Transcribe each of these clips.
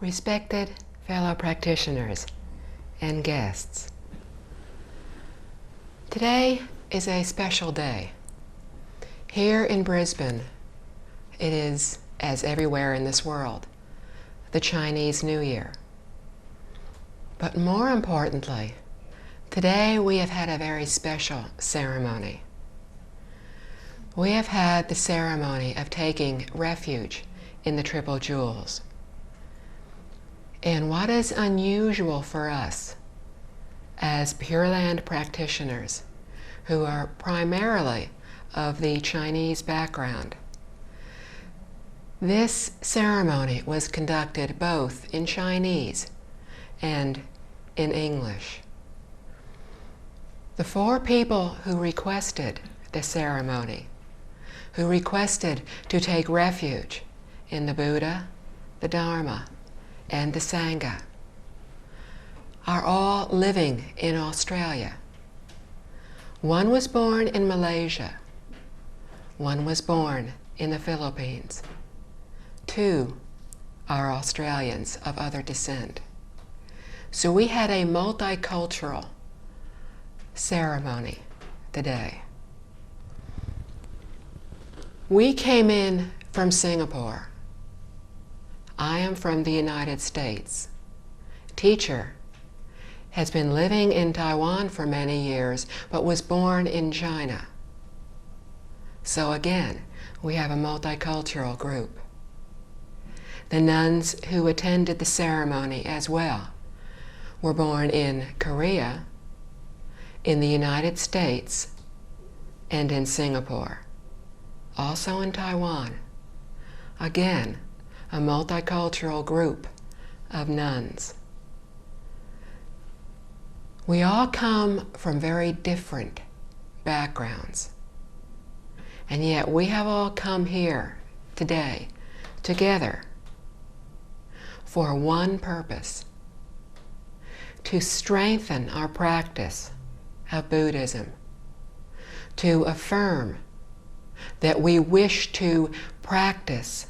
Respected fellow practitioners and guests, today is a special day. Here in Brisbane, it is, as everywhere in this world, the Chinese New Year. But more importantly, today we have had a very special ceremony. We have had the ceremony of taking refuge in the Triple Jewels. And what is unusual for us as Pure Land practitioners who are primarily of the Chinese background, this ceremony was conducted both in Chinese and in English. The four people who requested the ceremony, who requested to take refuge in the Buddha, the Dharma, and the Sangha, are all living in Australia. One was born in Malaysia. One was born in the Philippines. Two are Australians of other descent. So we had a multicultural ceremony today. We came in from Singapore. I am from the United States. Teacher has been living in Taiwan for many years, but was born in China. So again, we have a multicultural group. The nuns who attended the ceremony as well were born in Korea, in the United States, and in Singapore. Also in Taiwan. Again, a multicultural group of nuns. We all come from very different backgrounds, and yet we have all come here today together for one purpose: to strengthen our practice of Buddhism, to affirm that we wish to practice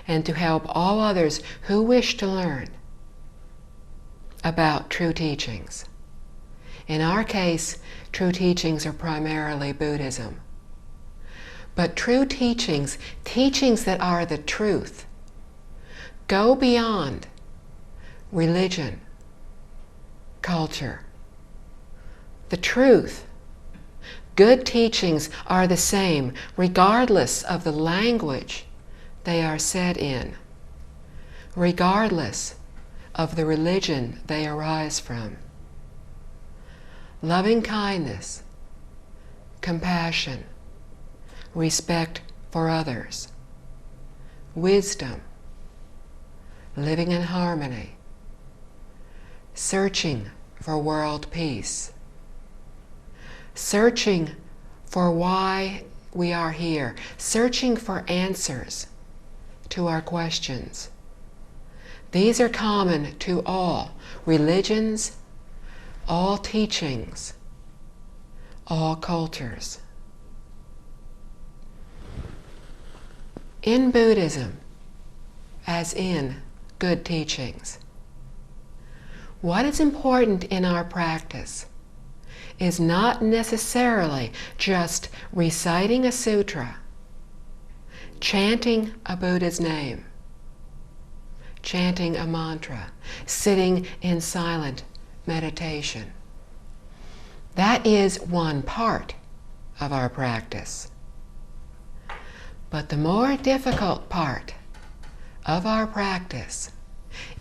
and to help all others who wish to learn about true teachings. In our case, true teachings are primarily Buddhism. But true teachings, teachings that are the truth, go beyond religion, culture. The truth. Good teachings are the same regardless of the language they are said in, regardless of the religion they arise from. Loving kindness, compassion, respect for others, wisdom, living in harmony, searching for world peace, searching for why we are here, searching for answers to our questions. These are common to all religions, all teachings, all cultures. In Buddhism, as in good teachings, what is important in our practice is not necessarily just reciting a sutra, chanting a Buddha's name, chanting a mantra, sitting in silent meditation. That is one part of our practice. But the more difficult part of our practice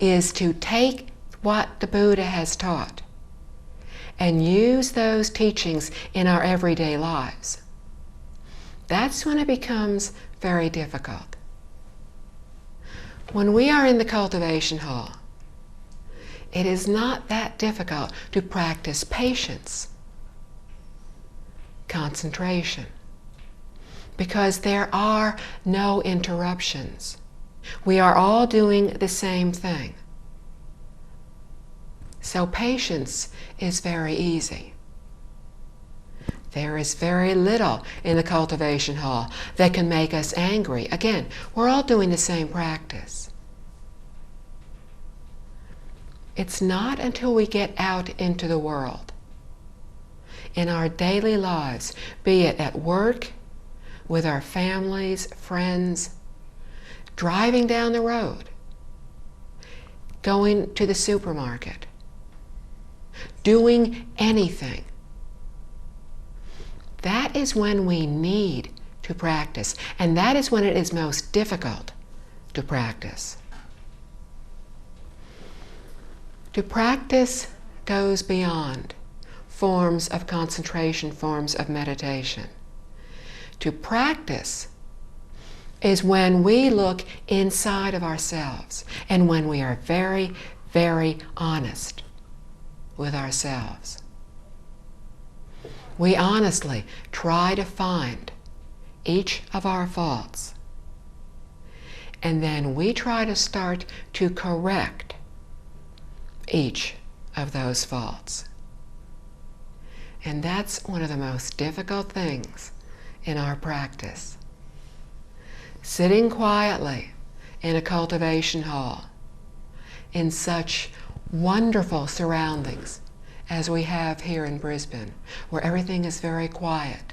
is to take what the Buddha has taught and use those teachings in our everyday lives. That's when it becomes very difficult. When we are in the cultivation hall, it is not that difficult to practice patience, concentration, because there are no interruptions. We are all doing the same thing. So patience is very easy. There is very little in the cultivation hall that can make us angry. Again, we're all doing the same practice. It's not until we get out into the world, in our daily lives, be it at work, with our families, friends, driving down the road, going to the supermarket, doing anything. That is when we need to practice, and that is when it is most difficult to practice. To practice goes beyond forms of concentration, forms of meditation. To practice is when we look inside of ourselves and when we are very, very honest with ourselves. We honestly try to find each of our faults, and then we try to start to correct each of those faults. And that's one of the most difficult things in our practice. Sitting quietly in a cultivation hall in such wonderful surroundings as we have here in Brisbane, where everything is very quiet.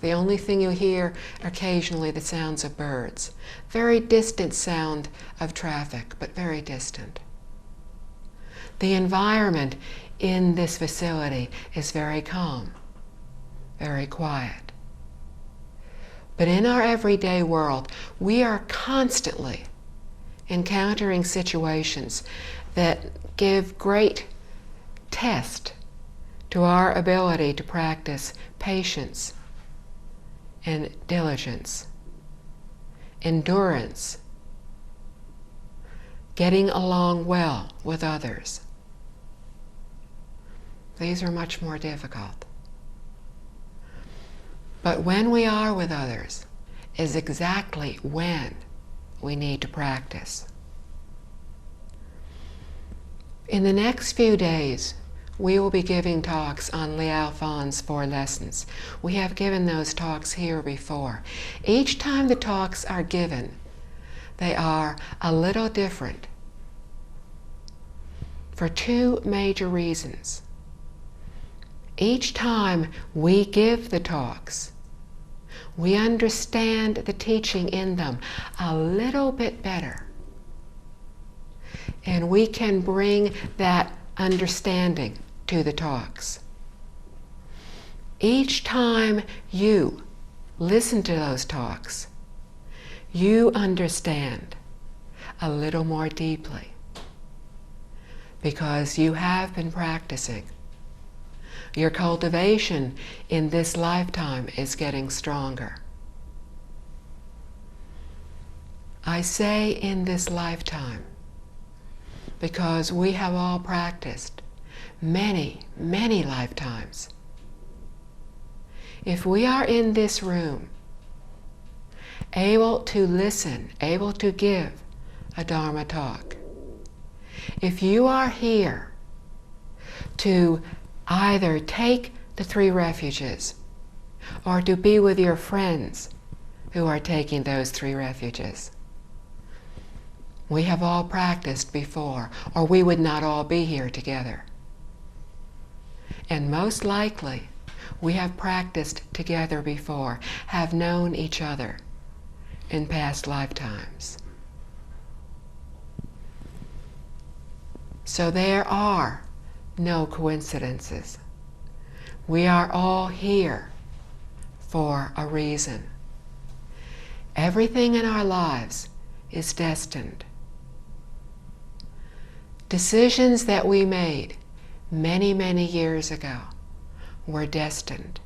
The only thing you hear occasionally the sounds of birds. Very distant sound of traffic, but very distant. The environment in this facility is very calm, very quiet. But in our everyday world, we are constantly encountering situations that give great test to our ability to practice patience and diligence, endurance, getting along well with others. These are much more difficult. But when we are with others is exactly when we need to practice. In the next few days, we will be giving talks on Liao Fan's 4 lessons. We have given those talks here before. Each time the talks are given, they are a little different for 2 major reasons. Each time we give the talks, we understand the teaching in them a little bit better. And we can bring that understanding to the talks. Each time you listen to those talks, you understand a little more deeply because you have been practicing. Your cultivation in this lifetime is getting stronger. I say in this lifetime because we have all practiced many, many lifetimes. If we are in this room, able to listen, able to give a Dharma talk, if you are here to either take the 3 refuges or to be with your friends who are taking those 3 refuges, we have all practiced before, or we would not all be here together. And most likely, we have practiced together before, have known each other in past lifetimes. So there are no coincidences. We are all here for a reason. Everything in our lives is destined. Decisions that we made many, many years ago were destined.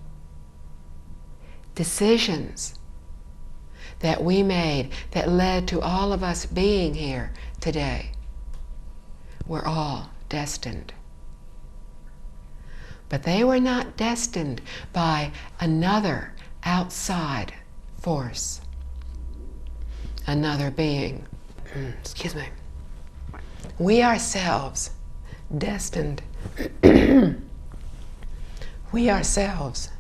Decisions that we made that led to all of us being here today were all destined. But they were not destined by another outside force, another being. Excuse me. We ourselves destined. We ourselves.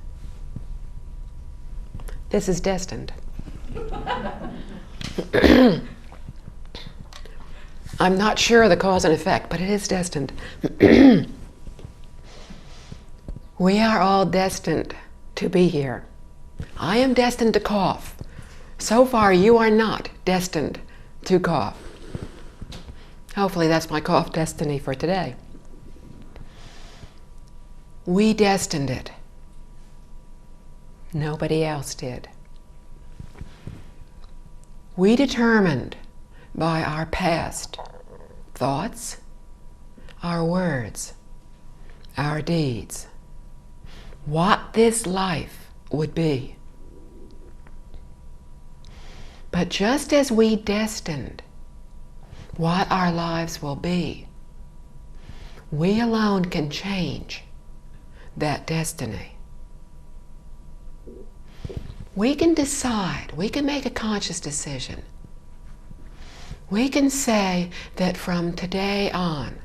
This is destined. I'm not sure of the cause and effect, but it is destined. We are all destined to be here. I am destined to cough. So far, you are not destined to cough. Hopefully, that's my cough destiny for today. We destined it. Nobody else did. We determined by our past thoughts, our words, our deeds, what this life would be. But just as we destined what our lives will be, we alone can change that destiny. We can decide, we can make a conscious decision. We can say that from today on,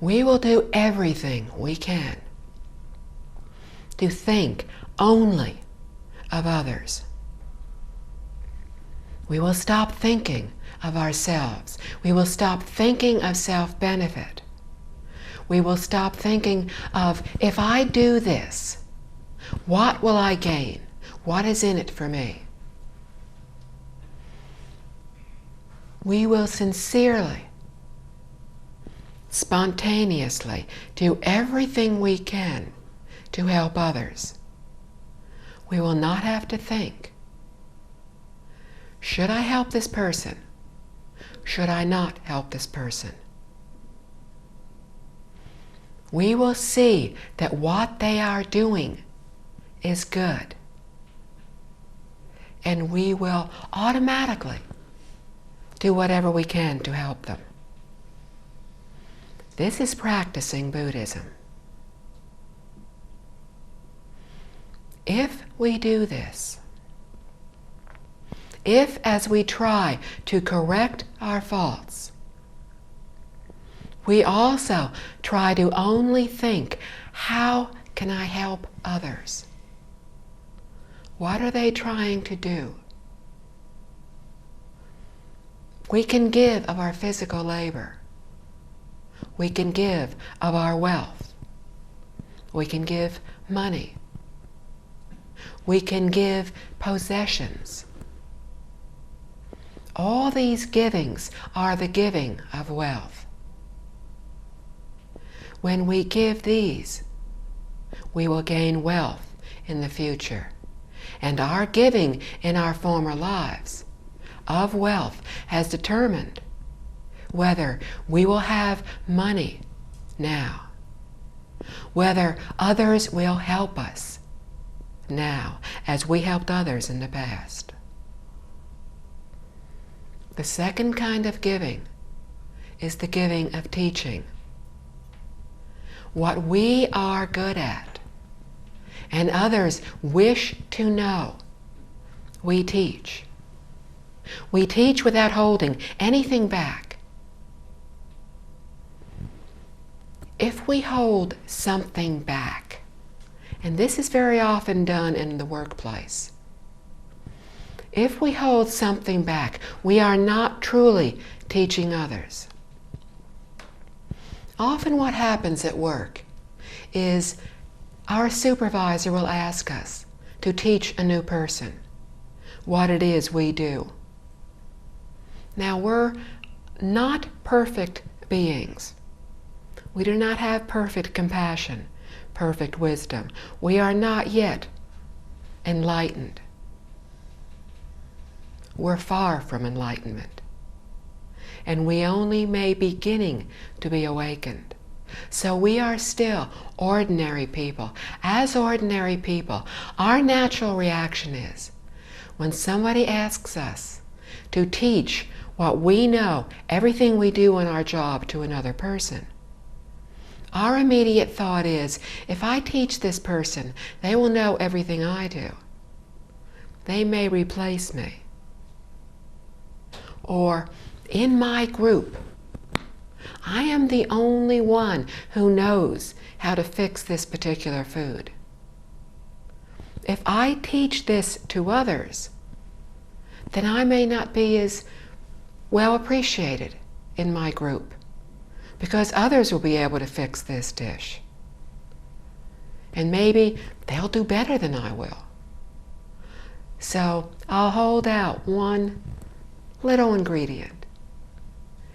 we will do everything we can to think only of others. We will stop thinking of ourselves. We will stop thinking of self-benefit. We will stop thinking of, if I do this, what will I gain? What is in it for me? We will sincerely, spontaneously do everything we can to help others. We will not have to think, should I help this person? Should I not help this person? We will see that what they are doing is good. And we will automatically do whatever we can to help them. This is practicing Buddhism. If we do this, if as we try to correct our faults, we also try to only think, how can I help others? What are they trying to do? We can give of our physical labor. We can give of our wealth. We can give money. We can give possessions. All these givings are the giving of wealth. When we give these, we will gain wealth in the future. And our giving in our former lives of wealth has determined whether we will have money now, whether others will help us now as we helped others in the past. The second kind of giving is the giving of teaching. What we are good at and others wish to know, we teach. We teach without holding anything back. If we hold something back, and this is very often done in the workplace, if we hold something back, we are not truly teaching others. Often what happens at work is our supervisor will ask us to teach a new person what it is we do. Now, we're not perfect beings. We do not have perfect compassion, perfect wisdom. We are not yet enlightened. We're far from enlightenment. And we only may be beginning to be awakened. So we are still ordinary people. As ordinary people, our natural reaction is, when somebody asks us to teach what we know, everything we do in our job to another person, our immediate thought is, if I teach this person, they will know everything I do. They may replace me. Or, in my group, I am the only one who knows how to fix this particular food. If I teach this to others, then I may not be as well appreciated in my group because others will be able to fix this dish. And maybe they'll do better than I will. So I'll hold out one little ingredient.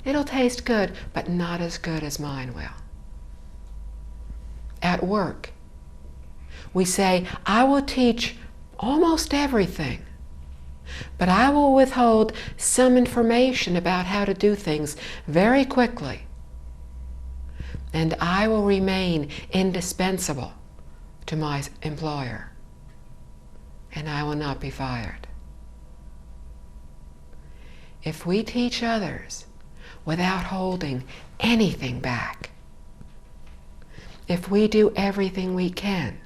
It'll taste good, but not as good as mine will. At work, we say, I will teach almost everything, but I will withhold some information about how to do things very quickly, and I will remain indispensable to my employer, and I will not be fired. If we teach others without holding anything back, if we do everything we can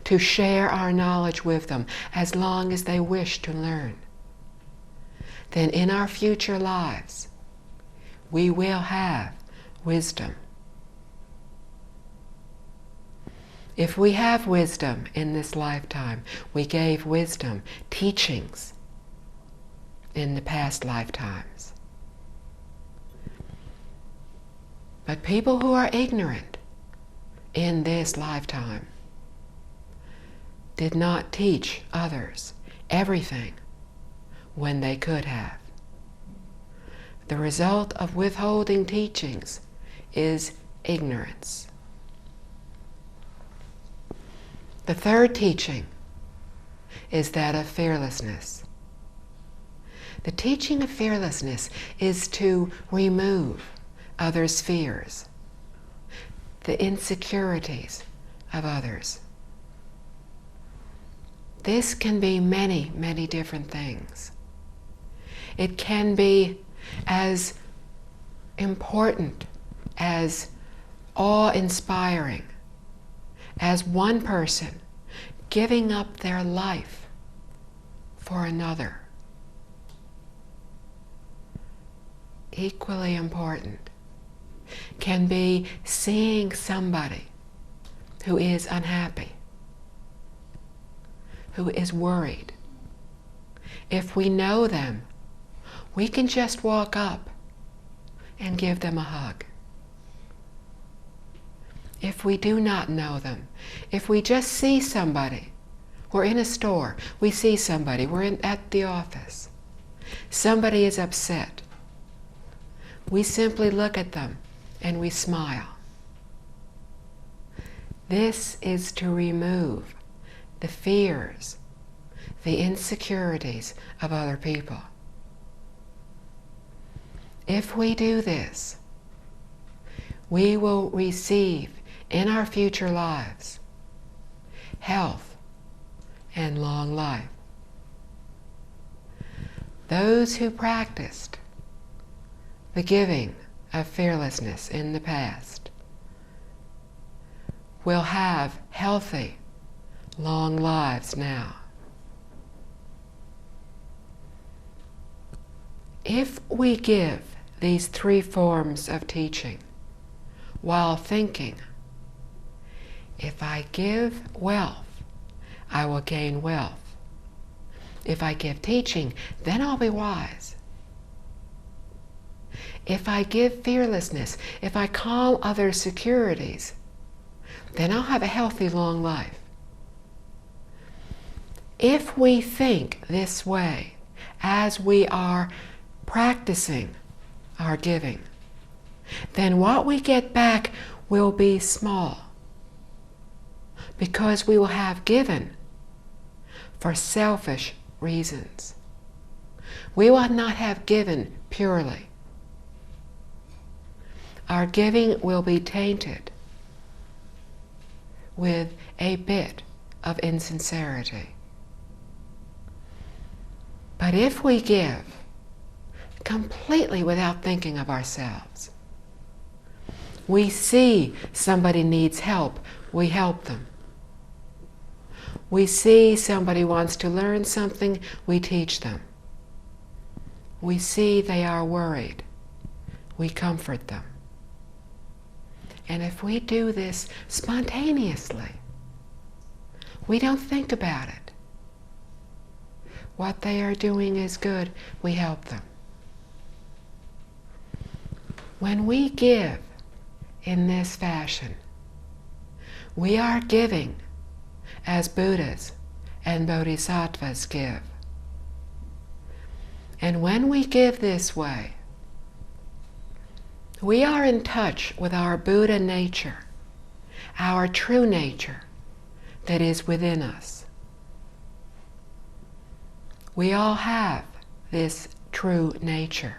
to share our knowledge with them as long as they wish to learn, then in our future lives we will have wisdom. If we have wisdom in this lifetime, we gave wisdom teachings in the past lifetimes. But people who are ignorant in this lifetime did not teach others everything when they could have. The result of withholding teachings is ignorance. The third teaching is that of fearlessness. The teaching of fearlessness is to remove others' fears, the insecurities of others. This can be many, many different things. It can be as important, as awe-inspiring as one person giving up their life for another. Equally important can be seeing somebody who is unhappy, who is worried. If we know them, we can just walk up and give them a hug. If we do not know them, if we just see somebody, we're in a store, we see somebody, at the office, somebody is upset, we simply look at them and we smile. This is to remove the fears, the insecurities of other people. If we do this, we will receive in our future lives health and long life. Those who practiced the giving of fearlessness in the past will have healthy, long lives now. If we give these three forms of teaching while thinking, if I give wealth, I will gain wealth. If I give teaching, then I'll be wise. If I give fearlessness, if I calm others' securities, then I'll have a healthy, long life. If we think this way as we are practicing our giving, then what we get back will be small, because we will have given for selfish reasons. We will not have given purely. Our giving will be tainted with a bit of insincerity. But if we give completely without thinking of ourselves, we see somebody needs help, we help them. We see somebody wants to learn something, we teach them. We see they are worried, we comfort them. And if we do this spontaneously, we don't think about it. What they are doing is good, we help them. When we give in this fashion, we are giving as Buddhas and Bodhisattvas give. And when we give this way, we are in touch with our Buddha nature, our true nature that is within us. We all have this true nature.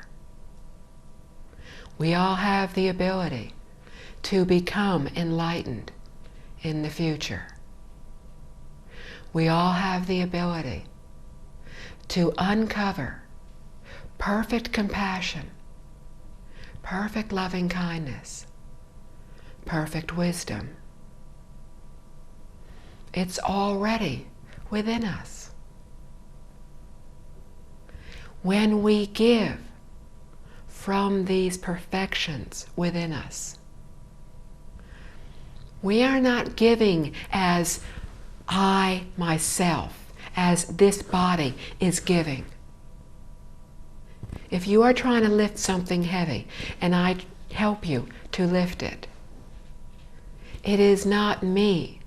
We all have the ability to become enlightened in the future. We all have the ability to uncover perfect compassion, perfect loving kindness, perfect wisdom. It's already within us. When we give from these perfections within us, we are not giving as I, myself, as this body is giving. If you are trying to lift something heavy and I help you to lift it, it is not me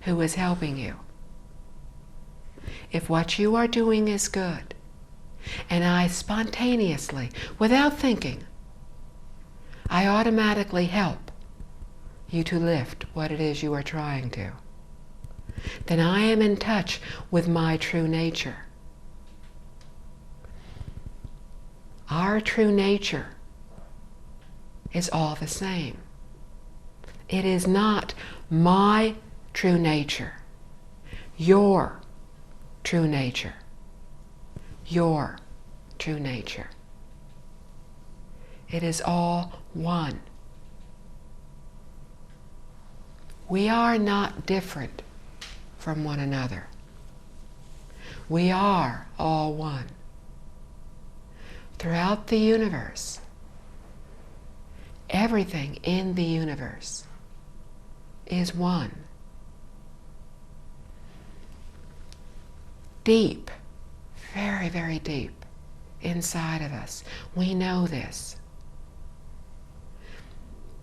who is helping you. If what you are doing is good, and I spontaneously, without thinking, I automatically help you to lift what it is you are trying to, then I am in touch with my true nature. Our true nature is all the same. It is not my true nature, your true nature, your true nature. It is all one. We are not different from one another. We are all one. Throughout the universe, everything in the universe is one. Deep, very, very deep inside of us, we know this.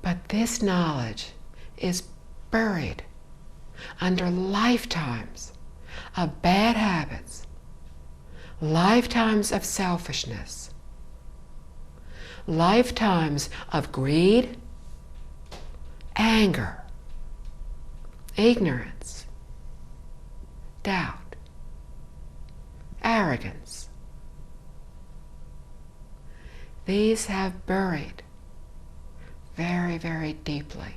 But this knowledge is buried under lifetimes of bad habits, lifetimes of selfishness, lifetimes of greed, anger, ignorance, doubt, arrogance. These have buried very, very deeply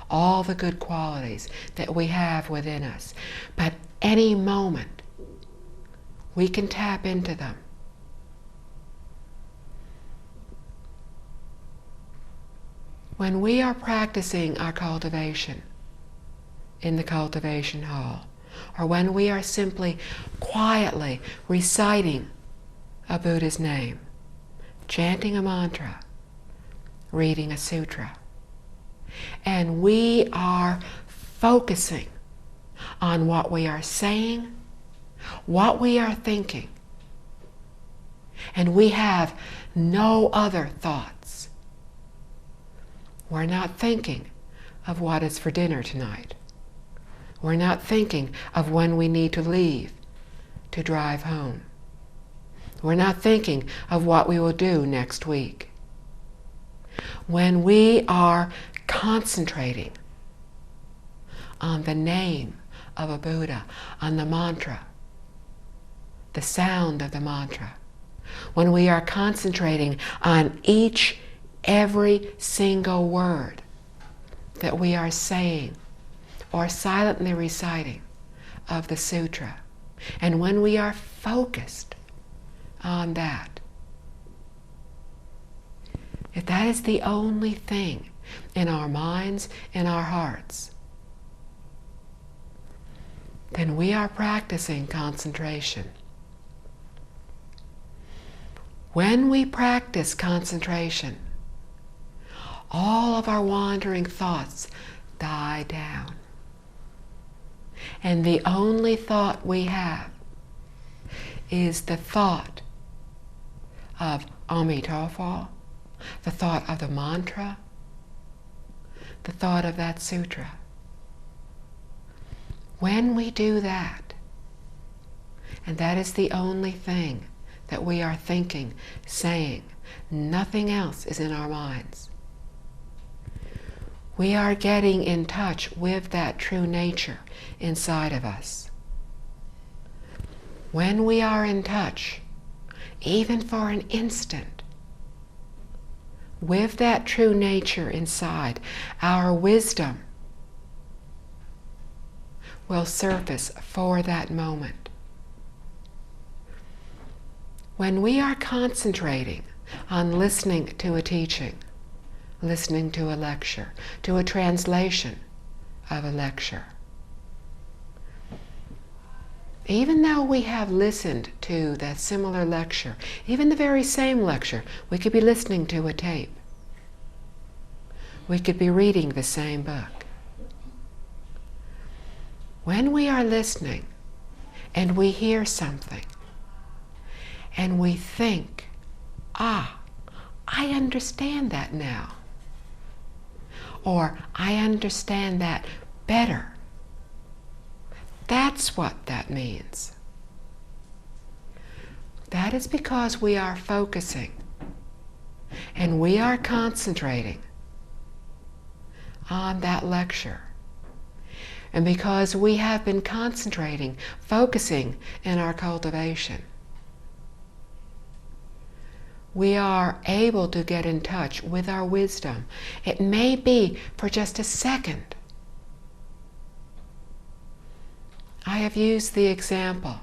all the good qualities that we have within us. But any moment, we can tap into them. When we are practicing our cultivation in the cultivation hall, or when we are simply quietly reciting a Buddha's name, chanting a mantra, reading a sutra, and we are focusing on what we are saying, what we are thinking, and we have no other thoughts. We're not thinking of what is for dinner tonight. We're not thinking of when we need to leave to drive home. We're not thinking of what we will do next week. When we are concentrating on the name of a Buddha, on the mantra, the sound of the mantra, when we are concentrating on every single word that we are saying or silently reciting of the sutra, and when we are focused on that, if that is the only thing in our minds, in our hearts, then we are practicing concentration. When we practice concentration, all of our wandering thoughts die down. And the only thought we have is the thought of Amitabha, the thought of the mantra, the thought of that sutra. When we do that, and that is the only thing that we are thinking, saying, nothing else is in our minds, we are getting in touch with that true nature inside of us. When we are in touch, even for an instant, with that true nature inside, our wisdom will surface for that moment. When we are concentrating on listening to a teaching, listening to a lecture, to a translation of a lecture, even though we have listened to that similar lecture, even the very same lecture, we could be listening to a tape. We could be reading the same book. When we are listening and we hear something and we think, I understand that now, or I understand that better. That's what that means. That is because we are focusing and we are concentrating on that lecture. And because we have been concentrating, focusing in our cultivation, we are able to get in touch with our wisdom. It may be for just a second. I have used the example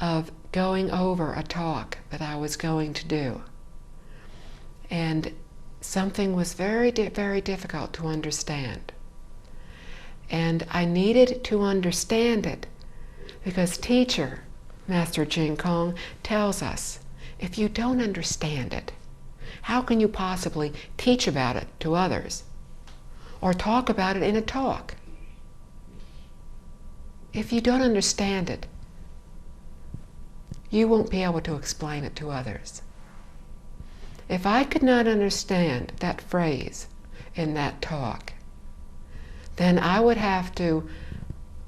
of going over a talk that I was going to do. And something was very, very difficult to understand. And I needed to understand it because teacher, Master Jing Kong, tells us, if you don't understand it, how can you possibly teach about it to others or talk about it in a talk? If you don't understand it, you won't be able to explain it to others. If I could not understand that phrase in that talk, then I would have to,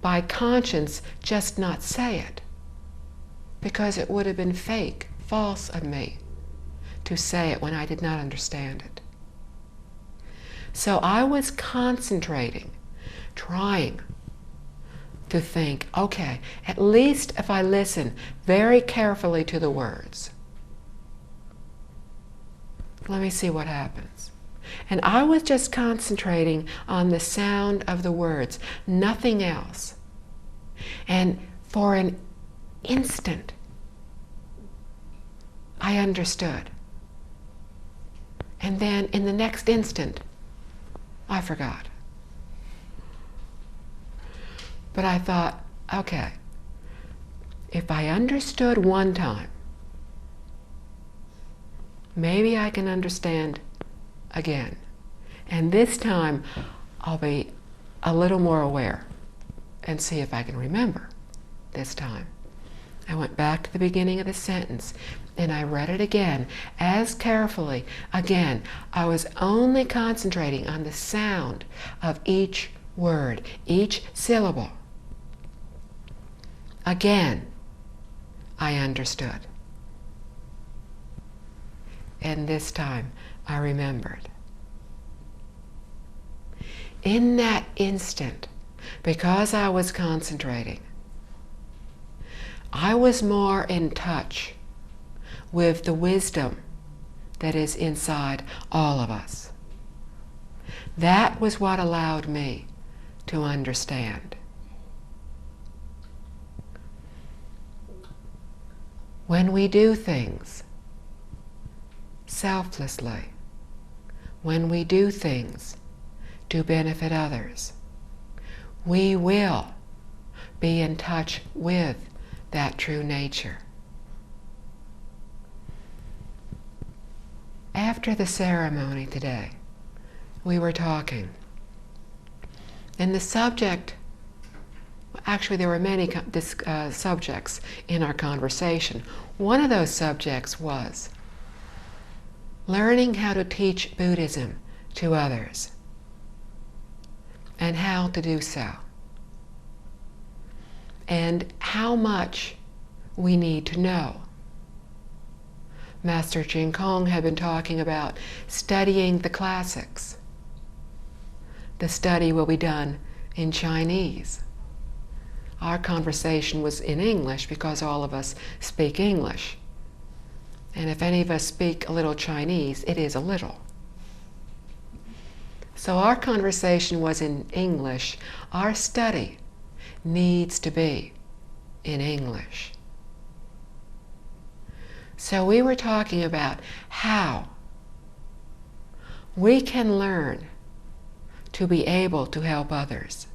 by conscience, just not say it, because it would have been fake, false of me to say it when I did not understand it. So I was concentrating, trying to think, okay, at least if I listen very carefully to the words, let me see what happens. And I was just concentrating on the sound of the words, nothing else. And for an instant, I understood. And then in the next instant, I forgot. But I thought, okay, if I understood one time, maybe I can understand again. And this time, I'll be a little more aware and see if I can remember this time. I went back to the beginning of the sentence and I read it again as carefully. Again, I was only concentrating on the sound of each word, each syllable. Again, I understood. And this time, I remembered. In that instant, because I was concentrating, I was more in touch with the wisdom that is inside all of us. That was what allowed me to understand. When we do things selflessly, when we do things to benefit others, we will be in touch with that true nature. After the ceremony today, we were talking, and the subject, actually there were many subjects in our conversation. One of those subjects was learning how to teach Buddhism to others and how to do so, and how much we need to know. Master Jing Kong had been talking about studying the classics. The study will be done in Chinese. Our conversation was in English because all of us speak English. And if any of us speak a little Chinese, it is a little. So our conversation was in English. Our study needs to be in English. So we were talking about how we can learn to be able to help others.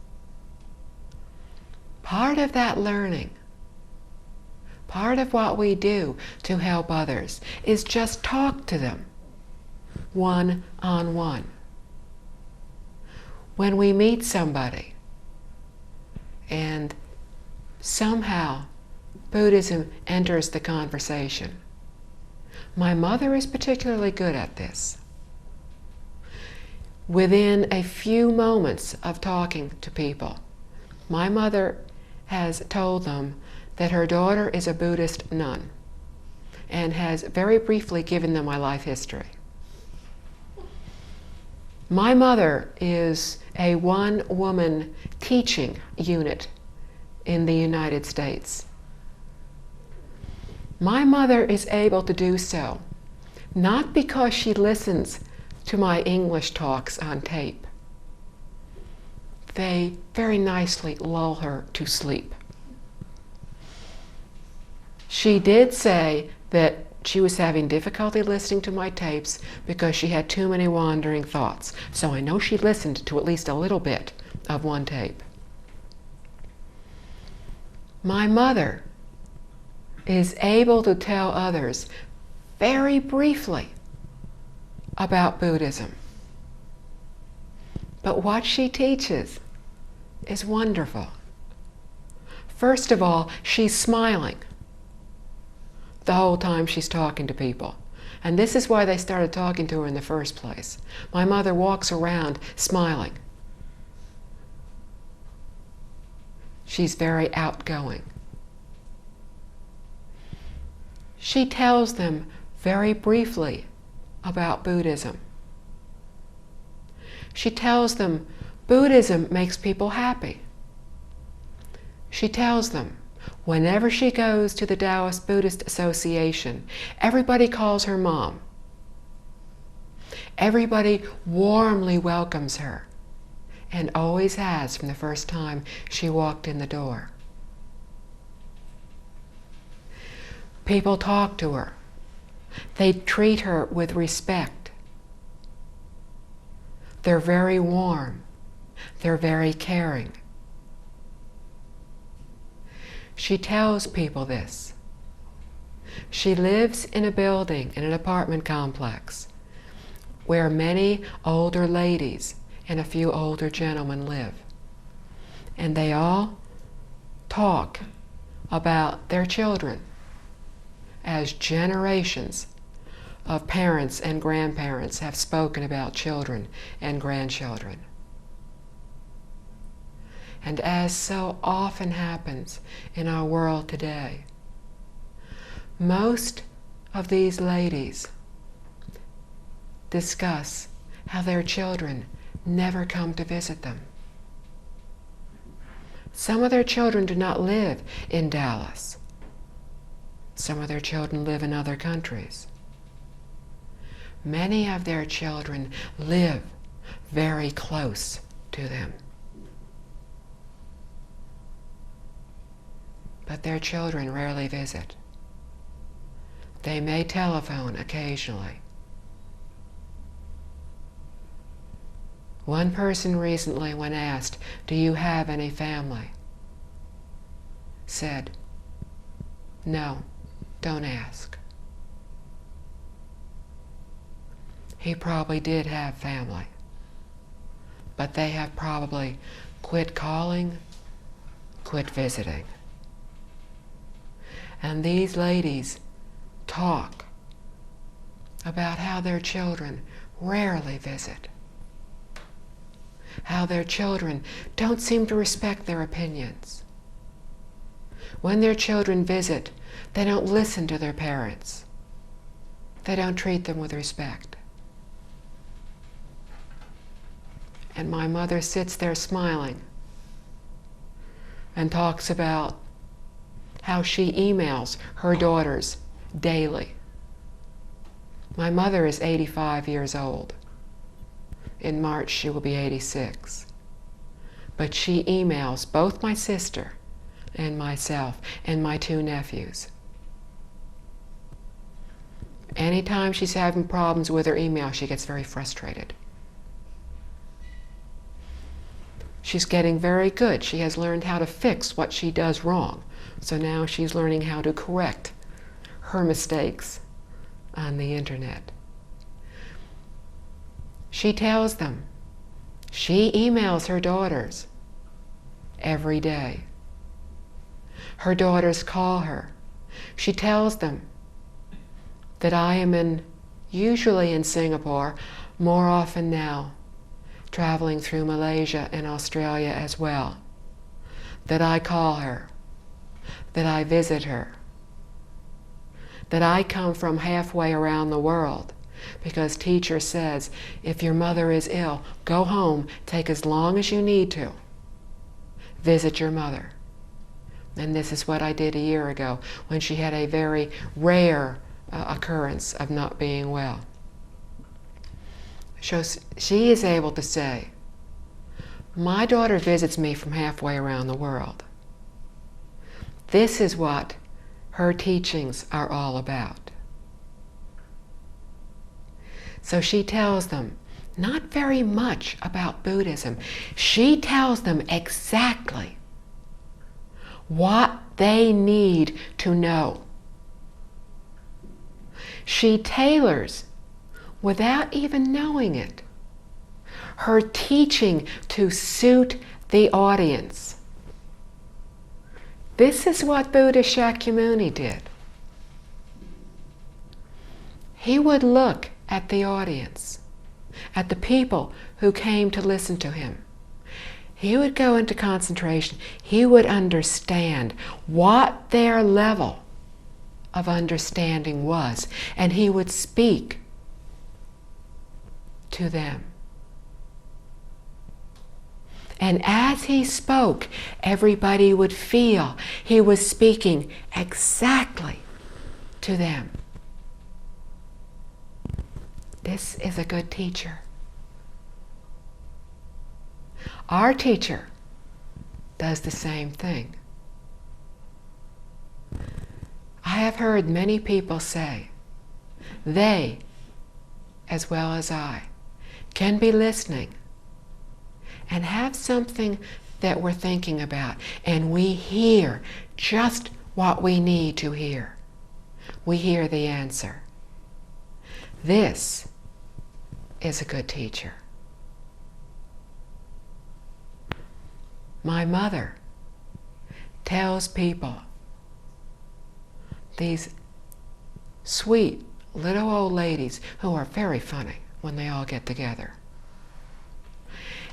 Part of that learning, part of what we do to help others is just talk to them one-on-one. When we meet somebody and somehow Buddhism enters the conversation. My mother is particularly good at this. Within a few moments of talking to people, my mother has told them that her daughter is a Buddhist nun and has very briefly given them my life history. My mother is a one-woman teaching unit in the United States. My mother is able to do so, not because she listens to my English talks on tape. They very nicely lull her to sleep. She did say that she was having difficulty listening to my tapes because she had too many wandering thoughts. So I know she listened to at least a little bit of one tape. My mother is able to tell others very briefly about Buddhism. But what she teaches is wonderful. First of all, she's smiling the whole time she's talking to people. And this is why they started talking to her in the first place. My mother walks around smiling. She's very outgoing. She tells them very briefly about Buddhism. She tells them Buddhism makes people happy. She tells them whenever she goes to the Taoist Buddhist Association, everybody calls her mom. Everybody warmly welcomes her, and always has from the first time she walked in the door. People talk to her. They treat her with respect. They're very warm. They're very caring. She tells people this. She lives in a building, in an apartment complex, where many older ladies and a few older gentlemen live. And they all talk about their children as generations of parents and grandparents have spoken about children and grandchildren. And as so often happens in our world today, most of these ladies discuss how their children never come to visit them. Some of their children do not live in Dallas. Some of their children live in other countries. Many of their children live very close to them. But their children rarely visit. They may telephone occasionally. One person recently, when asked, "Do you have any family?" said, "No, don't ask." He probably did have family, but they have probably quit calling, quit visiting. And these ladies talk about how their children rarely visit, how their children don't seem to respect their opinions. When their children visit, they don't listen to their parents. They don't treat them with respect. And my mother sits there smiling and talks about how she emails her daughters daily. My mother is 85 years old. In March she will be 86. But she emails both my sister and myself and my two nephews. Anytime she's having problems with her email, she gets very frustrated. She's getting very good. She has learned how to fix what she does wrong. So now she's learning how to correct her mistakes on the internet. She tells them, she emails her daughters every day. Her daughters call her. She tells them that I am usually in Singapore, more often now, traveling through Malaysia and Australia as well, that I call her, that I visit her, that I come from halfway around the world, because teacher says, if your mother is ill, go home, take as long as you need to, visit your mother. And this is what I did a year ago when she had a very rare occurrence of not being well. So she is able to say, my daughter visits me from halfway around the world. This is what her teachings are all about. So she tells them not very much about Buddhism. She tells them exactly what they need to know. She tailors, without even knowing it, her teaching to suit the audience. This is what Buddha Shakyamuni did. He would look at the audience, at the people who came to listen to him. He would go into concentration. He would understand what their level of understanding was, and he would speak to them. And as he spoke, everybody would feel he was speaking exactly to them. This is a good teacher. Our teacher does the same thing. I have heard many people say, they, as well as I, can be listening and have something that we're thinking about, and we hear just what we need to hear. We hear the answer. This is a good teacher. My mother tells people, these sweet little old ladies who are very funny when they all get together,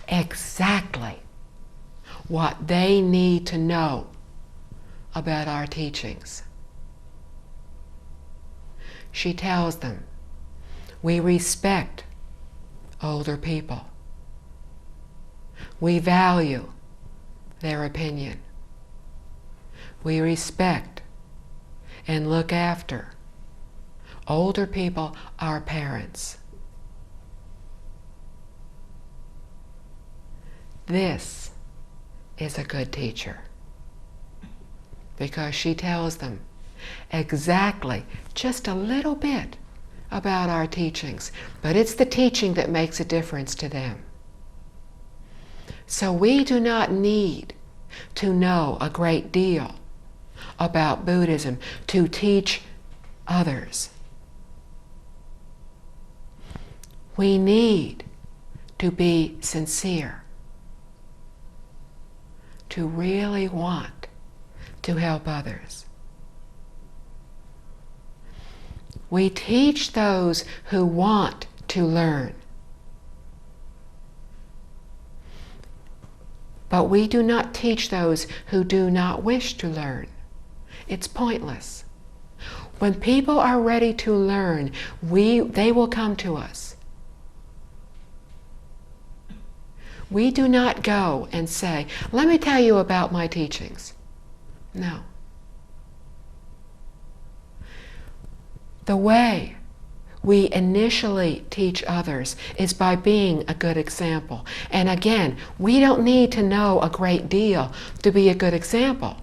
exactly what they need to know about our teachings. She tells them, we respect older people. We value their opinion. We respect and look after older people, our parents. This is a good teacher, because she tells them exactly just a little bit about our teachings, but it's the teaching that makes a difference to them. So we do not need to know a great deal about Buddhism to teach others. We need to be sincere, to really want to help others. We teach those who want to learn. But we do not teach those who do not wish to learn. It's pointless. When people are ready to learn, they will come to us. We do not go and say, let me tell you about my teachings. No. The way we initially teach others is by being a good example. And again, we don't need to know a great deal to be a good example.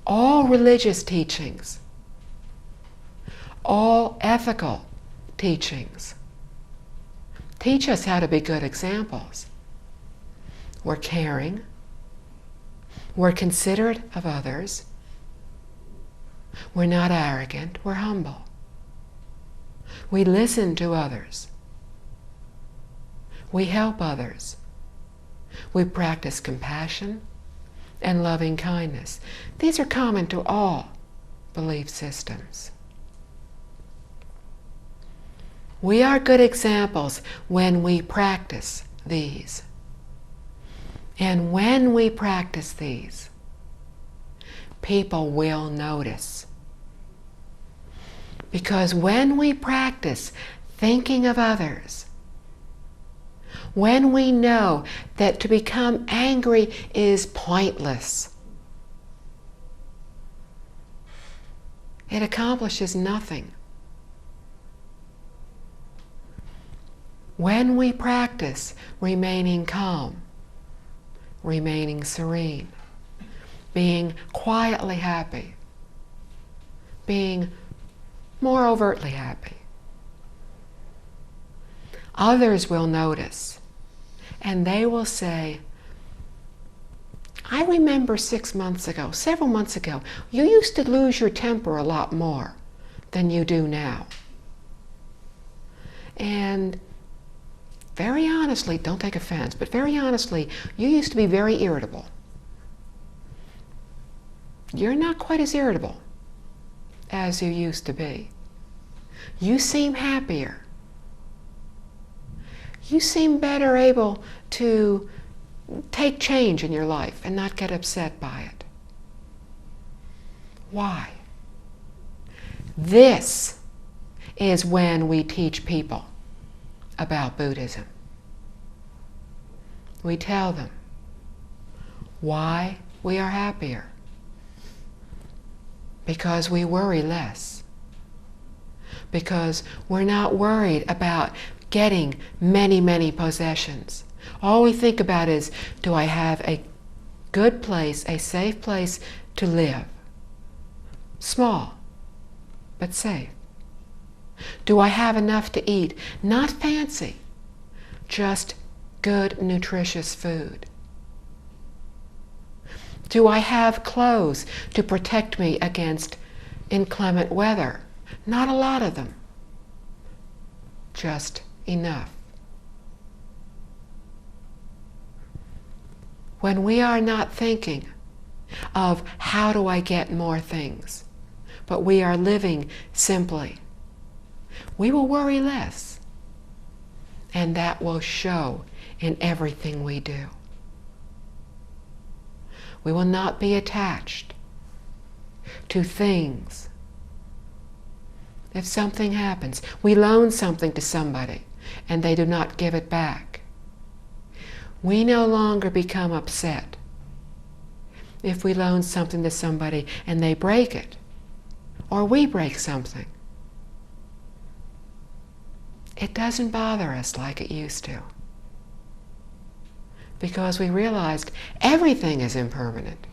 All religious teachings, all ethical teachings, teach us how to be good examples. We're caring. We're considerate of others. We're not arrogant. We're humble. We listen to others. We help others. We practice compassion and loving kindness. These are common to all belief systems. We are good examples when we practice these. And when we practice these, people will notice. Because when we practice thinking of others, when we know that to become angry is pointless, it accomplishes nothing. When we practice remaining calm, remaining serene, being quietly happy, being more overtly happy, others will notice and they will say, I remember 6 months ago, several months ago, you used to lose your temper a lot more than you do now. And very honestly, don't take offense, but very honestly, you used to be very irritable. You're not quite as irritable as you used to be. You seem happier. You seem better able to take change in your life and not get upset by it. Why? This is when we teach people about Buddhism. We tell them why we are happier. Because we worry less. Because we're not worried about getting many, many possessions. All we think about is, do I have a good place, a safe place to live? Small, but safe. Do I have enough to eat? Not fancy, just good, nutritious food. Do I have clothes to protect me against inclement weather? Not a lot of them, just enough. When we are not thinking of how do I get more things, but we are living simply, we will worry less, and that will show in everything we do. We will not be attached to things. If something happens, we loan something to somebody and they do not give it back, we no longer become upset. If we loan something to somebody and they break it, or we break something, it doesn't bother us like it used to. Because we realized everything is impermanent.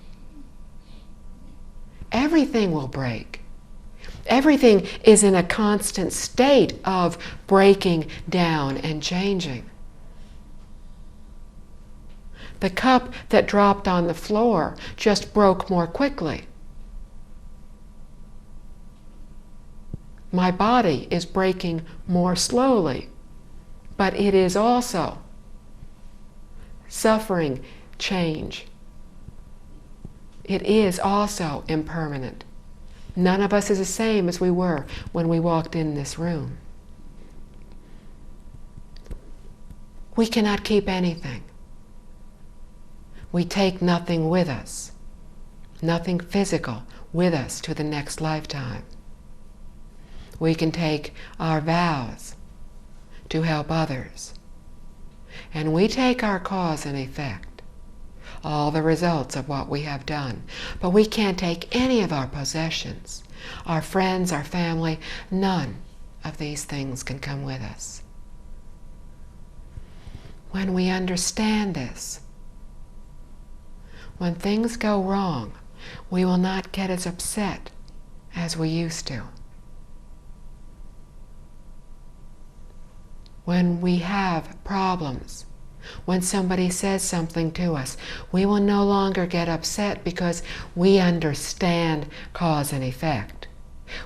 Everything will break. Everything is in a constant state of breaking down and changing. The cup that dropped on the floor just broke more quickly. My body is breaking more slowly, but it is also suffering change. It is also impermanent. None of us is the same as we were when we walked in this room. We cannot keep anything. We take nothing with us, nothing physical with us to the next lifetime. We can take our vows to help others. And we take our cause and effect, all the results of what we have done. But we can't take any of our possessions, our friends, our family. None of these things can come with us. When we understand this, when things go wrong, we will not get as upset as we used to. When we have problems, when somebody says something to us, we will no longer get upset because we understand cause and effect.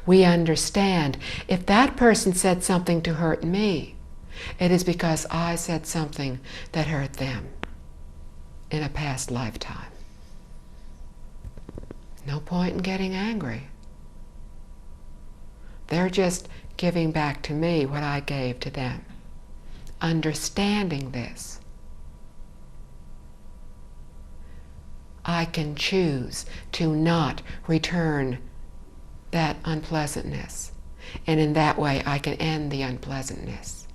We understand if that person said something to hurt me, it is because I said something that hurt them in a past lifetime. No point in getting angry. They're just giving back to me what I gave to them. Understanding this, I can choose to not return that unpleasantness, and in that way I can end the unpleasantness.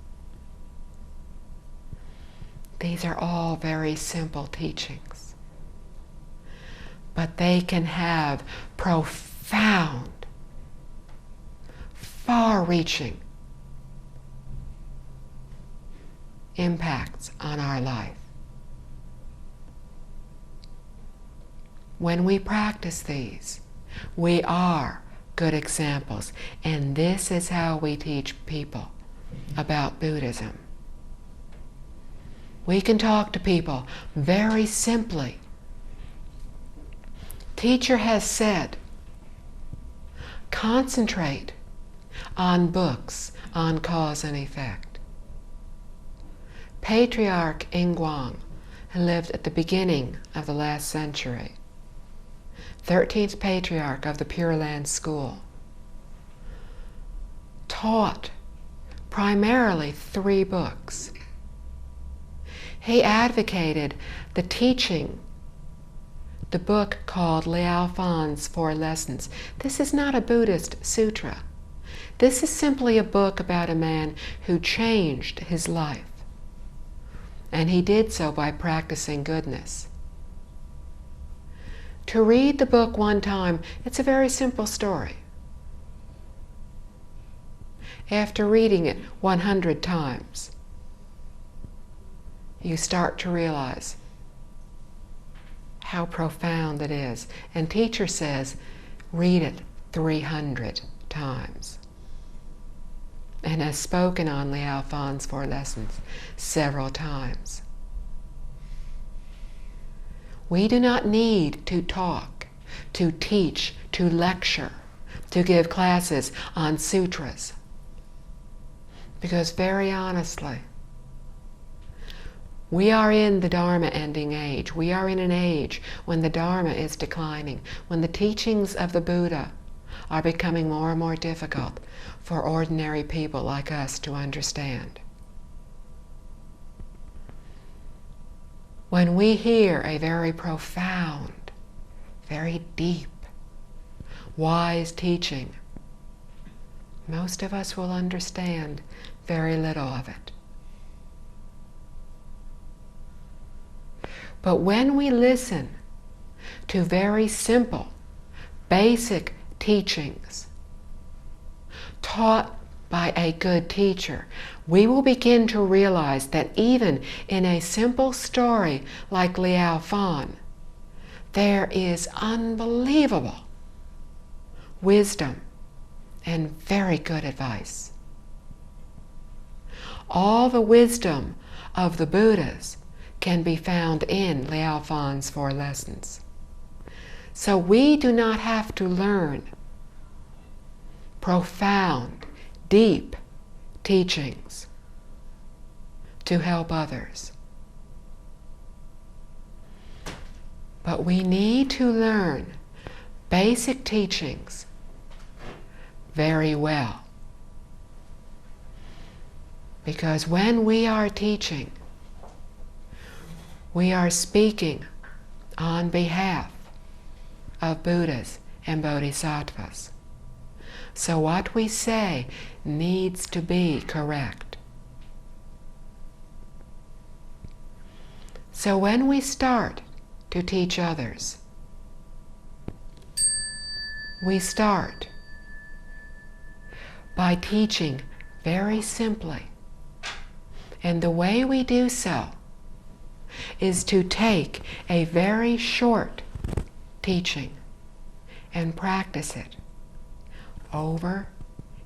These are all very simple teachings, but they can have profound, far-reaching impacts on our life. When we practice these, we are good examples, and this is how we teach people about Buddhism. We can talk to people very simply. Teacher has said, concentrate on books on cause and effect. Patriarch Ingguang, who lived at the beginning of the last century, 13th patriarch of the Pure Land School, taught primarily 3 books. He advocated the teaching, the book called Liao Fan's 4 Lessons. This is not a Buddhist sutra. This is simply a book about a man who changed his life. And he did so by practicing goodness. To read the book one time, it's a very simple story. After reading it 100 times, you start to realize how profound it is. And teacher says, read it 300 times. And has spoken on Liao Fan's 4 Lessons several times. We do not need to talk, to teach, to lecture, to give classes on sutras. Because very honestly, we are in the Dharma ending age. We are in an age when the Dharma is declining, when the teachings of the Buddha are becoming more and more difficult for ordinary people like us to understand. When we hear a very profound, very deep, wise teaching, most of us will understand very little of it. But when we listen to very simple, basic teachings taught by a good teacher, we will begin to realize that even in a simple story like Liao Fan, there is unbelievable wisdom and very good advice. All the wisdom of the Buddhas can be found in Liao Fan's 4 Lessons. So we do not have to learn profound, deep teachings to help others. But we need to learn basic teachings very well. Because when we are teaching, we are speaking on behalf of Buddhas and Bodhisattvas. So what we say needs to be correct. So when we start to teach others, we start by teaching very simply. And the way we do so is to take a very short teaching and practice it over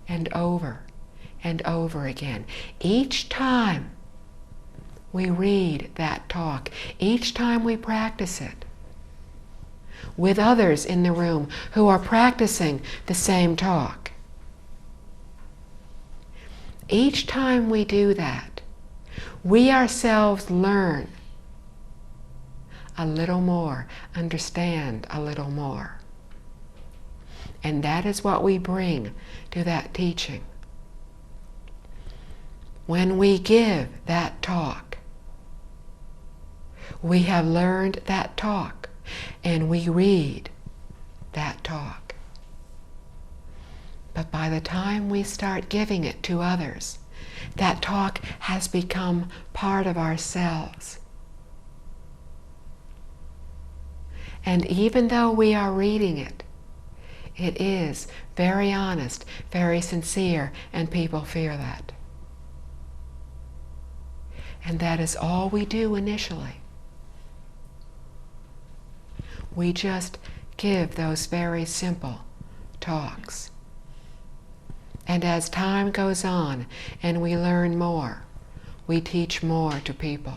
and over and over again. Each time we read that talk, each time we practice it with others in the room who are practicing the same talk. Each time we do that, we ourselves learn a little more, understand a little more. And that is what we bring to that teaching. When we give that talk, we have learned that talk, and we read that talk. But by the time we start giving it to others, that talk has become part of ourselves. And even though we are reading it, it is very honest, very sincere, and people fear that. And that is all we do initially. We just give those very simple talks. And as time goes on and we learn more, we teach more to people.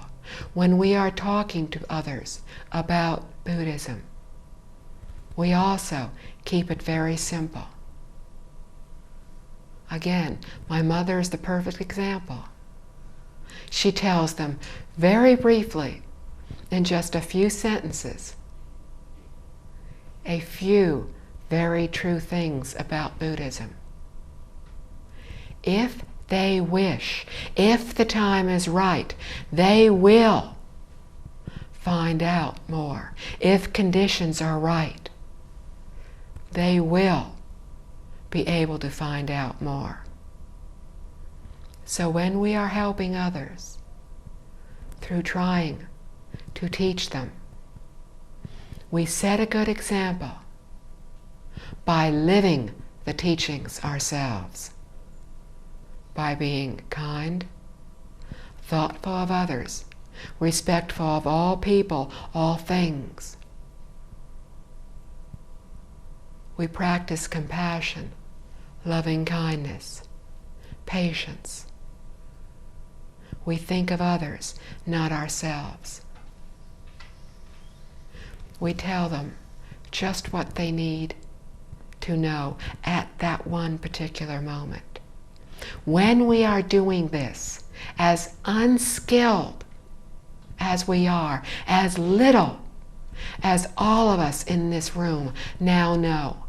When we are talking to others about Buddhism, we also keep it very simple. Again, my mother is the perfect example. She tells them very briefly, in just a few sentences, a few very true things about Buddhism. If they wish, if the time is right, they will find out more. If conditions are right, they will be able to find out more. So when we are helping others through trying to teach them, we set a good example by living the teachings ourselves, by being kind, thoughtful of others, respectful of all people, all things. We practice compassion, loving kindness, patience. We think of others, not ourselves. We tell them just what they need to know at that one particular moment. When we are doing this, as unskilled as we are, as little as all of us in this room now know,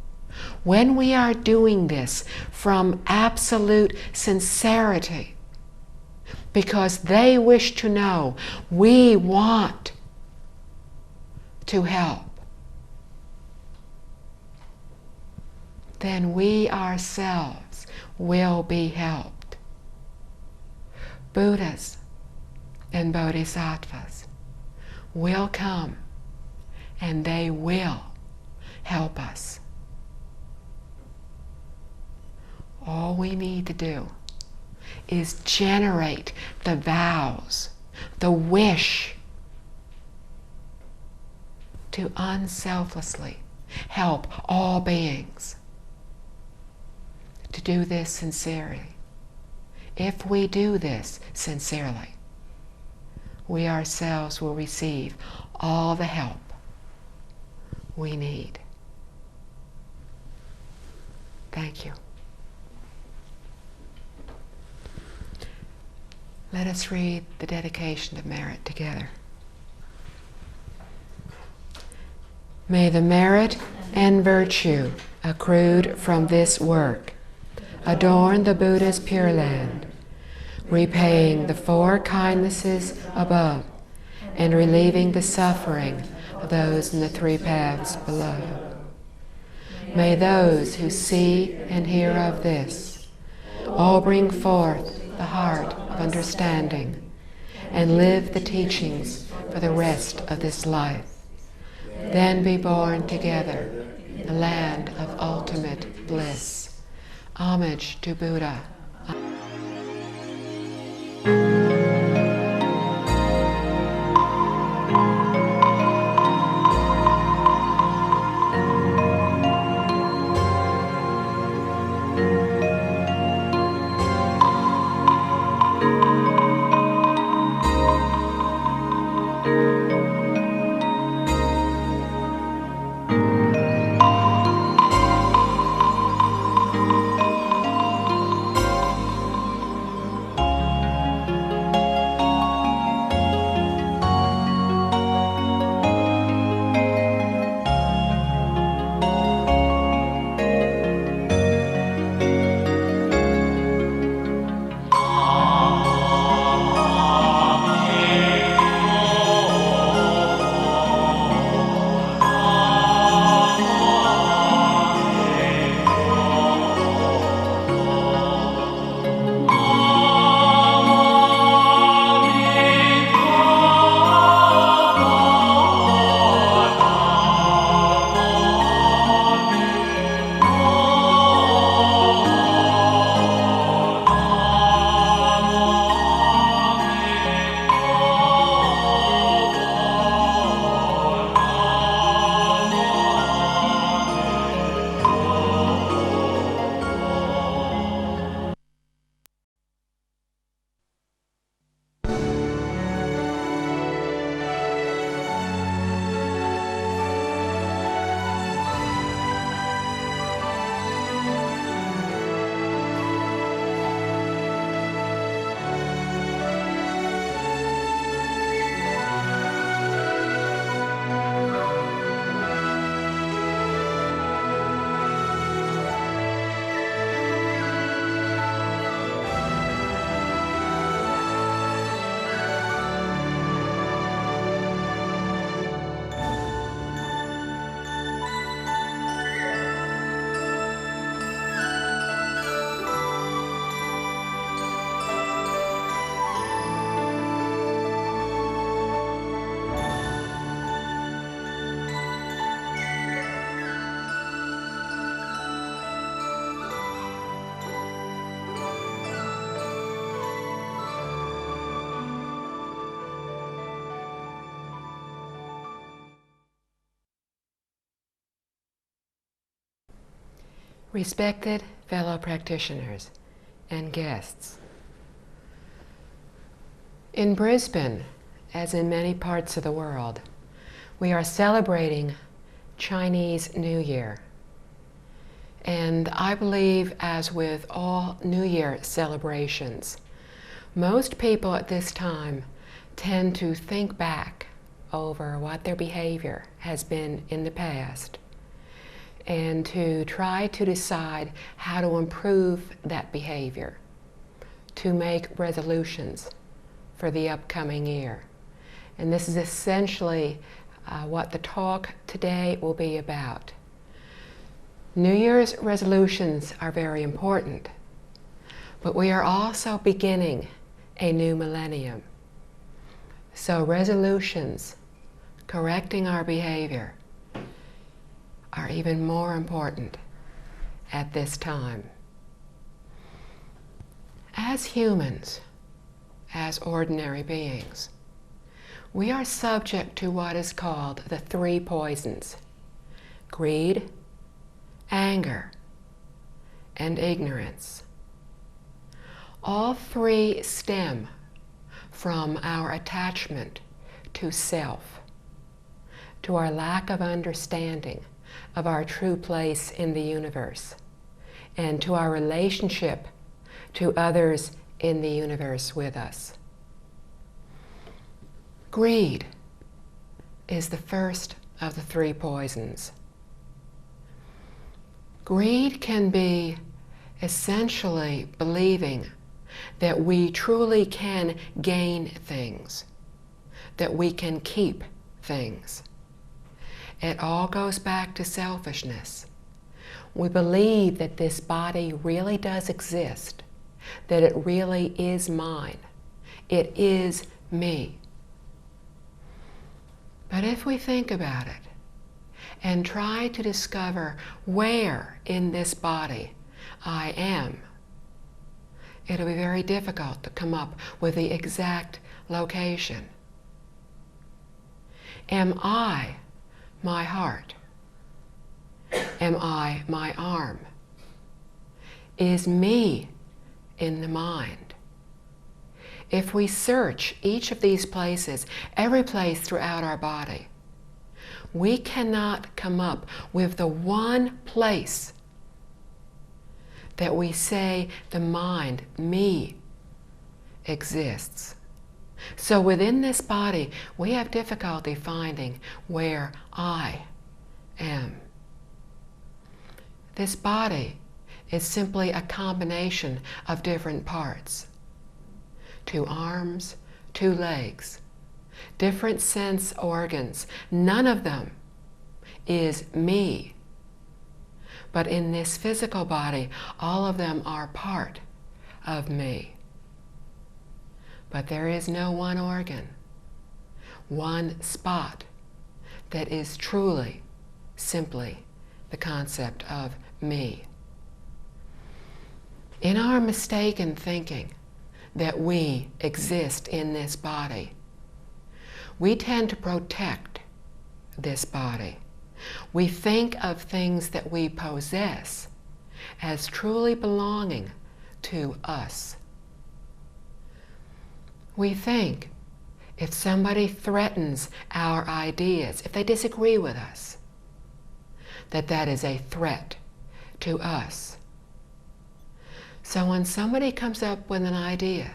when we are doing this from absolute sincerity, because they wish to know, we want to help, then we ourselves will be helped. Buddhas and Bodhisattvas will come and they will help us. All we need to do is generate the vows, the wish to unselflessly help all beings, to do this sincerely. If we do this sincerely, we ourselves will receive all the help we need. Thank you. Let us read the dedication of merit together. May the merit and virtue accrued from this work adorn the Buddha's Pure Land, repaying the four kindnesses above and relieving the suffering of those in the three paths below. May those who see and hear of this all bring forth the heart of understanding and live the teachings for the rest of this life, then be born together in the land of ultimate bliss. Homage to Buddha. Respected fellow practitioners and guests, in Brisbane, as in many parts of the world, we are celebrating Chinese New Year. And I believe, as with all New Year celebrations, most people at this time tend to think back over what their behavior has been in the past and to try to decide how to improve that behavior, to make resolutions for the upcoming year. And this is essentially what the talk today will be about. New Year's resolutions are very important, but we are also beginning a new millennium. So resolutions, correcting our behavior, are even more important at this time. As humans, as ordinary beings, we are subject to what is called the three poisons: greed, anger, and ignorance. All three stem from our attachment to self, to our lack of understanding of our true place in the universe, and to our relationship to others in the universe with us. Greed is the first of the three poisons. Greed can be essentially believing that we truly can gain things, that we can keep things. It all goes back to selfishness. We believe that this body really does exist, that it really is mine. It is me. But if we think about it and try to discover where in this body I am, it'll be very difficult to come up with the exact location. Am I my heart? Am I my arm? Is me in the mind? If we search each of these places, every place throughout our body, we cannot come up with the one place that we say the mind, me, exists. So within this body, we have difficulty finding where I am. This body is simply a combination of different parts. 2 arms, 2 legs, different sense organs. None of them is me. But in this physical body, all of them are part of me. But there is no one organ, one spot that is truly, simply the concept of me. In our mistaken thinking that we exist in this body, we tend to protect this body. We think of things that we possess as truly belonging to us. We think if somebody threatens our ideas, if they disagree with us, that that is a threat to us. So when somebody comes up with an idea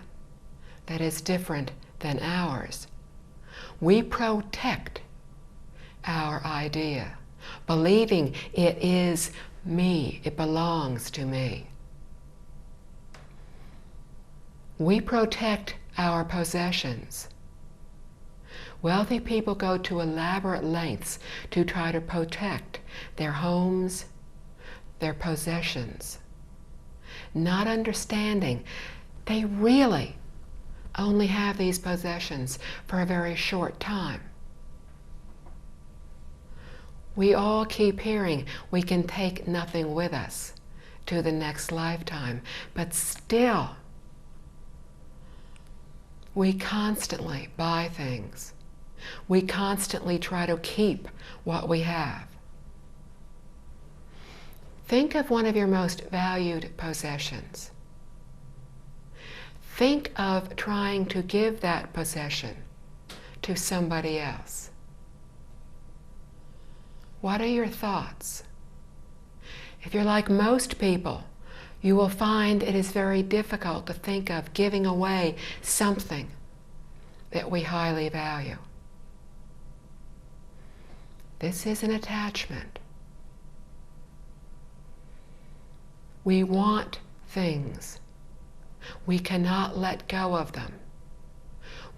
that is different than ours, we protect our idea, believing it is me, it belongs to me. We protect our possessions. Wealthy people go to elaborate lengths to try to protect their homes, their possessions, not understanding they really only have these possessions for a very short time. We all keep hearing we can take nothing with us to the next lifetime, but still, we constantly buy things. We constantly try to keep what we have. Think of one of your most valued possessions. Think of trying to give that possession to somebody else. What are your thoughts? If you're like most people, you will find it is very difficult to think of giving away something that we highly value. This is an attachment. We want things. We cannot let go of them.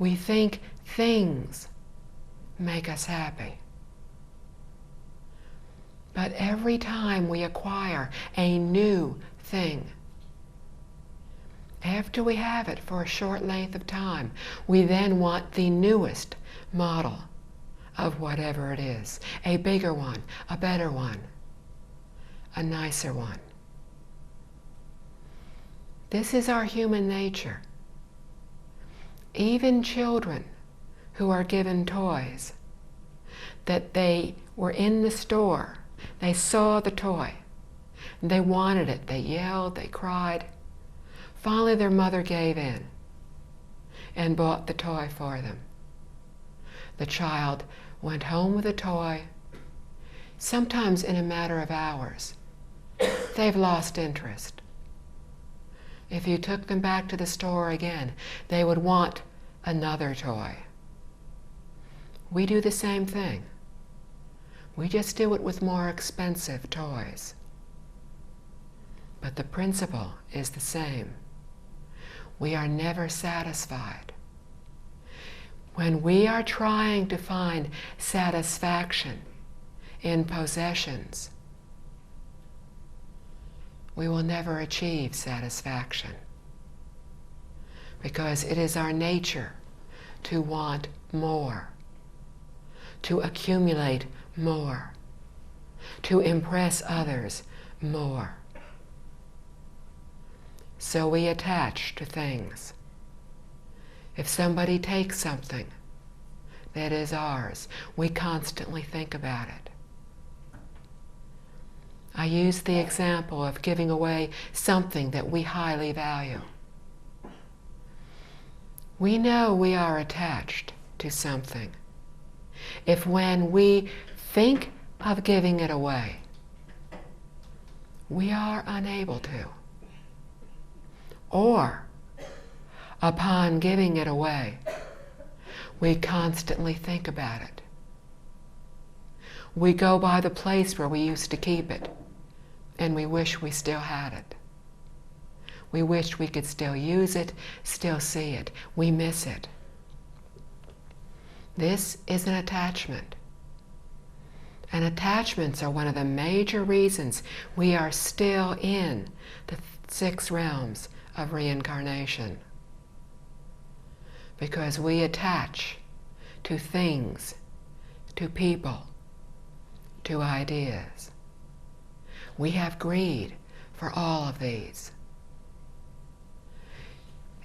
We think things make us happy. But every time we acquire a new thing, after we have it for a short length of time, we then want the newest model of whatever it is. A bigger one, a better one, a nicer one. This is our human nature. Even children who are given toys, that they were in the store, they saw the toy, they wanted it, they yelled, they cried. Finally their mother gave in and bought the toy for them. The child went home with a toy, sometimes in a matter of hours. They've lost interest. If you took them back to the store again, they would want another toy. We do the same thing. We just do it with more expensive toys. but the principle is the same. We are never satisfied. When we are trying to find satisfaction in possessions, we will never achieve satisfaction, because it is our nature to want more, to accumulate more, to impress others more. So we attach to things. If somebody takes something that is ours, we constantly think about it. I use the example of giving away something that we highly value. We know we are attached to something if when we think of giving it away, we are unable to. Or, upon giving it away, we constantly think about it. We go by the place where we used to keep it, and we wish we still had it. We wish we could still use it, still see it. We miss it. This is an attachment. And attachments are one of the major reasons we are still in the 6 realms of reincarnation. Because we attach to things, to people, to ideas. We have greed for all of these.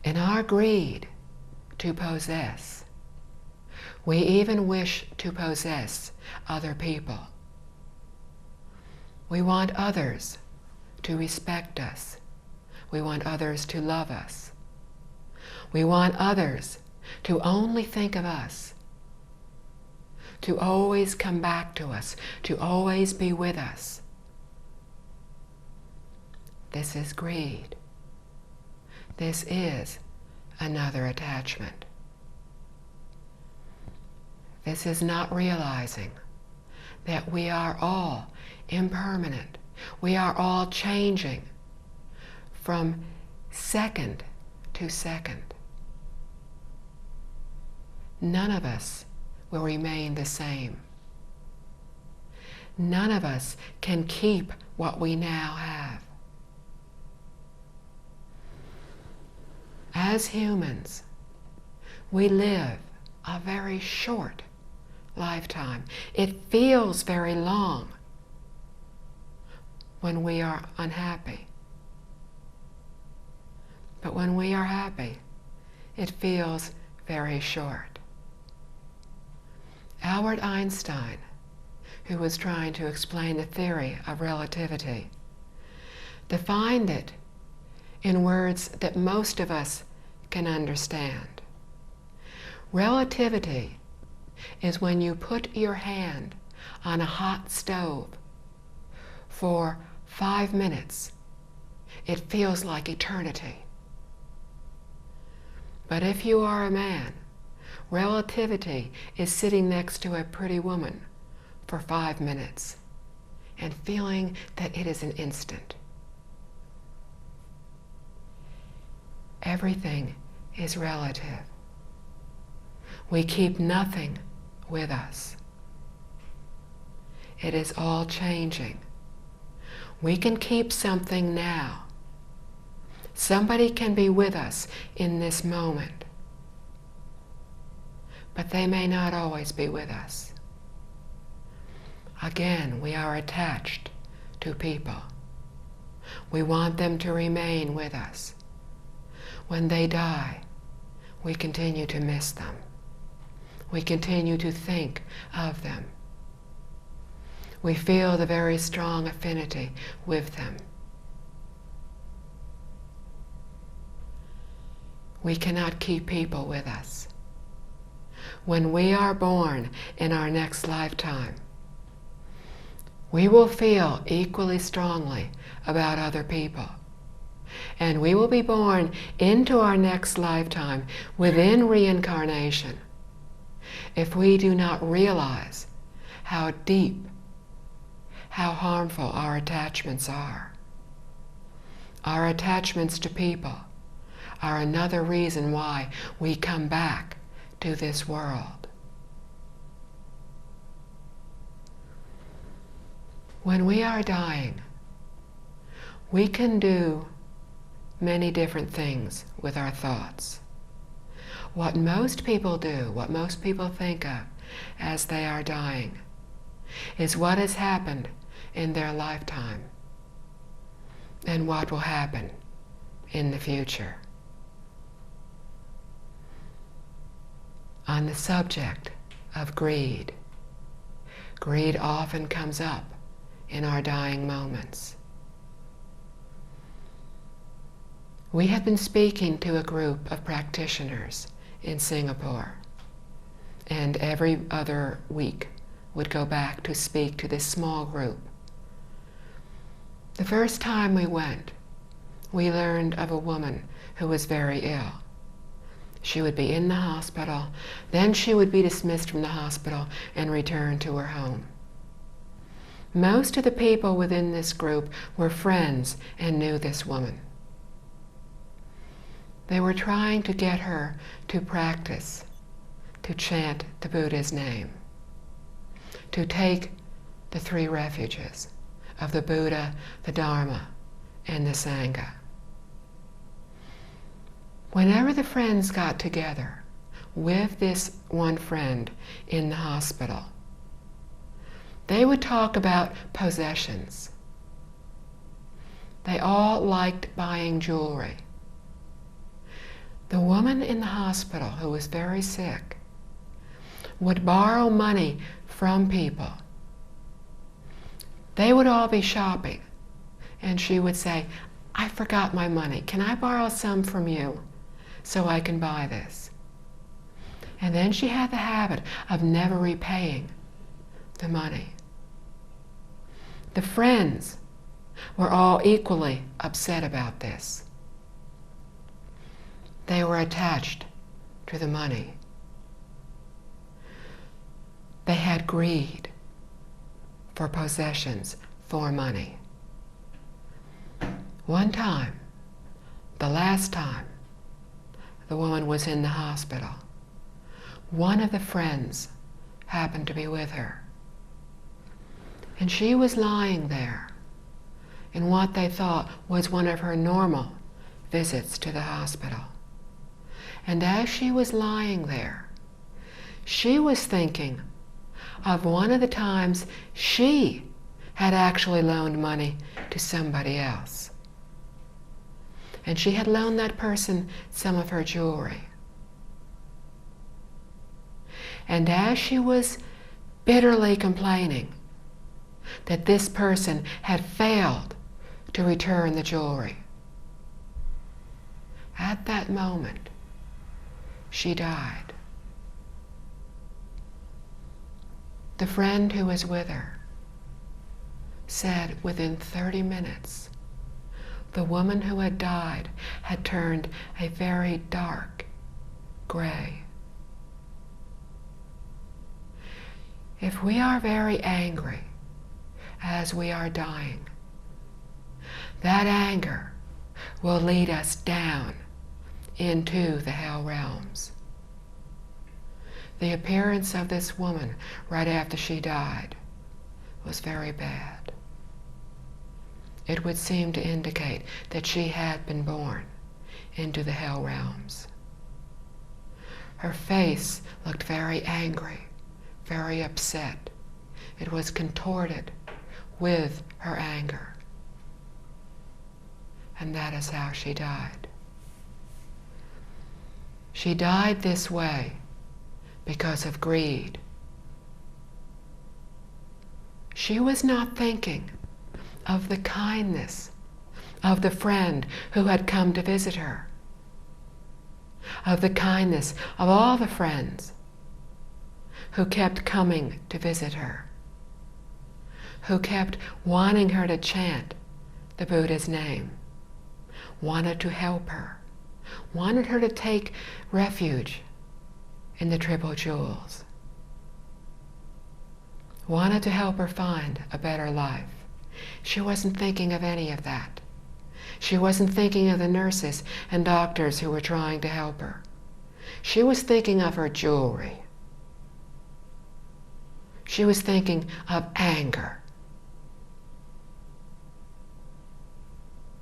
In our greed to possess, we even wish to possess other people. We want others to respect us. We want others to love us. We want others to only think of us, to always come back to us, to always be with us. This is greed. This is another attachment. This is not realizing that we are all impermanent. We are all changing from second to second. None of us will remain the same. None of us can keep what we now have. As humans, we live a very short lifetime. It feels very long when we are unhappy. But when we are happy, it feels very short. Albert Einstein, who was trying to explain the theory of relativity, defined it in words that most of us can understand. Relativity is when you put your hand on a hot stove for 5 minutes. It feels like eternity. But if you are a man, relativity is sitting next to a pretty woman for 5 minutes and feeling that it is an instant. Everything is relative. We keep nothing with us. It is all changing. We can keep something now. Somebody can be with us in this moment, but they may not always be with us. Again, we are attached to people. We want them to remain with us. When they die, we continue to miss them. We continue to think of them. We feel the very strong affinity with them. We cannot keep people with us. When we are born in our next lifetime, we will feel equally strongly about other people. And we will be born into our next lifetime within reincarnation if we do not realize how deep, how harmful our attachments are. Our attachments to people are another reason why we come back to this world. When we are dying, we can do many different things with our thoughts. What most people do, what most people think of as they are dying, is what has happened in their lifetime and what will happen in the future. On the subject of greed, greed often comes up in our dying moments. We have been speaking to a group of practitioners in Singapore, and every other week would go back to speak to this small group. The first time we went, we learned of a woman who was very ill. She would be in the hospital, then she would be dismissed from the hospital and return to her home. Most of the people within this group were friends and knew this woman. They were trying to get her to practice, to chant the Buddha's name, to take the three refuges of the Buddha, the Dharma, and the Sangha. Whenever the friends got together with this one friend in the hospital, they would talk about possessions. They all liked buying jewelry. The woman in the hospital who was very sick would borrow money from people. They would all be shopping, and she would say, "I forgot my money. Can I borrow some from you so I can buy this?" And then she had the habit of never repaying the money. The friends were all equally upset about this. They were attached to the money. They had greed for possessions, for money. One time, the last time the woman was in the hospital, one of the friends happened to be with her. And she was lying there in what they thought was one of her normal visits to the hospital. And as she was lying there, she was thinking of one of the times she had actually loaned money to somebody else. And she had loaned that person some of her jewelry. And as she was bitterly complaining that this person had failed to return the jewelry, at that moment, she died. The friend who was with her said within 30 minutes, the woman who had died had turned a very dark gray. If we are very angry as we are dying, that anger will lead us down into the hell realms. The appearance of this woman right after she died was very bad. It would seem to indicate that she had been born into the hell realms. Her face looked very angry, very upset. It was contorted with her anger. And that is how she died. She died this way because of greed. She was not thinking of the kindness of the friend who had come to visit her, of the kindness of all the friends who kept coming to visit her, who kept wanting her to chant the Buddha's name, wanted to help her, wanted her to take refuge in the Triple Jewels, wanted to help her find a better life. She wasn't thinking of any of that. She wasn't thinking of the nurses and doctors who were trying to help her. She was thinking of her jewelry. She was thinking of anger.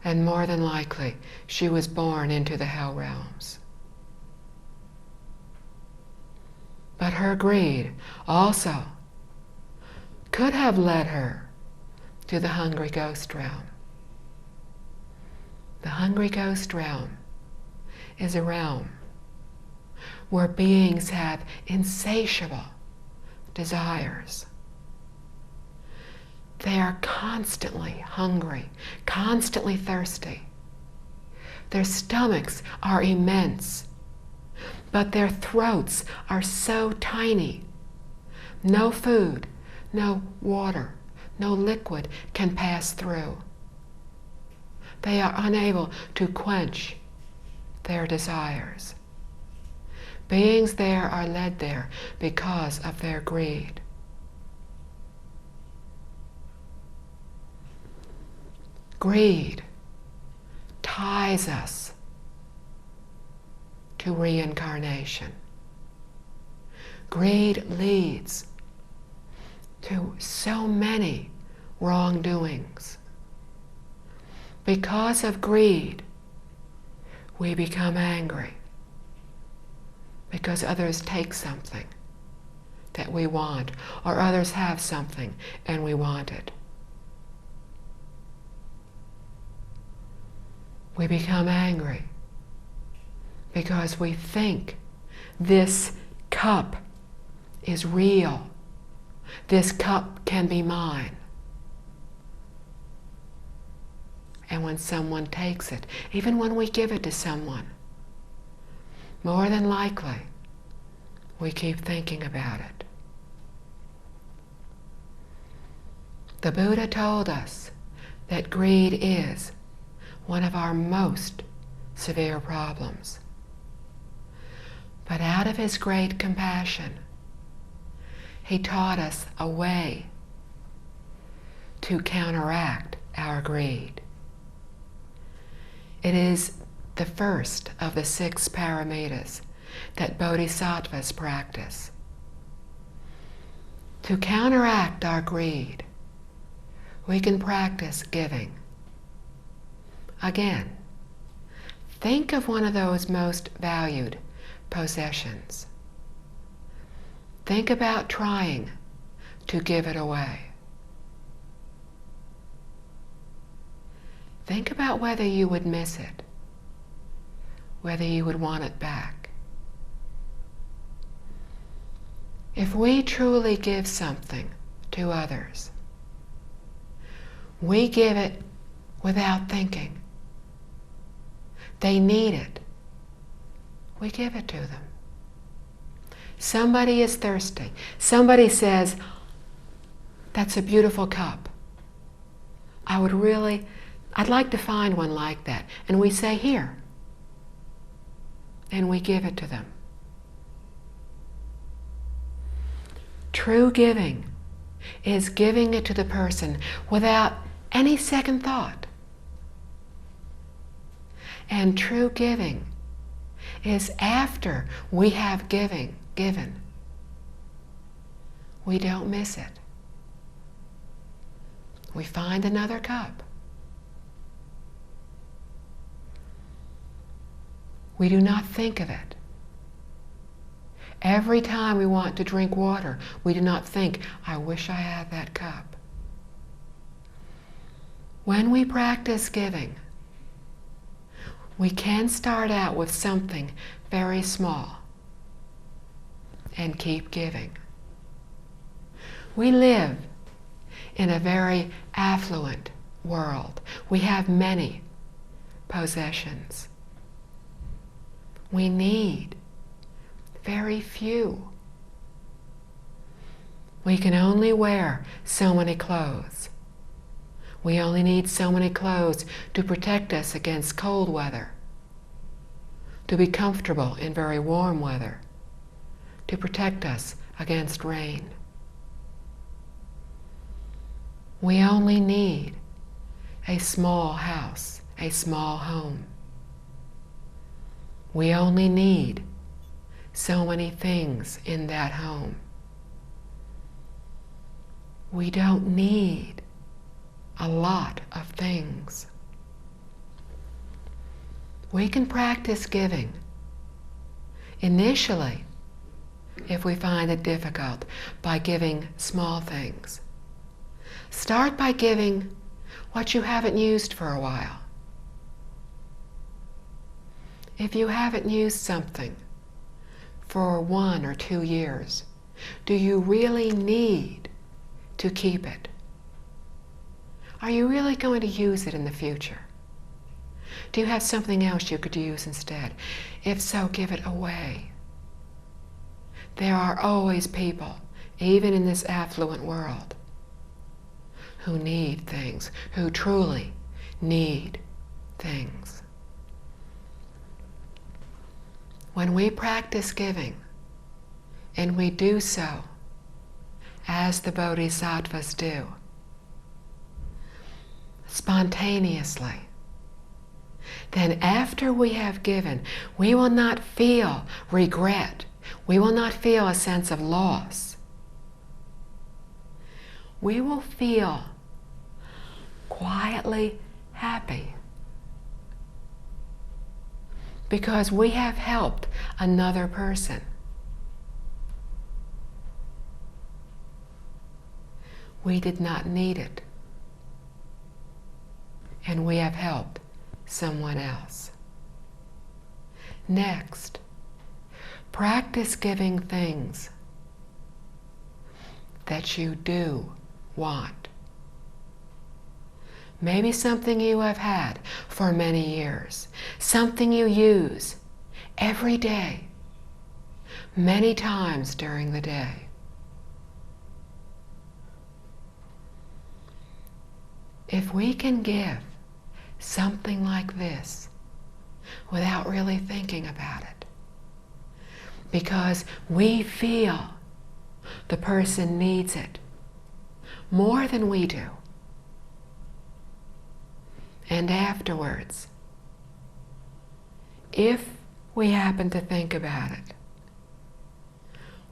And more than likely, she was born into the hell realms. But her greed also could have led her to the hungry ghost realm. The hungry ghost realm is a realm where beings have insatiable desires. They are constantly hungry, constantly thirsty. Their stomachs are immense, but their throats are so tiny. No food, no water, no liquid can pass through. They are unable to quench their desires. Beings there are led there because of their greed. Greed ties us to reincarnation. Greed leads to so many wrongdoings. Because of greed, we become angry because others take something that we want, or others have something and we want it. We become angry because we think this cup is real. This cup can be mine. And when someone takes it, even when we give it to someone, more than likely, we keep thinking about it. The Buddha told us that greed is one of our most severe problems. But out of his great compassion, he taught us a way to counteract our greed. It is the first of the 6 paramitas that bodhisattvas practice. To counteract our greed, we can practice giving. Again, think of one of those most valued possessions. Think about trying to give it away. Think about whether you would miss it, whether you would want it back. If we truly give something to others, we give it without thinking. They need it. We give it to them. Somebody is thirsty. Somebody says, "That's a beautiful cup. I'd like to find one like that." And we say, "Here." And we give it to them. True giving is giving it to the person without any second thought. And true giving is after we have given, we don't miss it. We find another cup. We do not think of it. Every time we want to drink water, we do not think, "I wish I had that cup." When we practice giving, we can start out with something very small and keep giving. We live in a very affluent world. We have many possessions. We need very few. We can only wear so many clothes. We only need so many clothes to protect us against cold weather, to be comfortable in very warm weather, to protect us against rain. We only need a small house, a small home. We only need so many things in that home. We don't need a lot of things. We can practice giving initially, if we find it difficult, by giving small things. Start by giving what you haven't used for a while. If you haven't used something for 1 or 2 years, do you really need to keep it? Are you really going to use it in the future? Do you have something else you could use instead? If so, give it away. There are always people, even in this affluent world, who need things, who truly need things. When we practice giving, and we do so as the Bodhisattvas do, spontaneously, then after we have given, we will not feel regret. We will not feel a sense of loss. We will feel quietly happy because we have helped another person. We did not need it, and we have helped someone else. Next, practice giving things that you do want. Maybe something you have had for many years, something you use every day, many times during the day. If we can give something like this without really thinking about it, because we feel the person needs it more than we do, and afterwards, if we happen to think about it,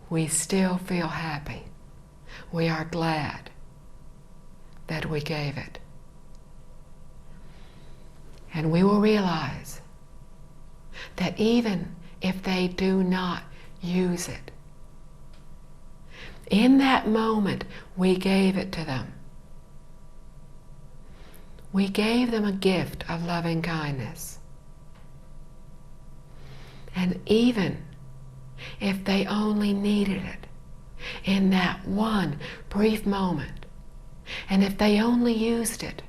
we still feel happy. We are glad that we gave it. And we will realize that even if they do not use it, in that moment we gave it to them. We gave them a gift of loving kindness. And even if they only needed it in that one brief moment, and if they only used it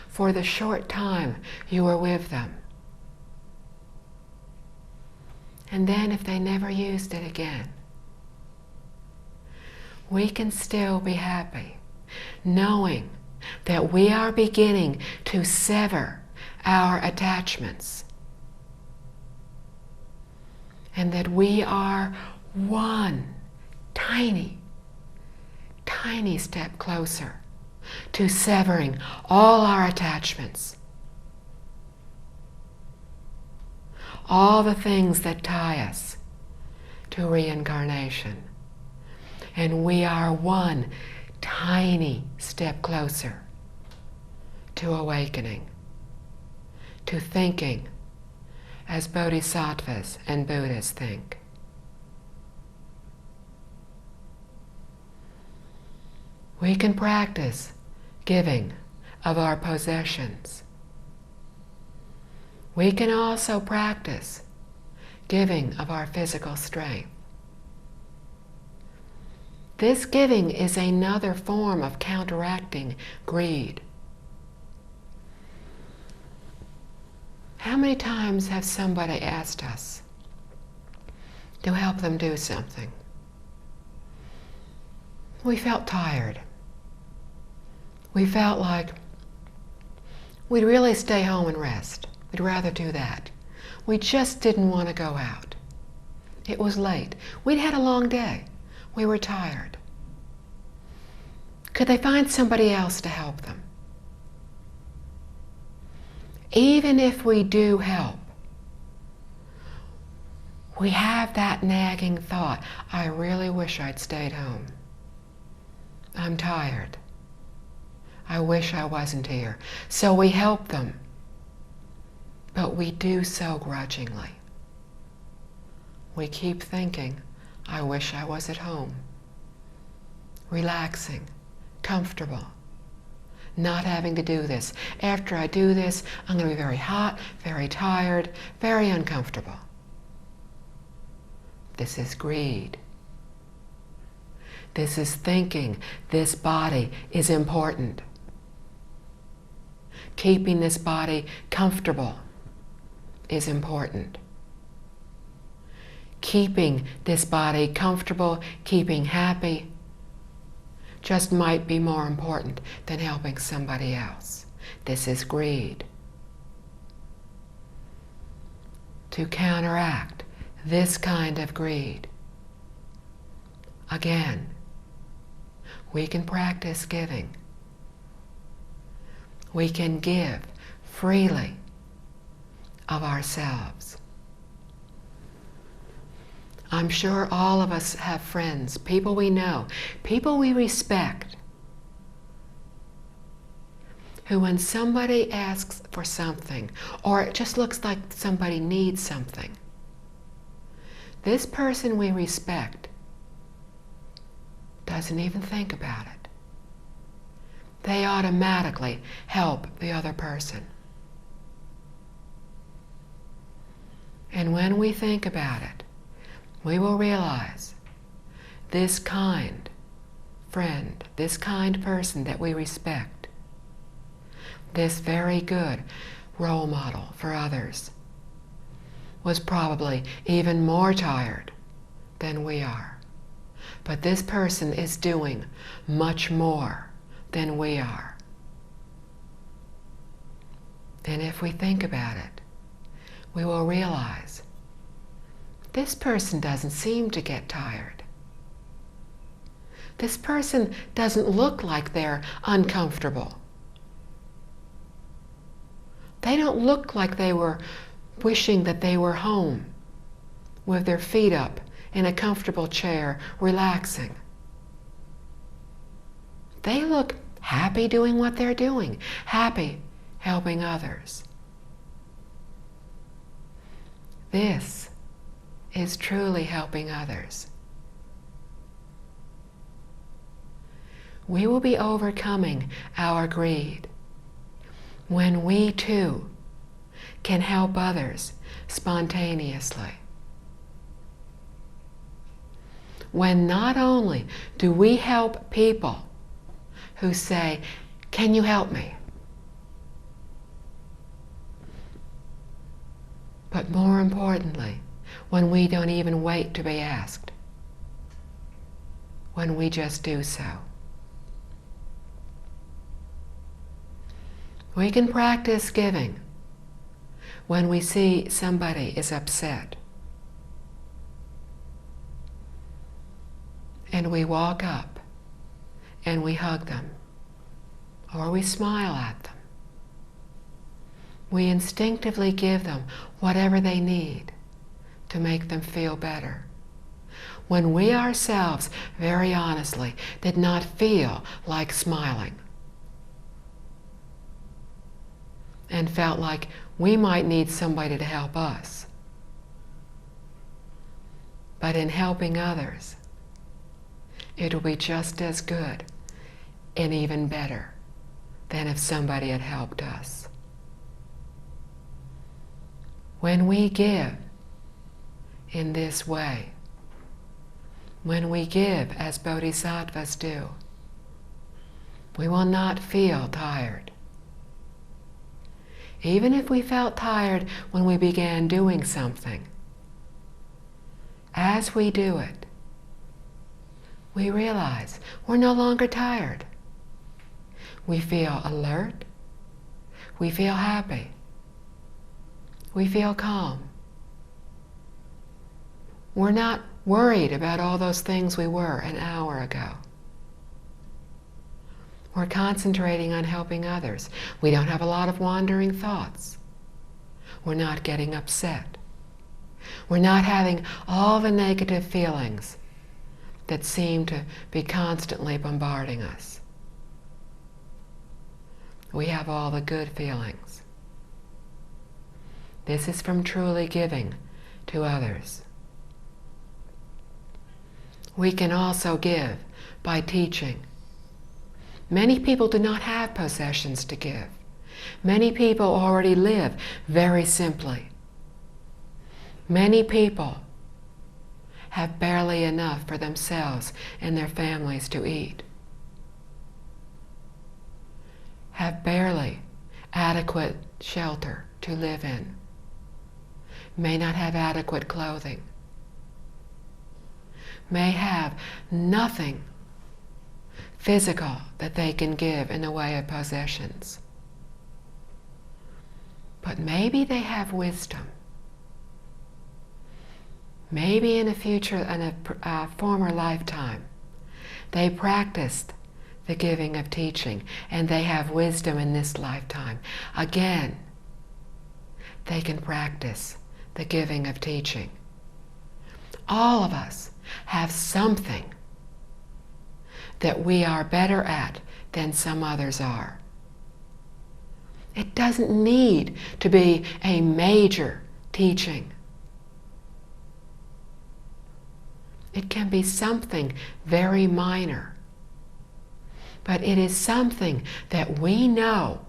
for the short time you were with them, and then if they never used it again, we can still be happy knowing that we are beginning to sever our attachments, and that we are one tiny, tiny step closer to severing all our attachments, all the things that tie us to reincarnation. And we are one tiny step closer to awakening, to thinking as Bodhisattvas and Buddhas think. We can practice giving of our possessions. We can also practice giving of our physical strength. This giving is another form of counteracting greed. How many times has somebody asked us to help them do something? We felt tired. We felt like we'd really stay home and rest. We'd rather do that. We just didn't want to go out. It was late. We'd had a long day. We were tired. Could they find somebody else to help them? even if we do help, we have that nagging thought, I really wish I'd stayed home. I'm tired. I wish I wasn't here. So we help them, but we do so grudgingly. We keep thinking, I wish I was at home, relaxing, comfortable, not having to do this. After I do this, I'm going to be very hot, very tired, very uncomfortable. This is greed. This is thinking this body is important. Keeping this body comfortable is important. Keeping this body comfortable, keeping happy, just might be more important than helping somebody else. This is greed. To counteract this kind of greed, again, we can practice giving. We can give freely of ourselves. I'm sure all of us have friends, people we know, people we respect, who when somebody asks for something, or it just looks like somebody needs something, this person we respect doesn't even think about it. They automatically help the other person. And when we think about it, we will realize this kind friend, this kind person that we respect, this very good role model for others, was probably even more tired than we are. But this person is doing much more than we are. And if we think about it, we will realize this person doesn't seem to get tired. This person doesn't look like they're uncomfortable. They don't look like they were wishing that they were home with their feet up in a comfortable chair, relaxing. They look happy doing what they're doing, happy helping others. This is truly helping others. We will be overcoming our greed when we too can help others spontaneously. When not only do we help people who say, "Can you help me?" but more importantly, when we don't even wait to be asked, when we just do so. We can practice giving when we see somebody is upset, and we walk up and we hug them, or we smile at them. We instinctively give them whatever they need to make them feel better, when we ourselves, very honestly, did not feel like smiling and felt like we might need somebody to help us. But in helping others, it will be just as good and even better than if somebody had helped us. When we give in this way, when we give as bodhisattvas do, we will not feel tired. Even if we felt tired when we began doing something, as we do it, we realize we're no longer tired. We feel alert. We feel happy. We feel calm. We're not worried about all those things we were an hour ago. We're concentrating on helping others. We don't have a lot of wandering thoughts. We're not getting upset. We're not having all the negative feelings that seem to be constantly bombarding us. We have all the good feelings. This is from truly giving to others. We can also give by teaching. Many people do not have possessions to give. Many people already live very simply. Many people have barely enough for themselves and their families to eat. Have barely adequate shelter to live in. May not have adequate clothing. May have nothing physical that they can give in the way of possessions. But maybe they have wisdom. Maybe in a former lifetime, they practiced the giving of teaching, and they have wisdom in this lifetime. Again, they can practice the giving of teaching. All of us have something that we are better at than some others are. It doesn't need to be a major teaching. It can be something very minor. But it is something that we know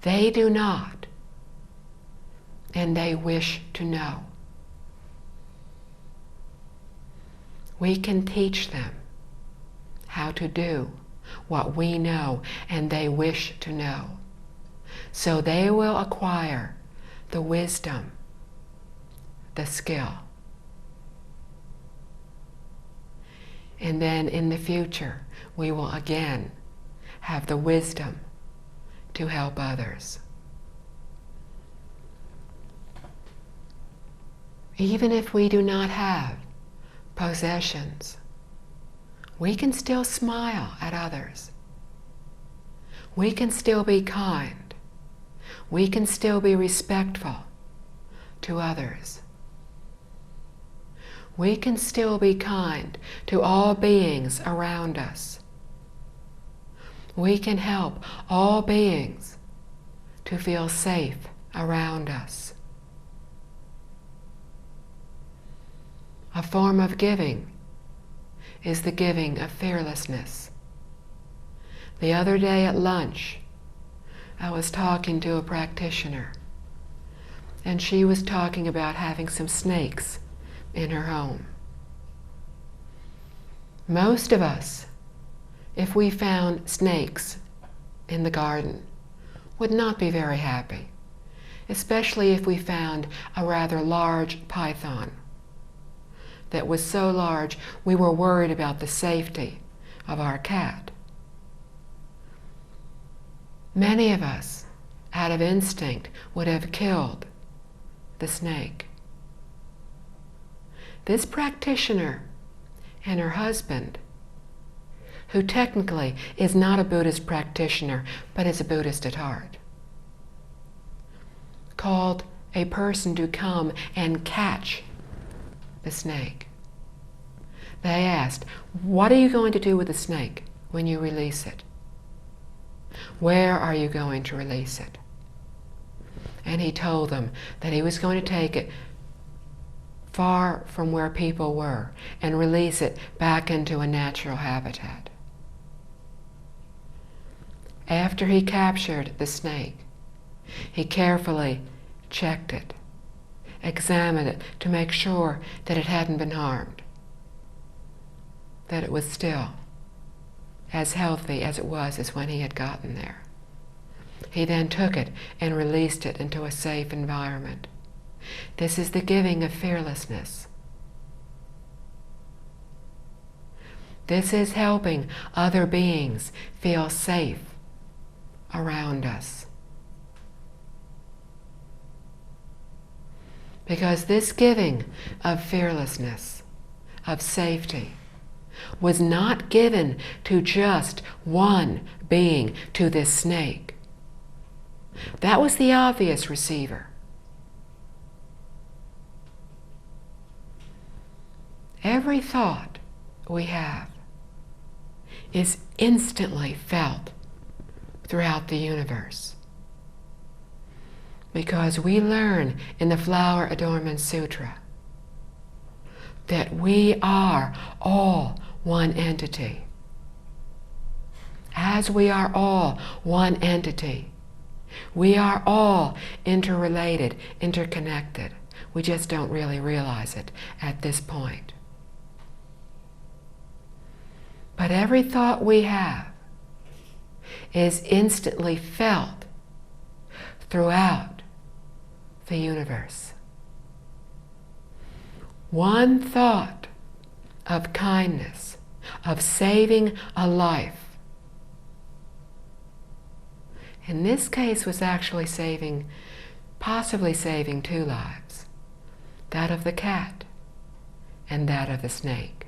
they do not, and they wish to know. We can teach them how to do what we know and they wish to know. So they will acquire the wisdom, the skill. And then in the future, we will again have the wisdom to help others. Even if we do not have possessions, we can still smile at others. We can still be kind. We can still be respectful to others. We can still be kind to all beings around us. We can help all beings to feel safe around us. A form of giving is the giving of fearlessness. The other day at lunch, I was talking to a practitioner, and she was talking about having some snakes in her home. Most of us, if we found snakes in the garden, would not be very happy, especially if we found a rather large python that was so large we were worried about the safety of our cat. Many of us, out of instinct, would have killed the snake. This practitioner and her husband, who technically is not a Buddhist practitioner, but is a Buddhist at heart, called a person to come and catch the snake. They asked, "What are you going to do with the snake when you release it? Where are you going to release it?" And he told them that he was going to take it far from where people were and release it back into a natural habitat. After he captured the snake, he carefully checked it, examined it to make sure that it hadn't been harmed, that it was still as healthy as it was as when he had gotten there. He then took it and released it into a safe environment. This is the giving of fearlessness. This is helping other beings feel safe around us. Because this giving of fearlessness, of safety, was not given to just one being, to this snake. That was the obvious receiver. Every thought we have is instantly felt throughout the universe. Because we learn in the Flower Adornment Sutra that we are all one entity. As we are all one entity, we are all interrelated, interconnected. We just don't really realize it at this point. But every thought we have is instantly felt throughout the universe. One thought of kindness, of saving a life, in this case was actually possibly saving two lives, that of the cat and that of the snake.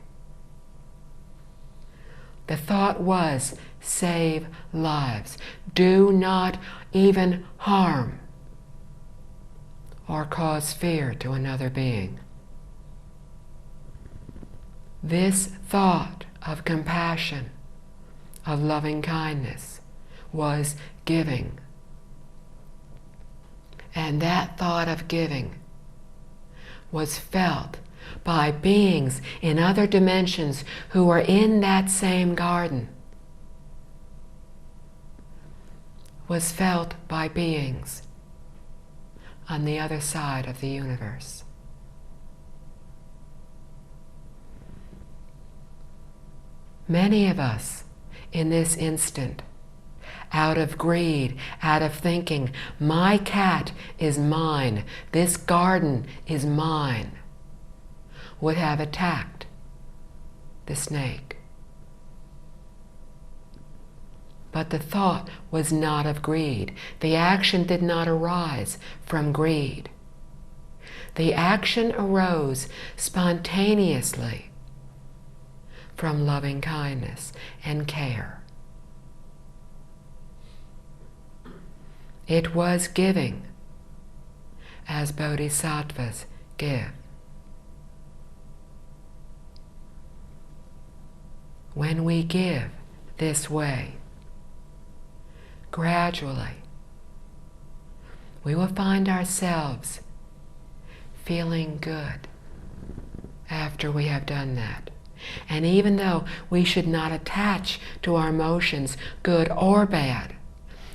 The thought was, save lives. Do not even harm or cause fear to another being. This thought of compassion, of loving kindness, was giving. And that thought of giving was felt by beings in other dimensions who were in that same garden, was felt by beings on the other side of the universe. Many of us in this instant, out of greed, out of thinking, my cat is mine, this garden is mine, would have attacked the snake. But the thought was not of greed. The action did not arise from greed. The action arose spontaneously from loving kindness and care. It was giving, as bodhisattvas give. When we give this way, gradually, we will find ourselves feeling good after we have done that. And even though we should not attach to our emotions, good or bad,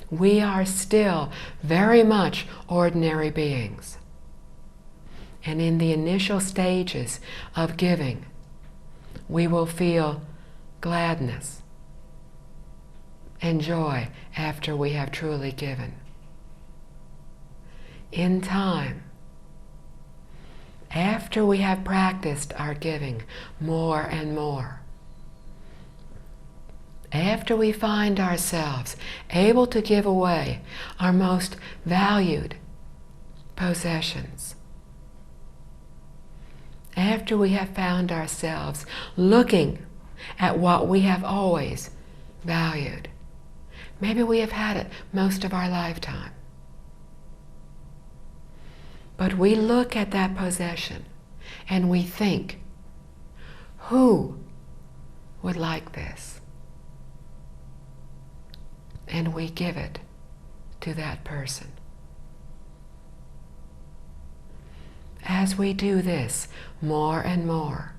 we are still very much ordinary beings. And in the initial stages of giving, we will feel gladness and joy after we have truly given. In time, after we have practiced our giving more and more, after we find ourselves able to give away our most valued possessions, after we have found ourselves looking at what we have always valued, maybe we have had it most of our lifetime, but we look at that possession and we think, who would like this? And we give it to that person. As we do this more and more,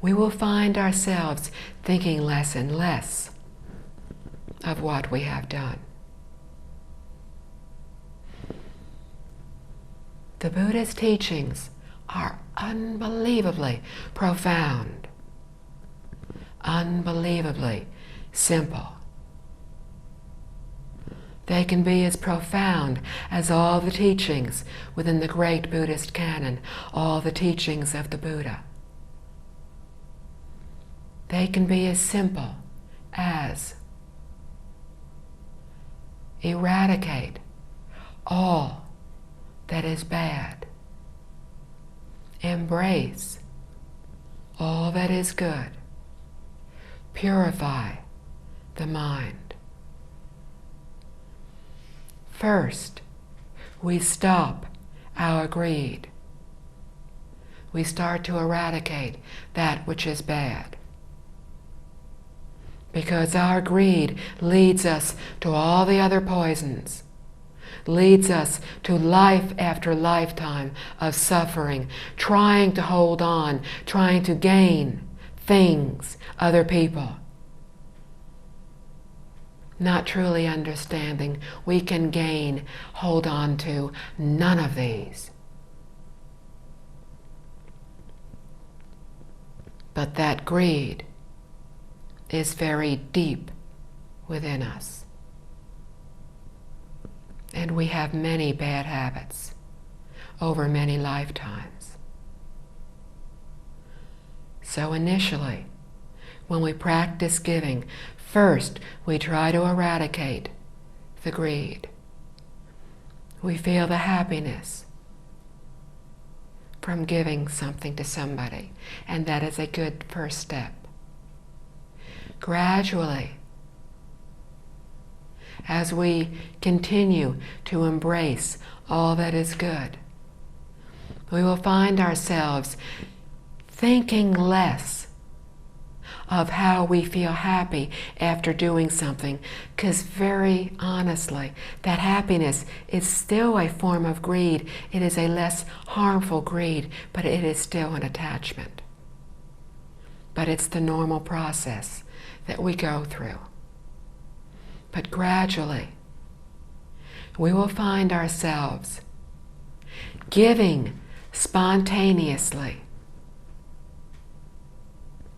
we will find ourselves thinking less and less of what we have done. The Buddha's teachings are unbelievably profound, unbelievably simple. They can be as profound as all the teachings within the great Buddhist canon, all the teachings of the Buddha. They can be as simple as eradicate all that is bad, embrace all that is good, purify the mind. First, we stop our greed. We start to eradicate that which is bad. Because our greed leads us to all the other poisons, leads us to life after lifetime of suffering, trying to hold on, trying to gain things, other people. Not truly understanding we can gain, hold on to none of these. But that greed is very deep within us. And we have many bad habits over many lifetimes. So initially, when we practice giving, first we try to eradicate the greed. We feel the happiness from giving something to somebody, and that is a good first step. Gradually, as we continue to embrace all that is good, we will find ourselves thinking less of how we feel happy after doing something, because very honestly, that happiness is still a form of greed. It is a less harmful greed, but it is still an attachment. But it's the normal process that we go through. But gradually, we will find ourselves giving spontaneously,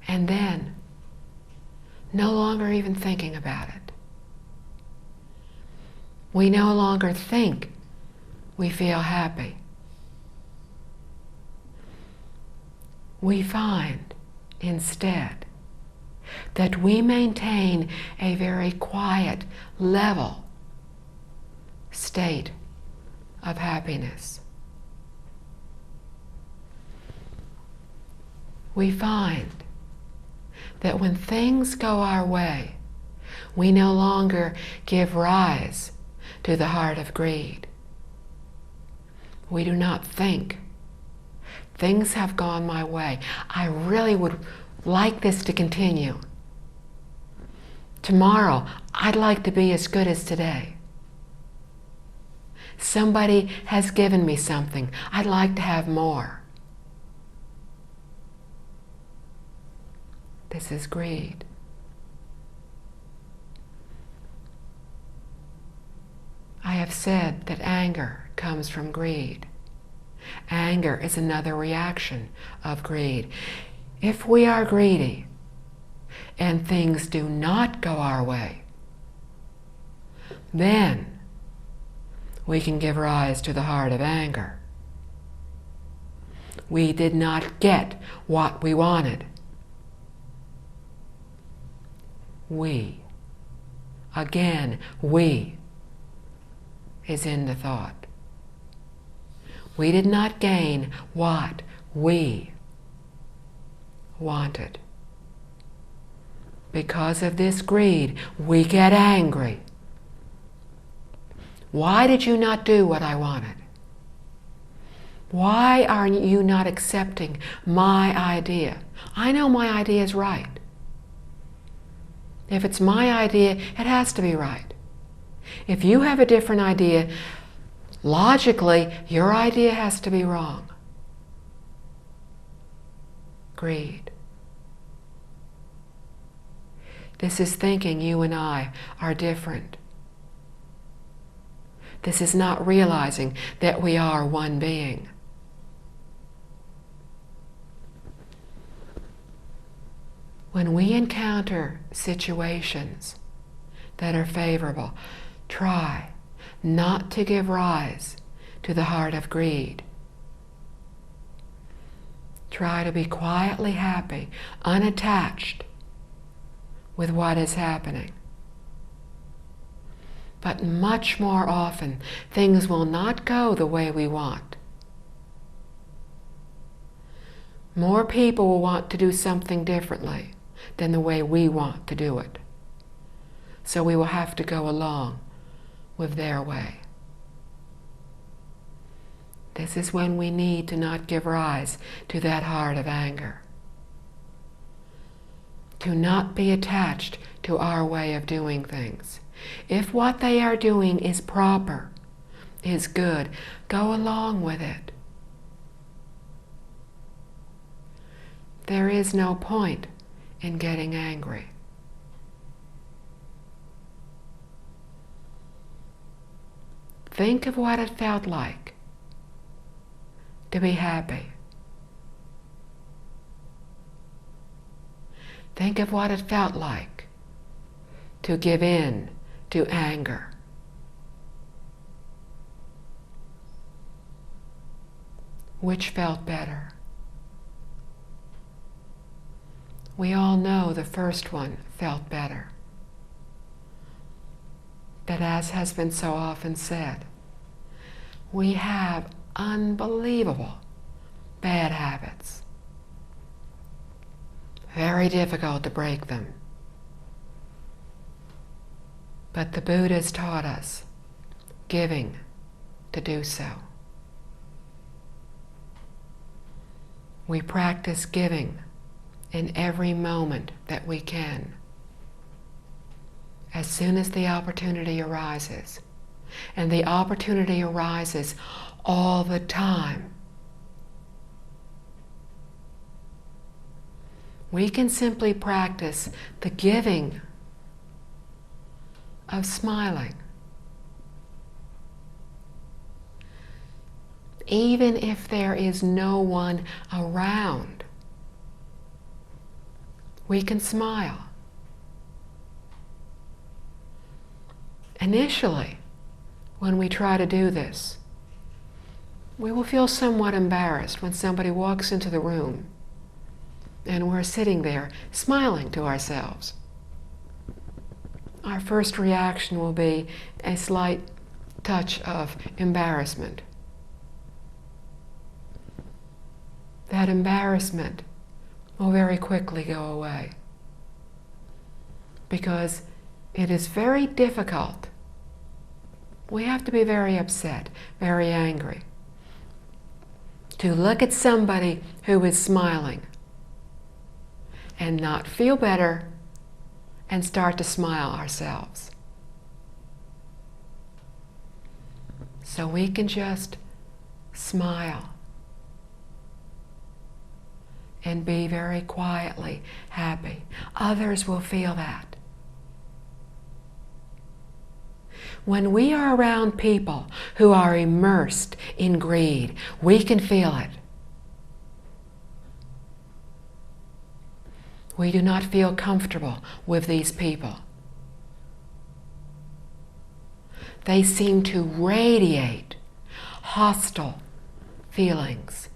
and then no longer even thinking about it. We no longer think we feel happy. We find instead that we maintain a very quiet, level state of happiness. We find that when things go our way, we no longer give rise to the heart of greed. We do not think, things have gone my way. I really would like this to continue. Tomorrow, I'd like to be as good as today. Somebody has given me something. I'd like to have more. This is greed. I have said that anger comes from greed. Anger is another reaction of greed. If we are greedy and things do not go our way, then we can give rise to the heart of anger. We did not get what we wanted. We. Again, we is in the thought. We did not gain what we wanted. Because of this greed, we get angry. Why did you not do what I wanted? Why are you not accepting my idea? I know my idea is right. If it's my idea, it has to be right. If you have a different idea, logically, your idea has to be wrong. Greed. This is thinking you and I are different. This is not realizing that we are one being. When we encounter situations that are favorable, try not to give rise to the heart of greed. Try to be quietly happy, unattached with what is happening. But much more often, things will not go the way we want. More people will want to do something differently than the way we want to do it. So we will have to go along with their way. This is when we need to not give rise to that heart of anger. To not be attached to our way of doing things. If what they are doing is proper, is good, go along with it. There is no point in getting angry. Think of what it felt like to be happy. Think of what it felt like to give in to anger. Which felt better? We all know the first one felt better. But as has been so often said, we have unbelievable bad habits. Very difficult to break them. But the Buddhas taught us giving to do so. We practice giving in every moment that we can. As soon as the opportunity arises, and the opportunity arises all the time, we can simply practice the giving of smiling. Even if there is no one around, we can smile. Initially, when we try to do this, we will feel somewhat embarrassed when somebody walks into the room and we're sitting there smiling to ourselves. Our first reaction will be a slight touch of embarrassment. That embarrassment will very quickly go away because it is very difficult. We have to be very upset, very angry, to look at somebody who is smiling and not feel better and start to smile ourselves. So we can just smile and be very quietly happy. Others will feel that. When we are around people who are immersed in greed, we can feel it. We do not feel comfortable with these people. They seem to radiate hostile feelings,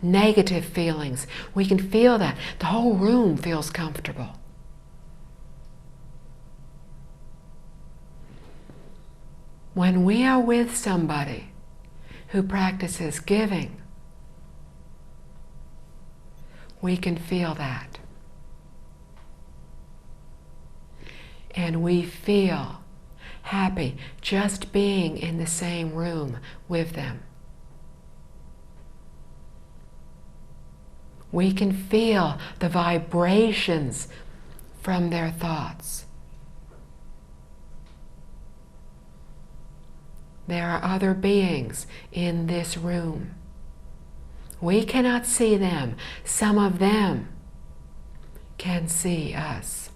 negative feelings. We can feel that. The whole room feels comfortable. When we are with somebody who practices giving, we can feel that. And we feel happy just being in the same room with them. We can feel the vibrations from their thoughts. There are other beings in this room. We cannot see them. Some of them can see us.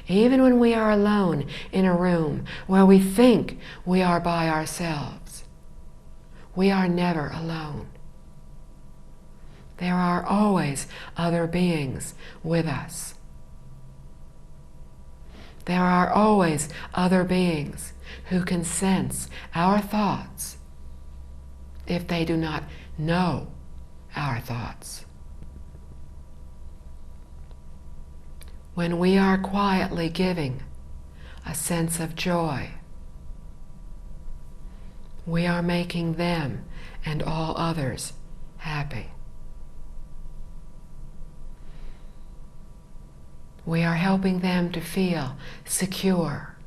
Even when we are alone in a room where we think we are by ourselves, we are never alone. There are always other beings with us. There are always other beings who can sense our thoughts if they do not know our thoughts. When we are quietly giving a sense of joy, we are making them and all others happy. We are helping them to feel secure,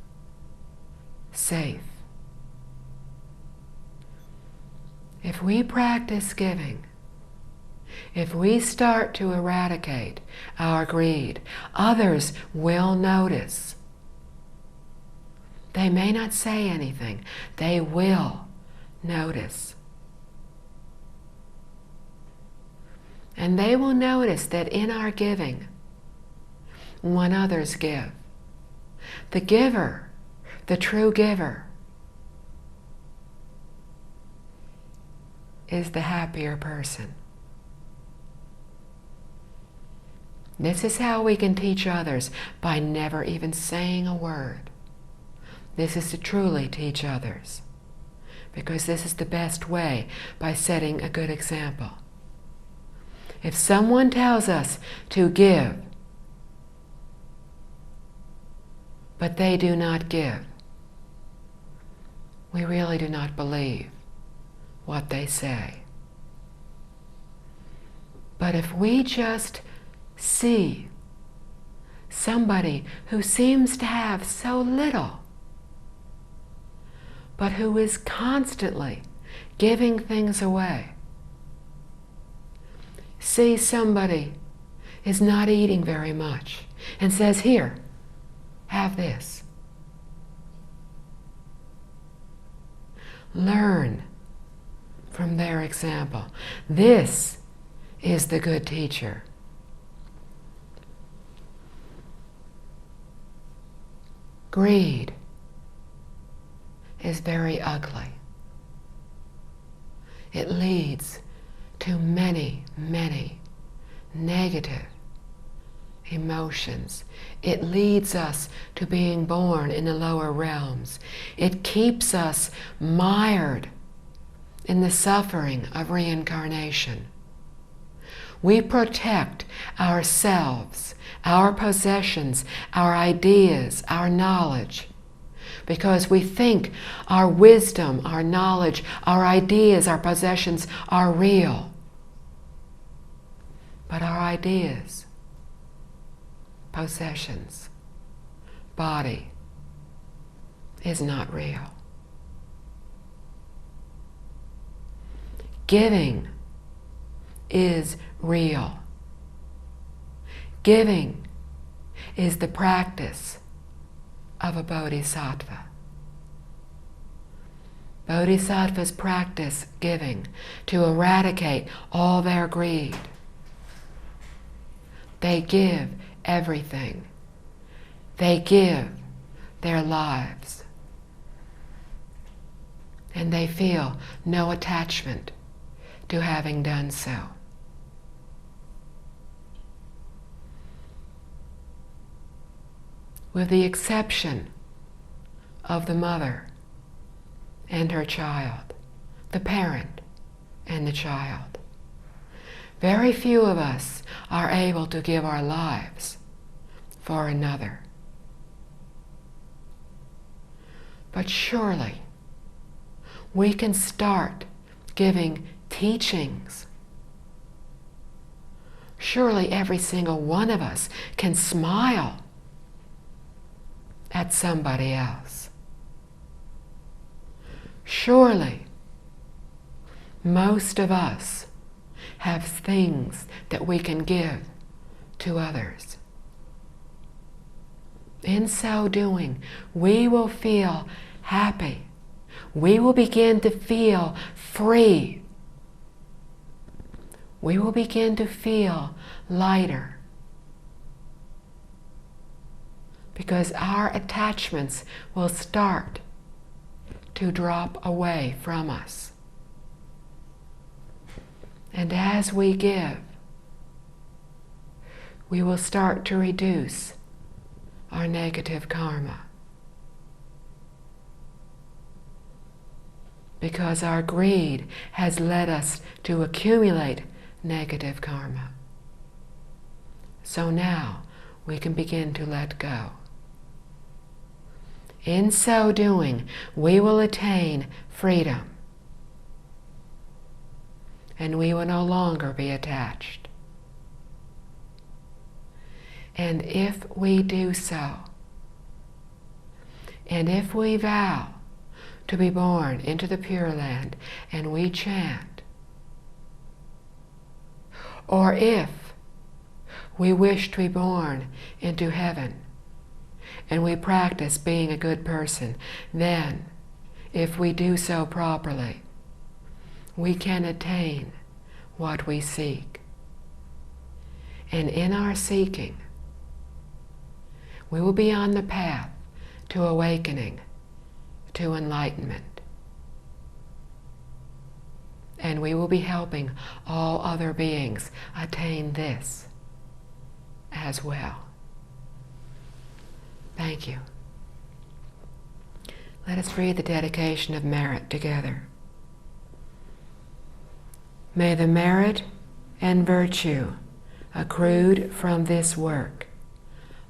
safe. If we practice giving, if we start to eradicate our greed, others will notice. They may not say anything. They will notice. And they will notice that in our giving, when others give, the giver, the true giver, is the happier person. This is how we can teach others, by never even saying a word. This is to truly teach others, because this is the best way, by setting a good example. If someone tells us to give, but they do not give, we really do not believe what they say. But if we just see somebody who seems to have so little, but who is constantly giving things away, see somebody is not eating very much and says, "Here, have this." Learn from their example. This is the good teacher. Greed is very ugly. It leads to many, many negative emotions. It leads us to being born in the lower realms. It keeps us mired in the suffering of reincarnation. We protect ourselves, our possessions, our ideas, our knowledge, because we think our wisdom, our knowledge, our ideas, our possessions are real. But our ideas, possessions, body is not real. Giving is real. Giving is the practice of a bodhisattva. Bodhisattvas practice giving to eradicate all their greed. They give everything. They give their lives. And they feel no attachment to having done so. With the exception of the mother and her child, the parent and the child, very few of us are able to give our lives for another. But surely we can start giving teachings. Surely every single one of us can smile at somebody else. Surely most of us have things that we can give to others. In so doing, we will feel happy. We will begin to feel free. We will begin to feel lighter, because our attachments will start to drop away from us. And as we give, we will start to reduce our negative karma, because our greed has led us to accumulate negative karma. So now we can begin to let go. In so doing, we will attain freedom, and we will no longer be attached. And if we do so, and if we vow to be born into the Pure Land and we chant, or if we wish to be born into heaven and we practice being a good person, then, if we do so properly, we can attain what we seek. And in our seeking, we will be on the path to awakening, to enlightenment. And we will be helping all other beings attain this as well. Thank you. Let us read the dedication of merit together. May the merit and virtue accrued from this work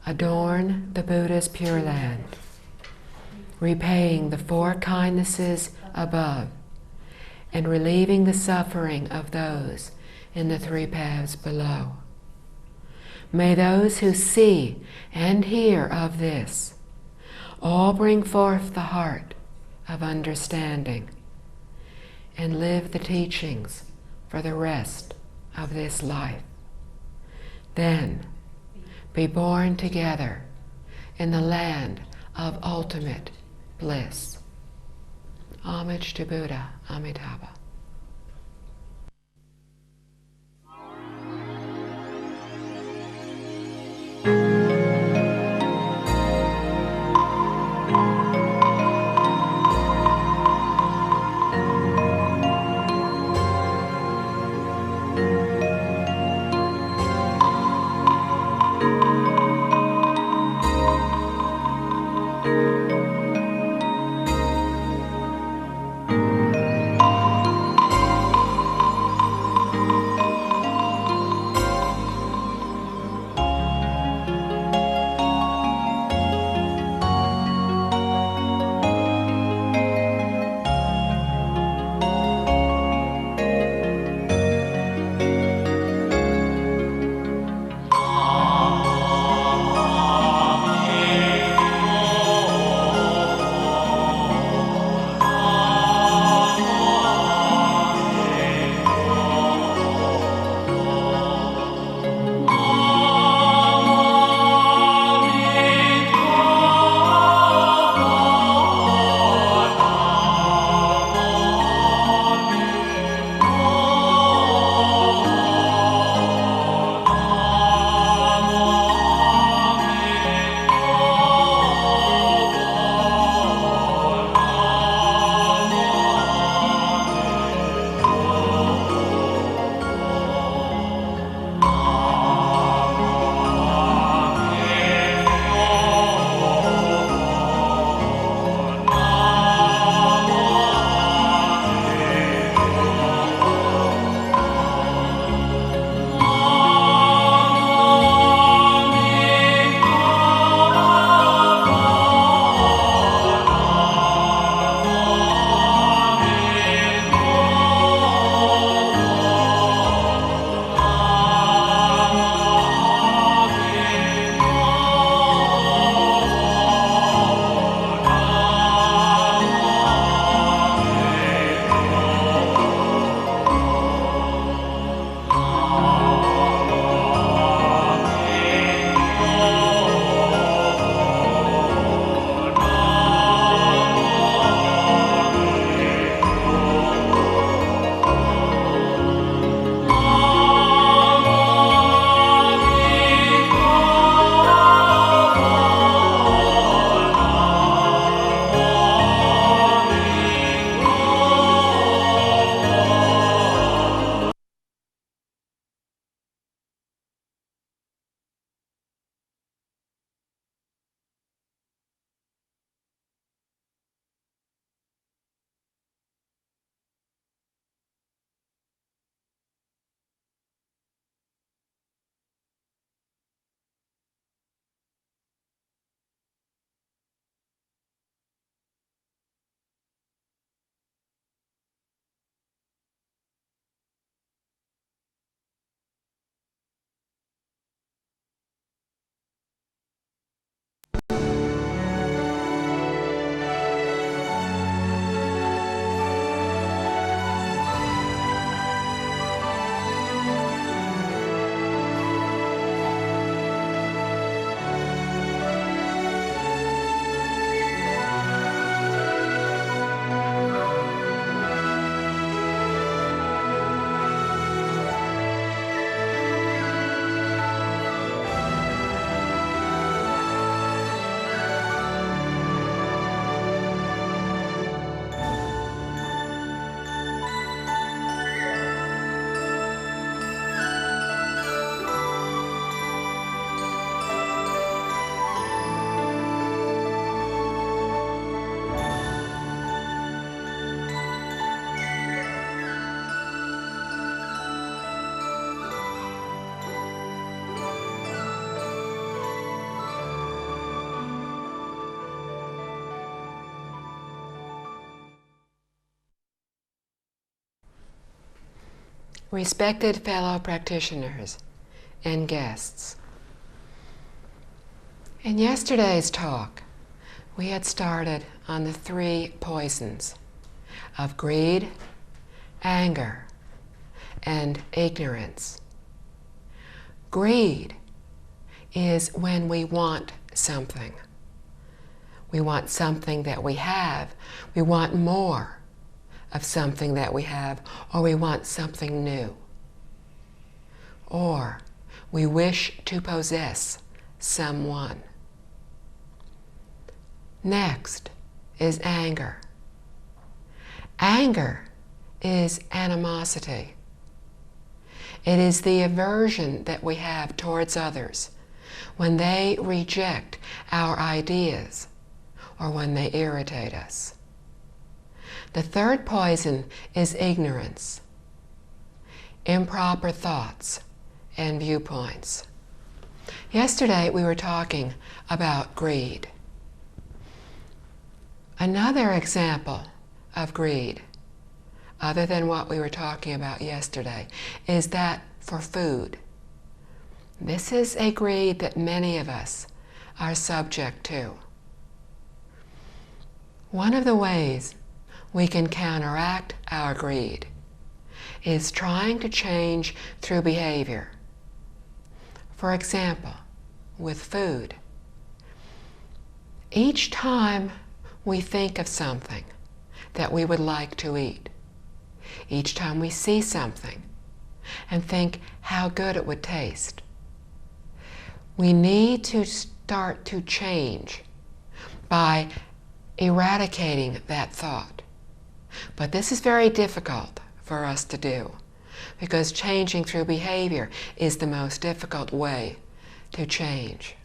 adorn the Buddha's Pure Land, repaying the 4 kindnesses above and relieving the suffering of those in the 3 paths below. May those who see and hear of this all bring forth the heart of understanding and live the teachings for the rest of this life. Then be born together in the land of ultimate bliss. Homage to Buddha Amitabha. Respected fellow practitioners and guests, in yesterday's talk, we had started on the 3 poisons of greed, anger, and ignorance. Greed is when we want something. We want something that we have. We want more of something that we have, or we want something new. Or we wish to possess someone. Next is anger. Anger is animosity. It is the aversion that we have towards others when they reject our ideas or when they irritate us. The 3rd poison is ignorance, improper thoughts and viewpoints. Yesterday we were talking about greed. Another example of greed, other than what we were talking about yesterday, is that for food. This is a greed that many of us are subject to. One of the ways we can counteract our greed is trying to change through behavior. For example, with food. Each time we think of something that we would like to eat, each time we see something and think how good it would taste, we need to start to change by eradicating that thought. But this is very difficult for us to do because changing through behavior is the most difficult way to change.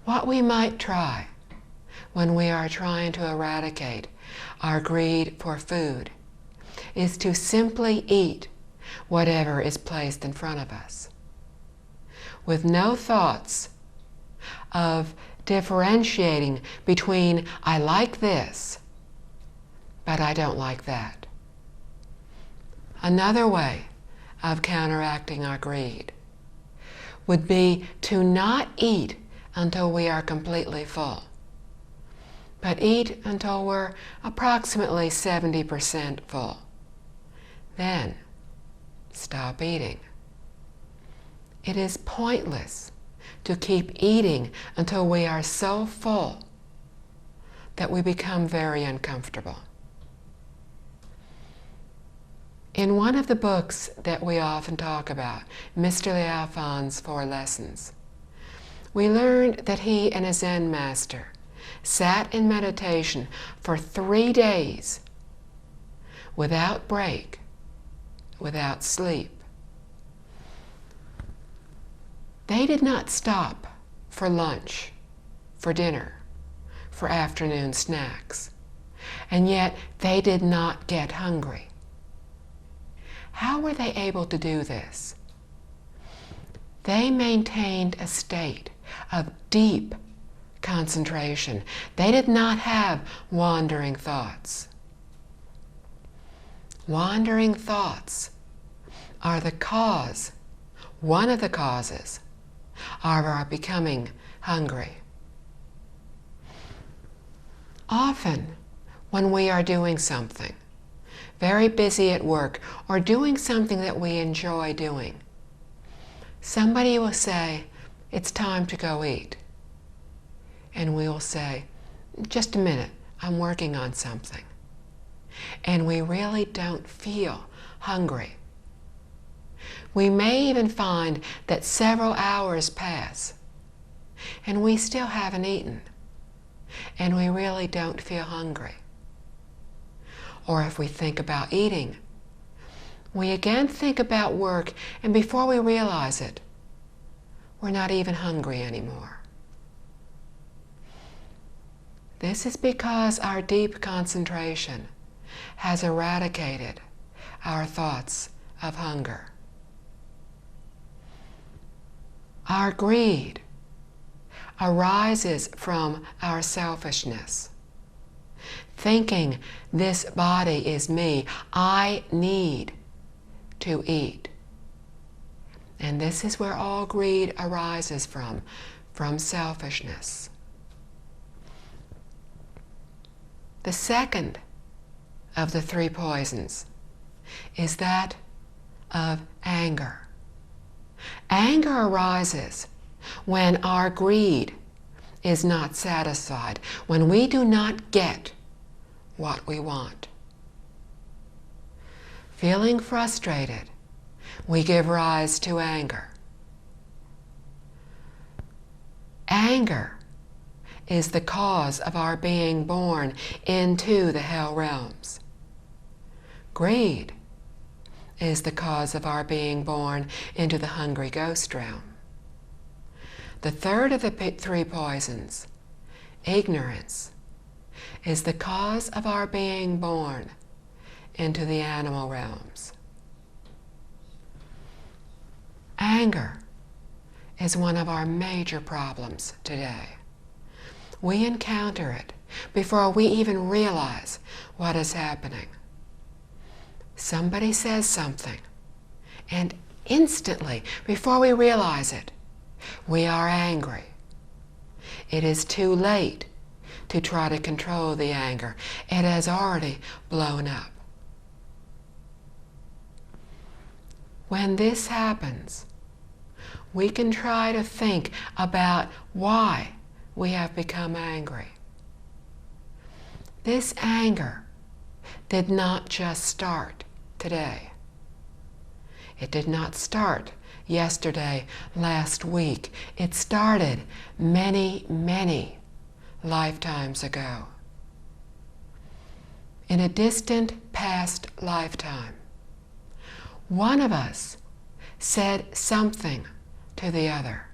What we might try when we are trying to eradicate our greed for food is to simply eat whatever is placed in front of us, with no thoughts of differentiating between I like this, but I don't like that. Another way of counteracting our greed would be to not eat until we are completely full, but eat until we're approximately 70% full. Then stop eating. It is pointless to keep eating until we are so full that we become very uncomfortable. In one of the books that we often talk about, Mr. Liao Fan's 4 Lessons, we learned that he and a Zen master sat in meditation for 3 days without break, without sleep. They did not stop for lunch, for dinner, for afternoon snacks, and yet they did not get hungry. How were they able to do this? They maintained a state of deep concentration. They did not have wandering thoughts. Wandering thoughts are the cause, one of the causes, of our becoming hungry. Often, when we are doing something, very busy at work, or doing something that we enjoy doing, somebody will say, "It's time to go eat." And we will say, "Just a minute, I'm working on something." And we really don't feel hungry. We may even find that several hours pass and we still haven't eaten, and we really don't feel hungry. Or if we think about eating, we again think about work, and before we realize it, we're not even hungry anymore. This is because our deep concentration has eradicated our thoughts of hunger. Our greed arises from our selfishness, thinking this body is me. I need to eat. And this is where all greed arises from selfishness. The second of the three poisons is that of anger. Anger arises when our greed is not satisfied, when we do not get what we want. Feeling frustrated, we give rise to anger. Anger is the cause of our being born into the hell realms. Greed is the cause of our being born into the hungry ghost realm. The third of the three poisons, ignorance, is the cause of our being born into the animal realms. Anger is one of our major problems today. We encounter it before we even realize what is happening. Somebody says something, and instantly, before we realize it, we are angry. It is too late to try to control the anger. It has already blown up. When this happens, we can try to think about why we have become angry. This anger did not just start today. It did not start yesterday, last week. It started many, many lifetimes ago. In a distant past lifetime, one of us said something to the other.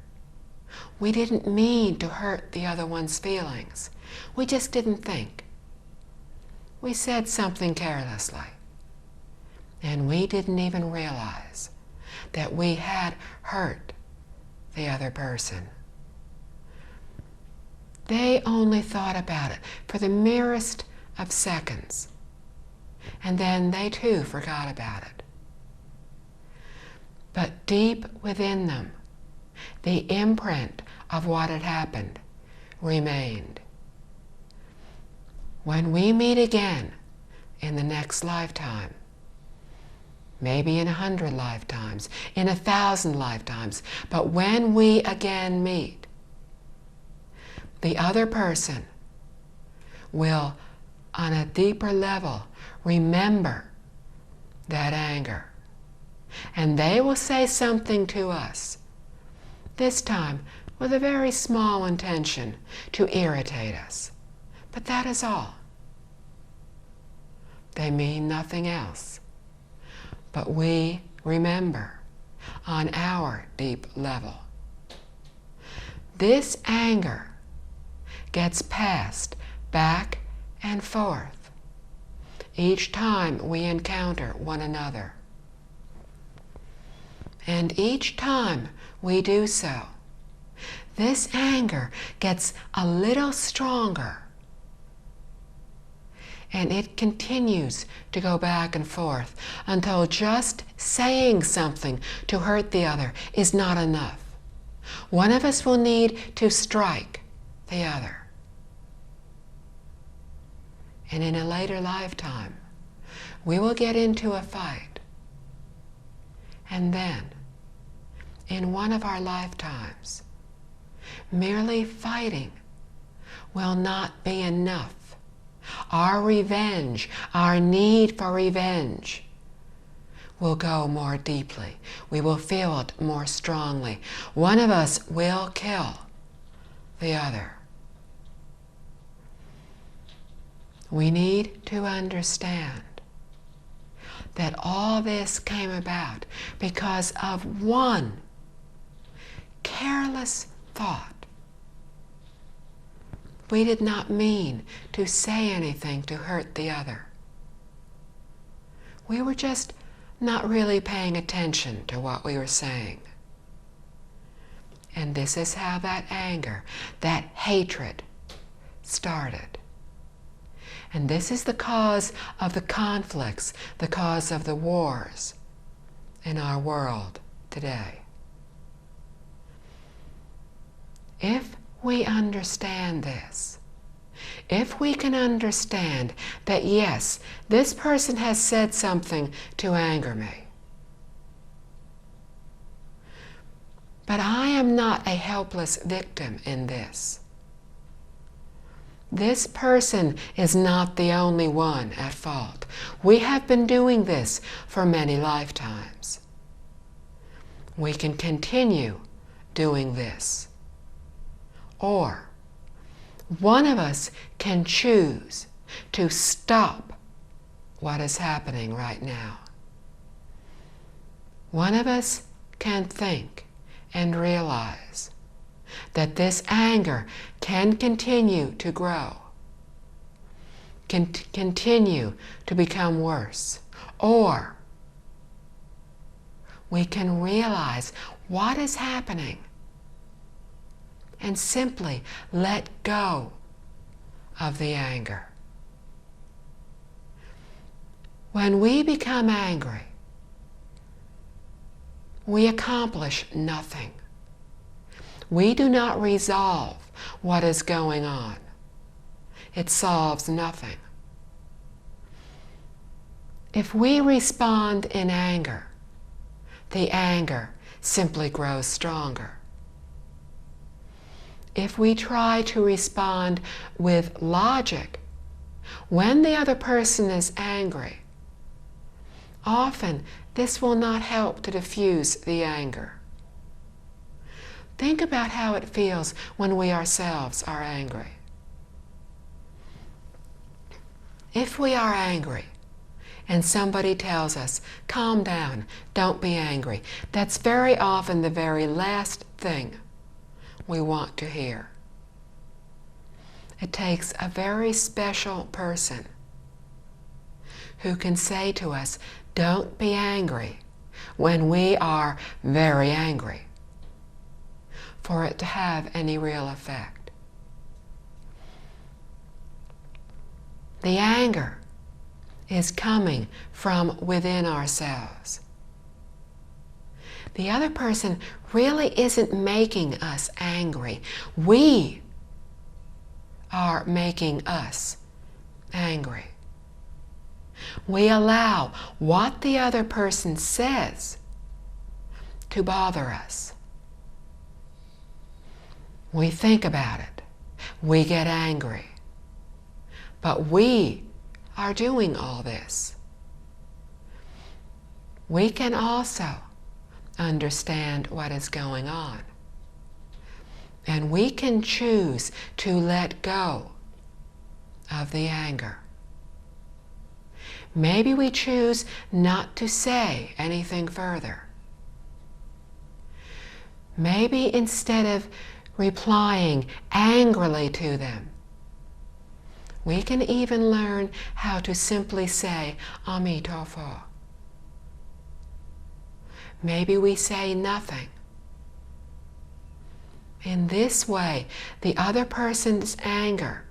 We didn't mean to hurt the other one's feelings. We just didn't think. We said something carelessly, and we didn't even realize that we had hurt the other person. They only thought about it for the merest of seconds, and then they too forgot about it. But deep within them, the imprint of what had happened remained. When we meet again in the next lifetime, maybe in 100 lifetimes, in 1,000 lifetimes, but when we again meet, the other person will, on a deeper level, remember that anger. And they will say something to us, this time with a very small intention to irritate us. But that is all. They mean nothing else. But we remember on our deep level. This anger gets passed back and forth each time we encounter one another. And each time we do so, this anger gets a little stronger. And it continues to go back and forth until just saying something to hurt the other is not enough. One of us will need to strike the other. And in a later lifetime, we will get into a fight. And then, in one of our lifetimes, merely fighting will not be enough. Our revenge, our need for revenge, will go more deeply. We will feel it more strongly. One of us will kill the other. We need to understand that all this came about because of one careless thought. We did not mean to say anything to hurt the other. We were just not really paying attention to what we were saying. And this is how that anger, that hatred started. And this is the cause of the conflicts, the cause of the wars in our world today. If we understand this, if we can understand that yes, this person has said something to anger me, but I am not a helpless victim in this. This person is not the only one at fault. We have been doing this for many lifetimes. We can continue doing this. Or one of us can choose to stop what is happening right now. One of us can think and realize that this anger can continue to grow, can continue to become worse. Or we can realize what is happening and simply let go of the anger. When we become angry, we accomplish nothing. We do not resolve what is going on. It solves nothing. If we respond in anger, the anger simply grows stronger. If we try to respond with logic when the other person is angry, often this will not help to diffuse the anger. Think about how it feels when we ourselves are angry. If we are angry and somebody tells us, calm down, don't be angry, that's very often the very last thing we want to hear. It takes a very special person who can say to us, don't be angry, when we are very angry, for it to have any real effect. The anger is coming from within ourselves. The other person really isn't making us angry. We are making us angry. We allow what the other person says to bother us. We think about it. We get angry. But we are doing all this. We can also understand what is going on. And we can choose to let go of the anger. Maybe we choose not to say anything further. Maybe instead of replying angrily to them, we can even learn how to simply say, Amitabha. Maybe we say nothing. In this way, the other person's anger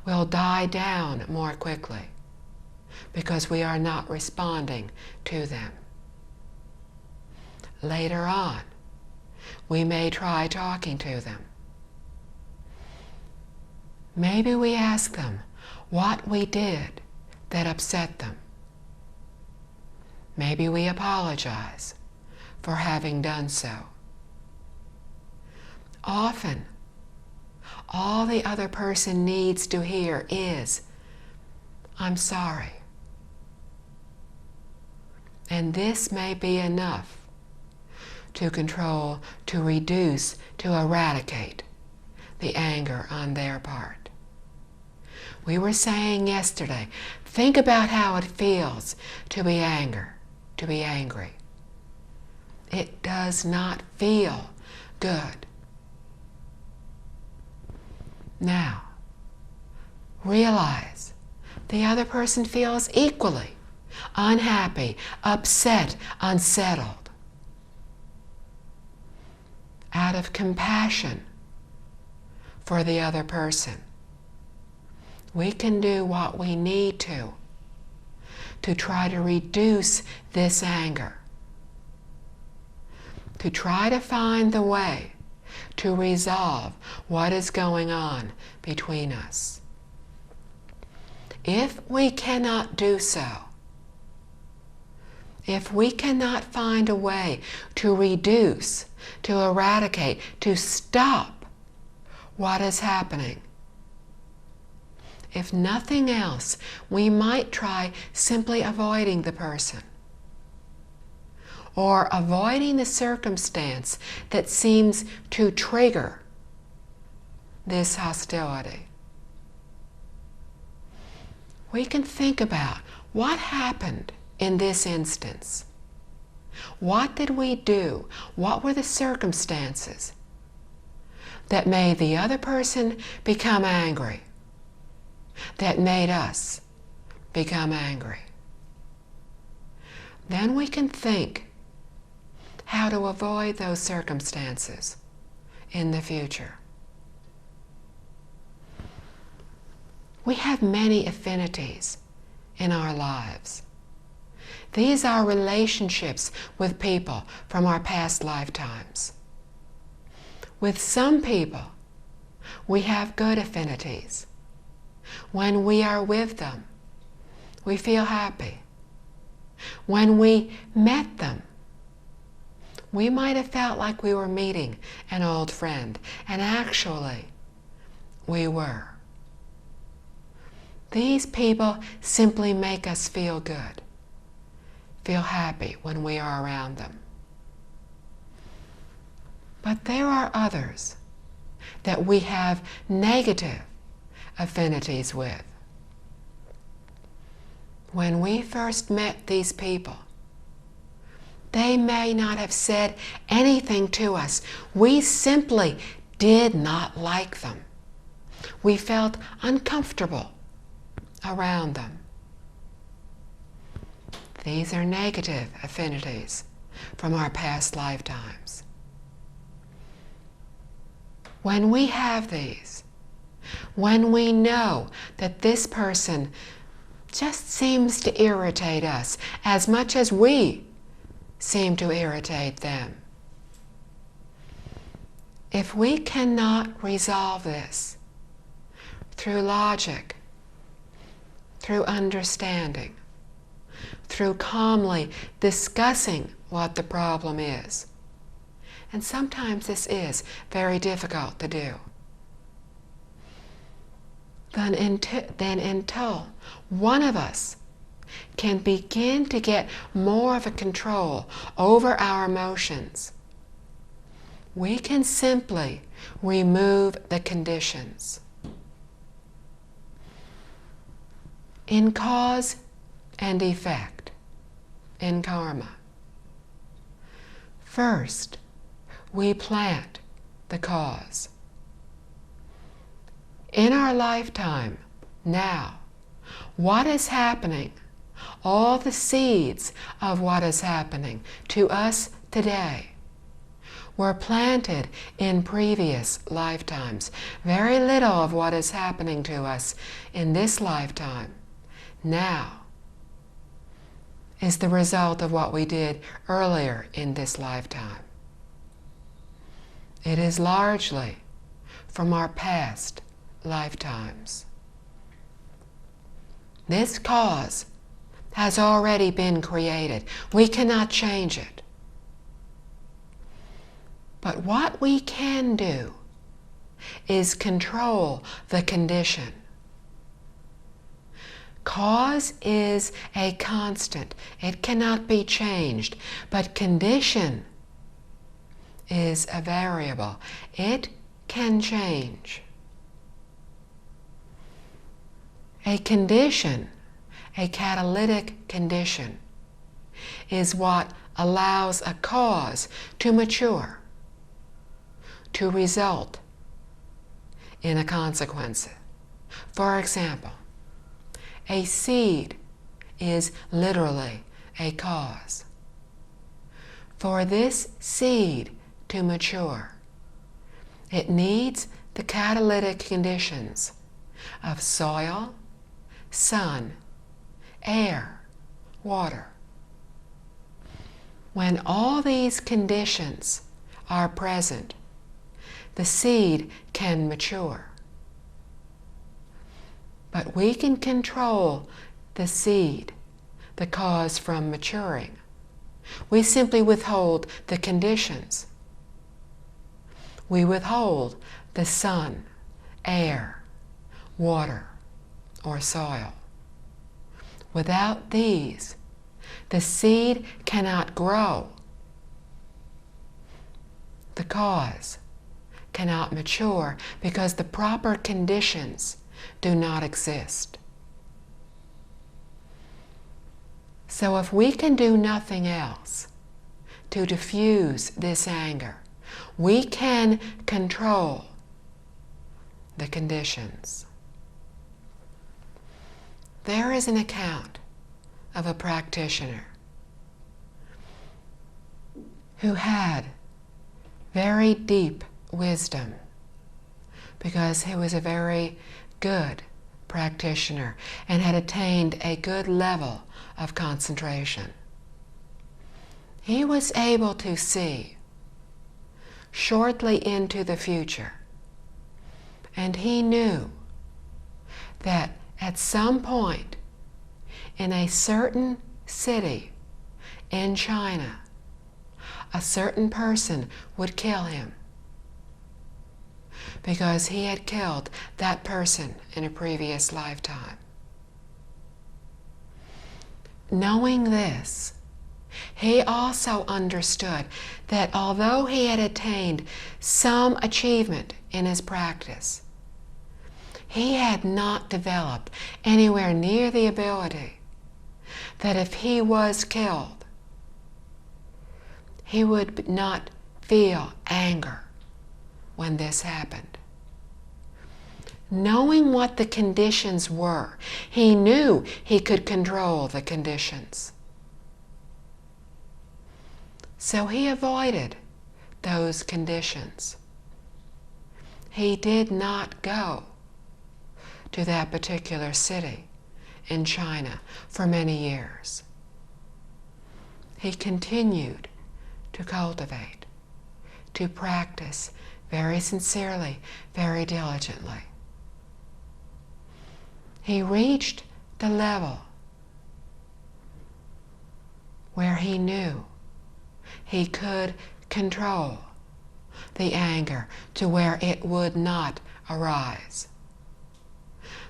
will die down more quickly because we are not responding to them. Later on, we may try talking to them. Maybe we ask them what we did that upset them. Maybe we apologize for having done so. Often, all the other person needs to hear is, I'm sorry. And this may be enough to control, to reduce, to eradicate the anger on their part. We were saying yesterday, think about how it feels to be angry. It does not feel good. Now, realize the other person feels equally unhappy, upset, unsettled. Out of compassion for the other person, we can do what we need to try to reduce this anger to try to find the way to resolve what is going on between us. If we cannot do so, if we cannot find a way to reduce, to eradicate, to stop what is happening, if nothing else, we might try simply avoiding the person or avoiding the circumstance that seems to trigger this hostility. We can think about what happened in this instance. What did we do? What were the circumstances that made the other person become angry, that made us become angry? Then we can think how to avoid those circumstances in the future. We have many affinities in our lives. These are relationships with people from our past lifetimes. With some people, we have good affinities. When we are with them, we feel happy. When we met them, we might have felt like we were meeting an old friend, and actually, we were. These people simply make us feel good, feel happy when we are around them. But there are others that we have negative affinities with. When we first met these people, they may not have said anything to us. We simply did not like them. We felt uncomfortable around them. These are negative affinities from our past lifetimes. When we have these, when we know that this person just seems to irritate us as much as we seem to irritate them, if we cannot resolve this through logic, through understanding, through calmly discussing what the problem is, and sometimes this is very difficult to do, then until one of us can begin to get more of a control over our emotions, we can simply remove the conditions. In cause and effect, in karma, first we plant the cause. In our lifetime, now, what is happening, all the seeds of what is happening to us today were planted in previous lifetimes. Very little of what is happening to us in this lifetime now is the result of what we did earlier in this lifetime. It is largely from our past lifetimes. This cause has already been created. We cannot change it. But what we can do is control the condition. Cause is a constant. It cannot be changed. But condition is a variable. It can change. A condition, a catalytic condition, is what allows a cause to mature, to result in a consequence. For example, a seed is literally a cause. For this seed to mature, it needs the catalytic conditions of soil, sun, air, water. when all these conditions are present, the seed can mature. But we can control the seed, the cause, from maturing. We simply withhold the conditions. We withhold the sun, air, water, or soil. Without these, the seed cannot grow. The cause cannot mature because the proper conditions do not exist. So if we can do nothing else to diffuse this anger, we can control the conditions. There is an account of a practitioner who had very deep wisdom because he was a very good practitioner and had attained a good level of concentration. He was able to see shortly into the future, and he knew that at some point in a certain city in China, a certain person would kill him because he had killed that person in a previous lifetime. Knowing this, he also understood that although he had attained some achievement in his practice, he had not developed anywhere near the ability that if he was killed, he would not feel anger when this happened. Knowing what the conditions were, he knew he could control the conditions. So he avoided those conditions. He did not go to that particular city in China for many years. He continued to cultivate, to practice very sincerely, very diligently. He reached the level where he knew he could control the anger to where it would not arise.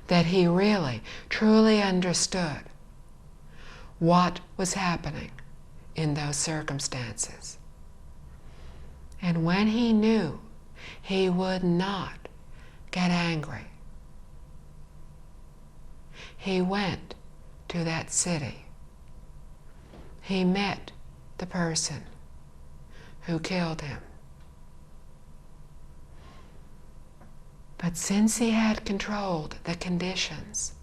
That he really, truly understood what was happening in those circumstances. And when he knew he would not get angry, he went to that city. He met the person who killed him. But since he had controlled the conditions,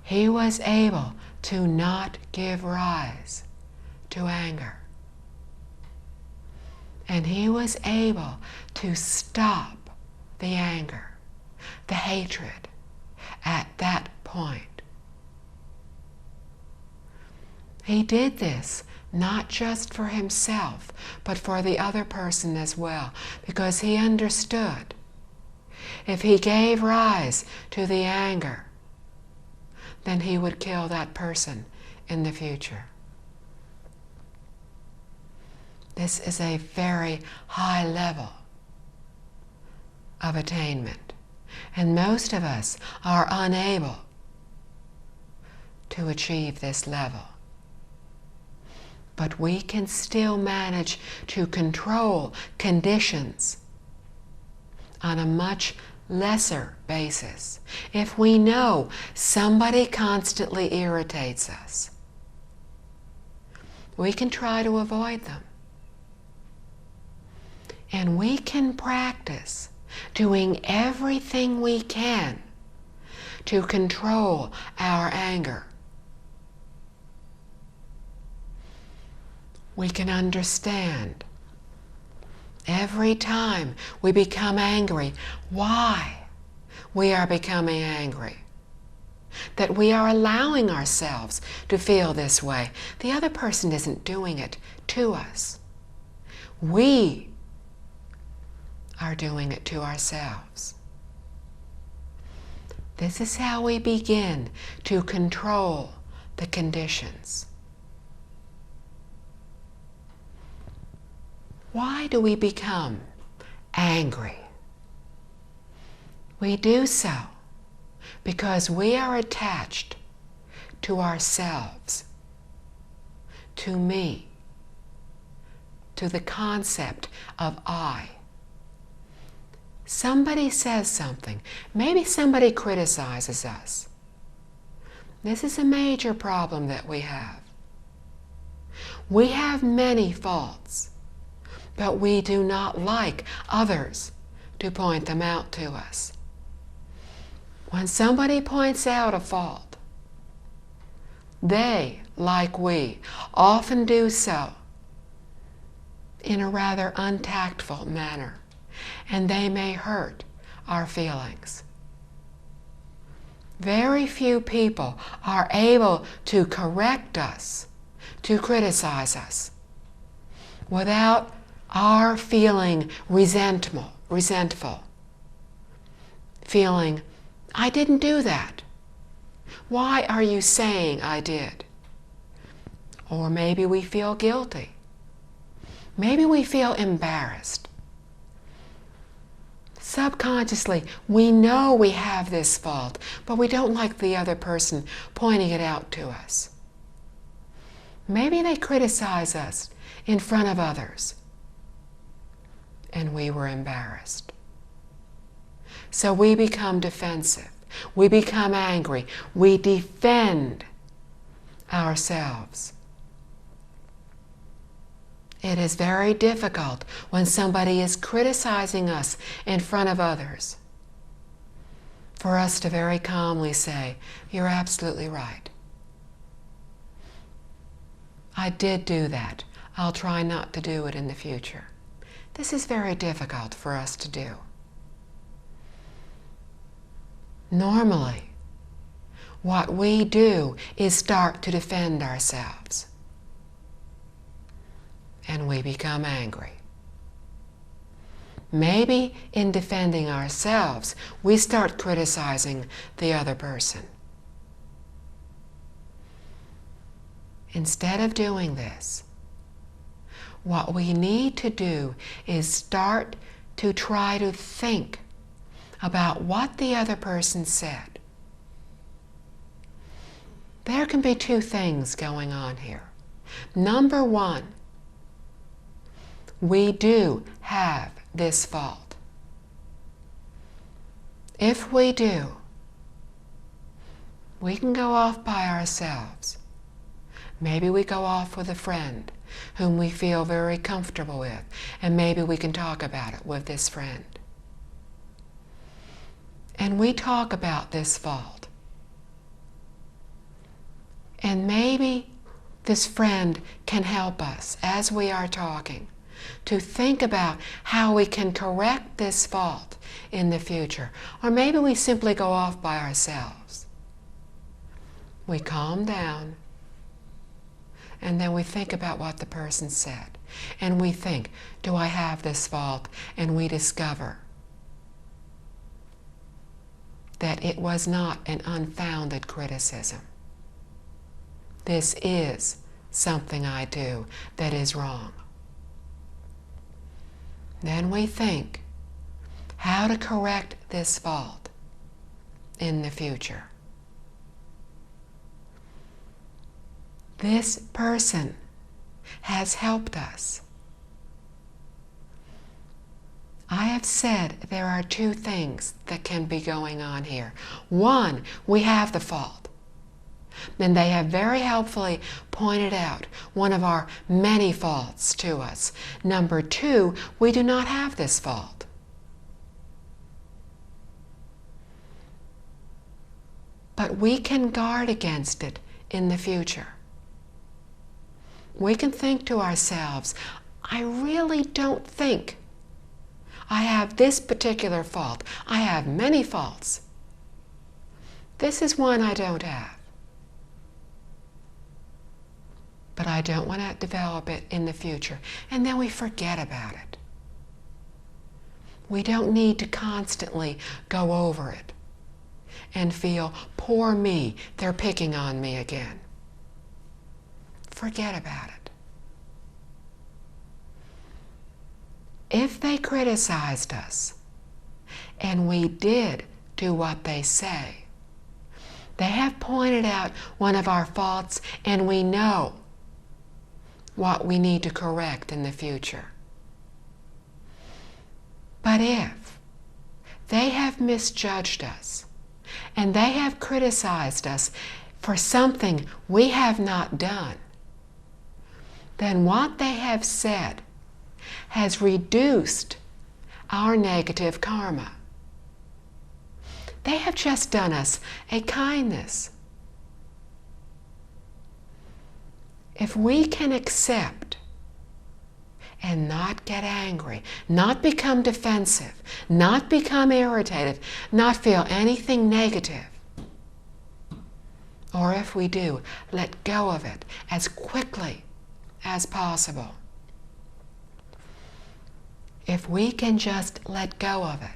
he was able to not give rise to anger. And he was able to stop the anger, the hatred, at that point. He did this not just for himself, but for the other person as well, because he understood if he gave rise to the anger, then he would kill that person in the future. This is a very high level of attainment, and most of us are unable to achieve this level. But we can still manage to control conditions on a much lesser basis if we know somebody constantly irritates us. We can try to avoid them. And we can practice doing everything we can to control our anger. We can understand every time we become angry why we are becoming angry. that we are allowing ourselves to feel this way. The other person isn't doing it to us. We are doing it to ourselves. This is how we begin to control the conditions. Why do we become angry? We do so because we are attached to ourselves, to me, to the concept of I. Somebody says something. Maybe somebody criticizes us. This is a major problem that we have. We have many faults, but we do not like others to point them out to us. When somebody points out a fault, they, like we, often do so in a rather untactful manner, and they may hurt our feelings. Very few people are able to correct us, to criticize us, without our feeling resentful, feeling, I didn't do that. Why are you saying I did? Or maybe we feel guilty. Maybe we feel embarrassed. Subconsciously, we know we have this fault, but we don't like the other person pointing it out to us. Maybe they criticize us in front of others, and we were embarrassed. So we become defensive. We become angry. We defend ourselves. It is very difficult when somebody is criticizing us in front of others for us to very calmly say, you're absolutely right. I did do that. I'll try not to do it in the future. This is very difficult for us to do. Normally, what we do is start to defend ourselves. And we become angry. Maybe in defending ourselves, we start criticizing the other person. Instead of doing this, what we need to do is start to try to think about what the other person said. There can be two things going on here. Number one, we do have this fault. If we do, we can go off by ourselves. Maybe we go off with a friend whom we feel very comfortable with, and maybe we can talk about it with this friend. And we talk about this fault. And maybe this friend can help us as we are talking to think about how we can correct this fault in the future. Or maybe we simply go off by ourselves. We calm down, and then we think about what the person said. And we think, do I have this fault? And we discover that it was not an unfounded criticism. This is something I do that is wrong. Then we think how to correct this fault in the future. This person has helped us. I have said there are two things that can be going on here. One, we have the fault. And they have very helpfully pointed out one of our many faults to us. Number two, we do not have this fault. But we can guard against it in the future. We can think to ourselves, I really don't think I have this particular fault. I have many faults. This is one I don't have. But I don't want to develop it in the future. And then we forget about it. We don't need to constantly go over it and feel, poor me, they're picking on me again. Forget about it. If they criticized us and we did do what they say, they have pointed out one of our faults and we know what we need to correct in the future. But if they have misjudged us and they have criticized us for something we have not done, then what they have said has reduced our negative karma. They have just done us a kindness. If we can accept and not get angry, not become defensive, not become irritated, not feel anything negative, or if we do, let go of it as quickly as possible. If we can just let go of it,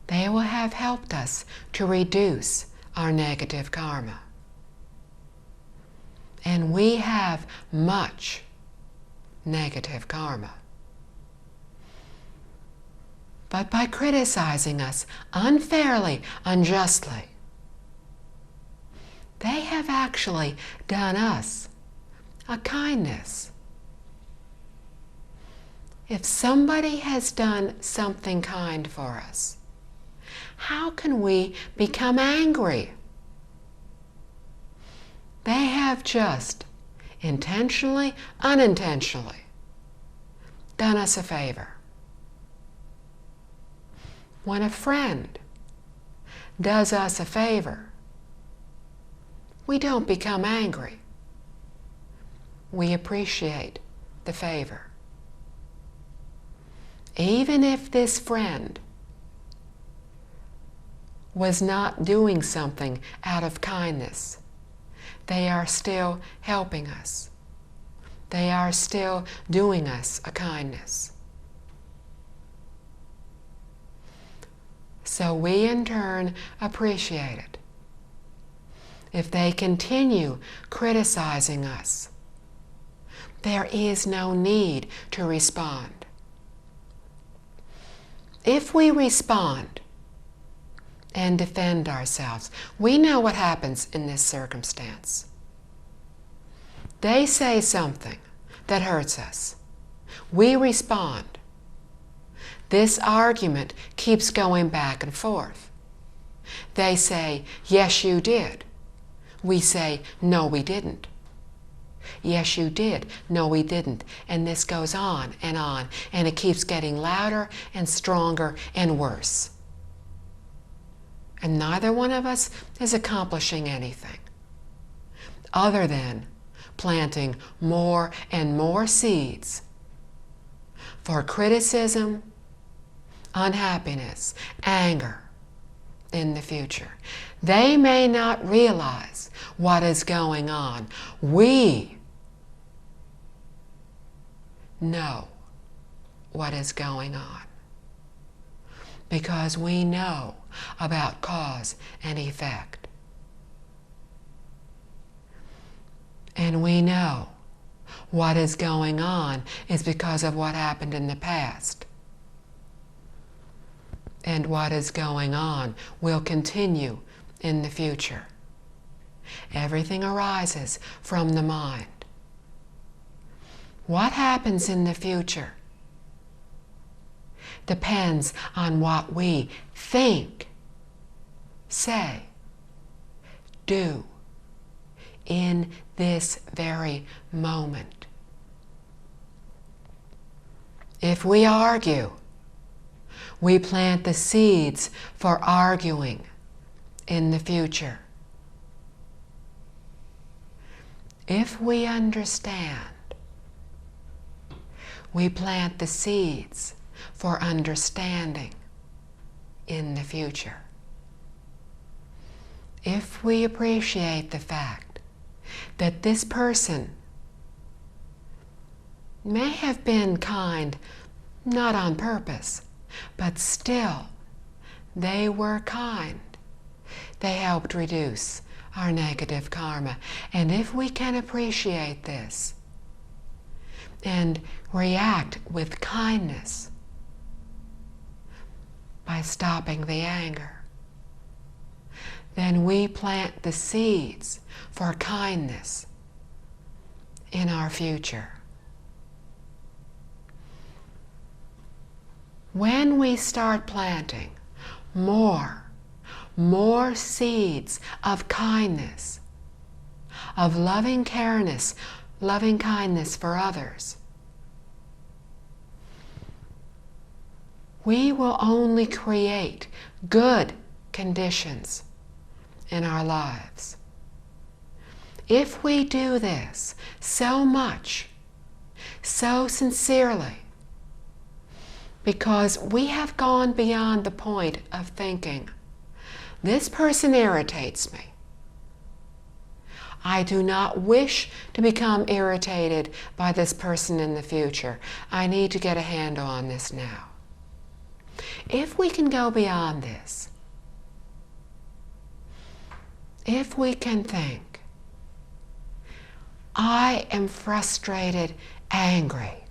they will have helped us to reduce our negative karma. And we have much negative karma. But by criticizing us unfairly, unjustly, they have actually done us a kindness. If somebody has done something kind for us, how can we become angry? They have just, intentionally, unintentionally, done us a favor. When a friend does us a favor, we don't become angry. We appreciate the favor. Even if this friend was not doing something out of kindness, they are still helping us. They are still doing us a kindness. So we in turn appreciate it. If they continue criticizing us, there is no need to respond. If we respond and defend ourselves, we know what happens in this circumstance. They say something that hurts us. We respond. This argument keeps going back and forth. They say, yes, you did. We say, no, we didn't. Yes, you did. No, we didn't. And this goes on, and it keeps getting louder and stronger and worse. And neither one of us is accomplishing anything other than planting more and more seeds for criticism, unhappiness, anger in the future. They may not realize what is going on. We know what is going on because we know about cause and effect. And we know what is going on is because of what happened in the past. And what is going on will continue in the future. Everything arises from the mind. What happens in the future depends on what we think, say, do in this very moment. If we argue, we plant the seeds for arguing in the future. If we understand, we plant the seeds for understanding in the future. if we appreciate the fact that this person may have been kind, not on purpose, but still they were kind. They helped reduce our negative karma. And if we can appreciate this and react with kindness by stopping the anger, then we plant the seeds for kindness in our future. When we start planting more seeds of kindness, of loving kindness for others, we will only create good conditions in our lives. If we do this so much, so sincerely, because we have gone beyond the point of thinking, this person irritates me. I do not wish to become irritated by this person in the future. I need to get a handle on this now. If we can go beyond this, if we can think, I am frustrated, angry,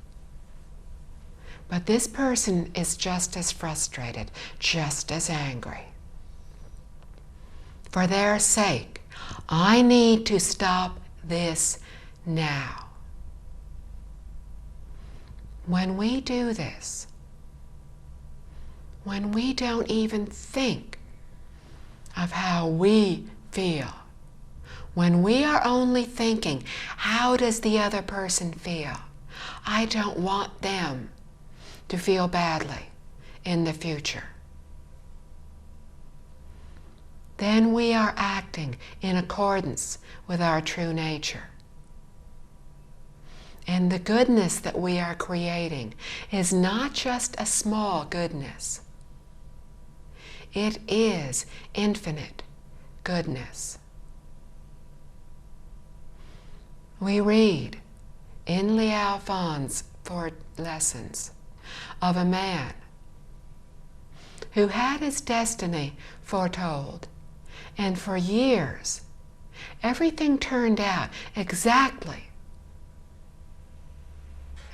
but this person is just as frustrated, just as angry. For their sake, I need to stop this now. When we do this, when we don't even think of how we feel, when we are only thinking, how does the other person feel? I don't want them to feel badly in the future. Then we are acting in accordance with our true nature. And the goodness that we are creating is not just a small goodness. It is infinite goodness. We read in Liao Fan's 4 lessons of a man who had his destiny foretold, and for years everything turned out exactly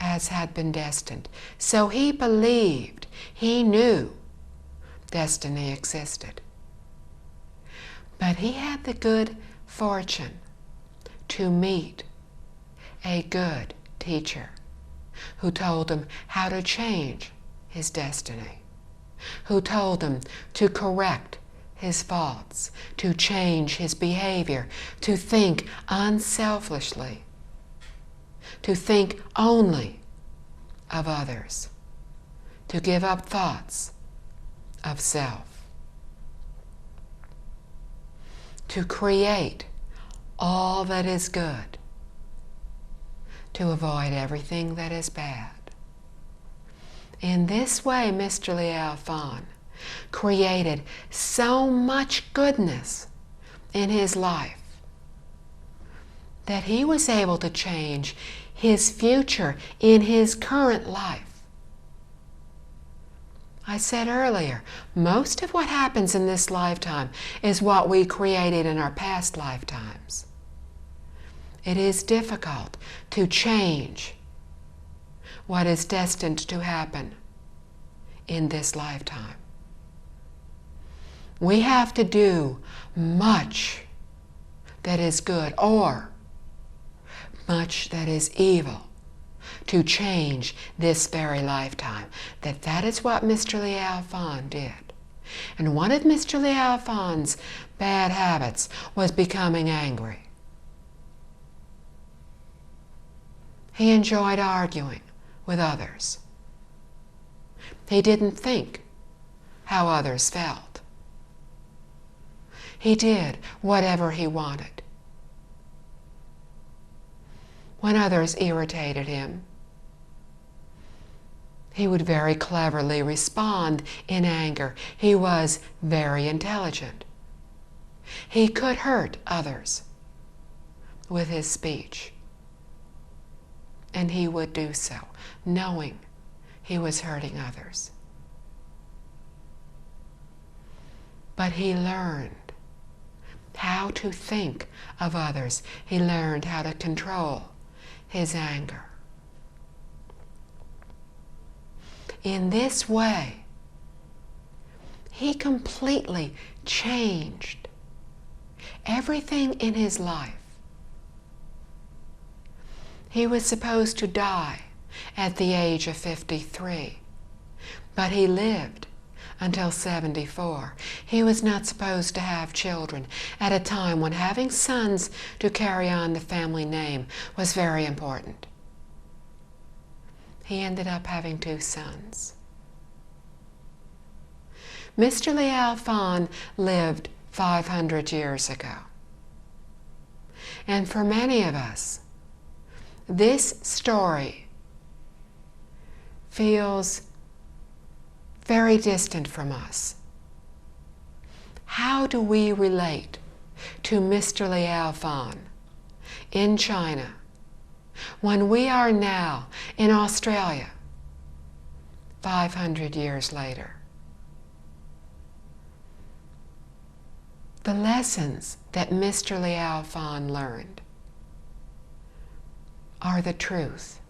as had been destined. So he believed, he knew destiny existed. But he had the good fortune to meet a good teacher who told him how to change his destiny, who told him to correct his faults, to change his behavior, to think unselfishly, to think only of others, to give up thoughts of self, to create all that is good, to avoid everything that is bad. In this way, Mr. Liao Fan created so much goodness in his life that he was able to change his future in his current life. I said earlier, most of what happens in this lifetime is what we created in our past lifetimes. It is difficult to change what is destined to happen in this lifetime. We have to do much that is good or much that is evil to change this very lifetime. That is what Mr. Liao Fan did. And one of Mr. Liao Fan's bad habits was becoming angry. He enjoyed arguing with others. He didn't think how others felt. He did whatever he wanted. When others irritated him, he would very cleverly respond in anger. He was very intelligent. He could hurt others with his speech. And he would do so, knowing he was hurting others. But he learned how to think of others. He learned how to control his anger. In this way, he completely changed everything in his life. He was supposed to die at the age of 53, but he lived until 74. He was not supposed to have children at a time when having sons to carry on the family name was very important. He ended up having 2 sons. Mr. Li Alfon lived 500 years ago. And for many of us, this story feels very distant from us. How do we relate to Mr. Li Alfon in China when we are now in Australia 500 years later? The lessons that Mr. Li Alfon learned are the truth.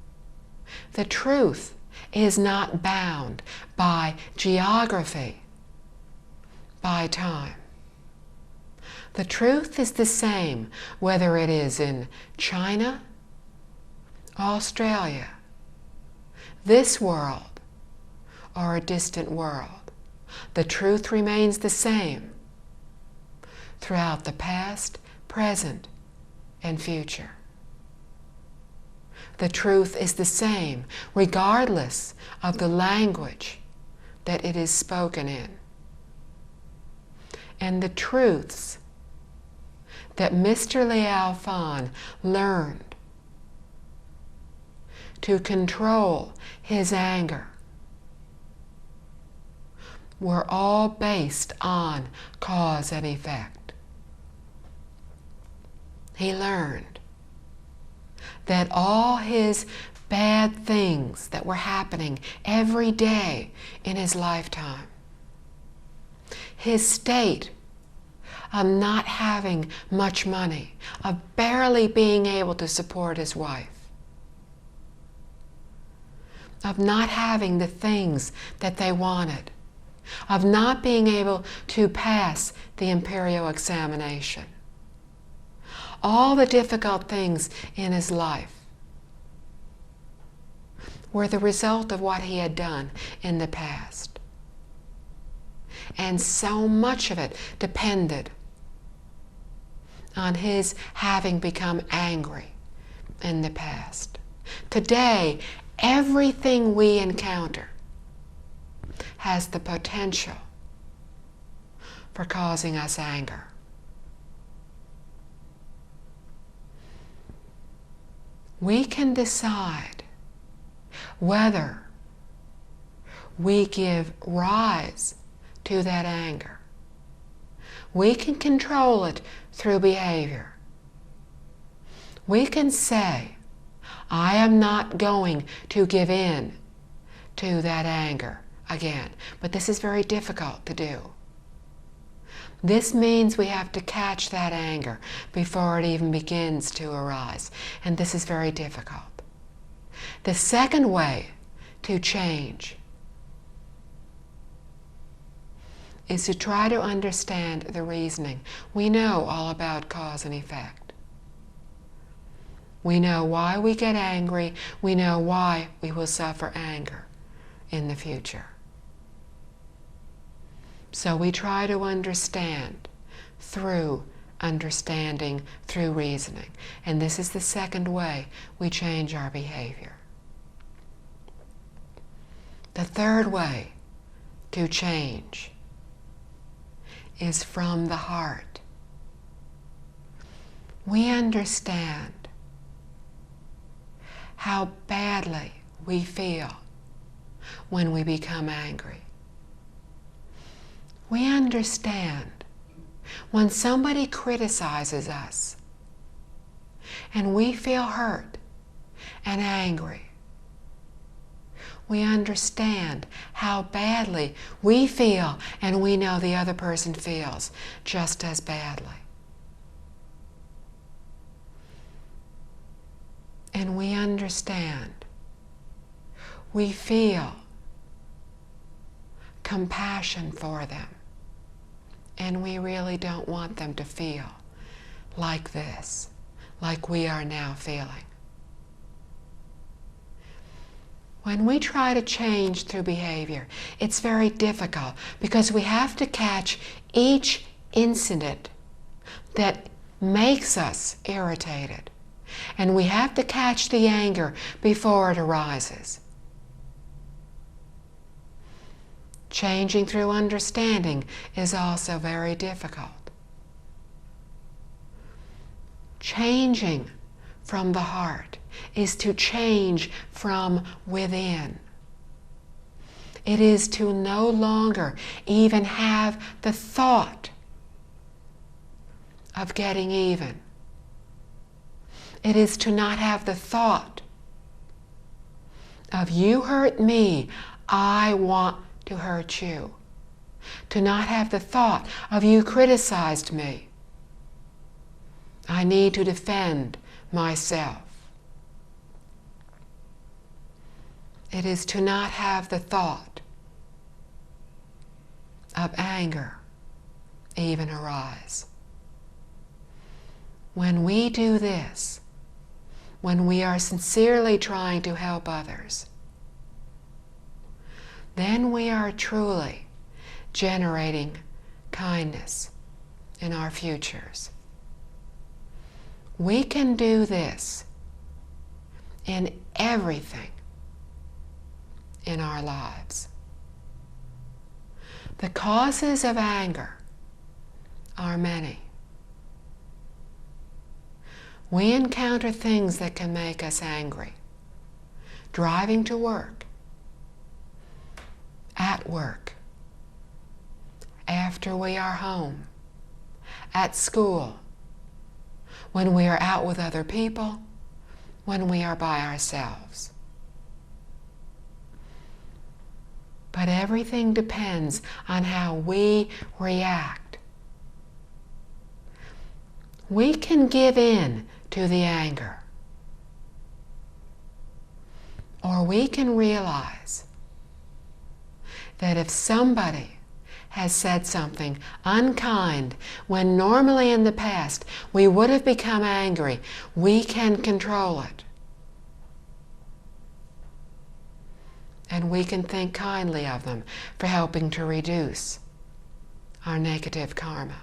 The truth is not bound by geography, by time. The truth is the same whether it is in China, Australia, this world, or a distant world. The truth remains the same throughout the past, present, and future. The truth is the same regardless of the language that it is spoken in. And the truths that Mr. Li Alfon learned to control his anger were all based on cause and effect. He learned that all his bad things that were happening every day in his lifetime, his state of not having much money, of barely being able to support his wife, of not having the things that they wanted, of not being able to pass the imperial examination, all the difficult things in his life were the result of what he had done in the past. And so much of it depended on his having become angry in the past. Today, everything we encounter has the potential for causing us anger. We can decide whether we give rise to that anger. We can control it through behavior. We can say, I am not going to give in to that anger again. But this is very difficult to do. This means we have to catch that anger before it even begins to arise. And this is very difficult. The second way to change is to try to understand the reasoning. We know all about cause and effect. We know why we get angry. We know why we will suffer anger in the future. So we try to understand through understanding, through reasoning. And this is the second way we change our behavior. The third way to change is from the heart. We understand how badly we feel when we become angry. We understand when somebody criticizes us and we feel hurt and angry, we understand how badly we feel, and we know the other person feels just as badly. And we understand, we feel compassion for them, and we really don't want them to feel like this, like we are now feeling. When we try to change through behavior, it's very difficult because we have to catch each incident that makes us irritated. And we have to catch the anger before it arises. Changing through understanding is also very difficult. Changing from the heart is to change from within. It is to no longer even have the thought of getting even. It is to not have the thought of you hurt me, I want to hurt you. To not have the thought of you criticized me, I need to defend myself. It is to not have the thought of anger even arise. When we do this, when we are sincerely trying to help others, then we are truly generating kindness in our futures. We can do this in everything in our lives. The causes of anger are many. We encounter things that can make us angry. Driving to work, at work, after we are home, at school, when we are out with other people, when we are by ourselves. But everything depends on how we react. We can give in to the anger, or we can realize that if somebody has said something unkind when normally in the past we would have become angry, we can control it. And we can think kindly of them for helping to reduce our negative karma.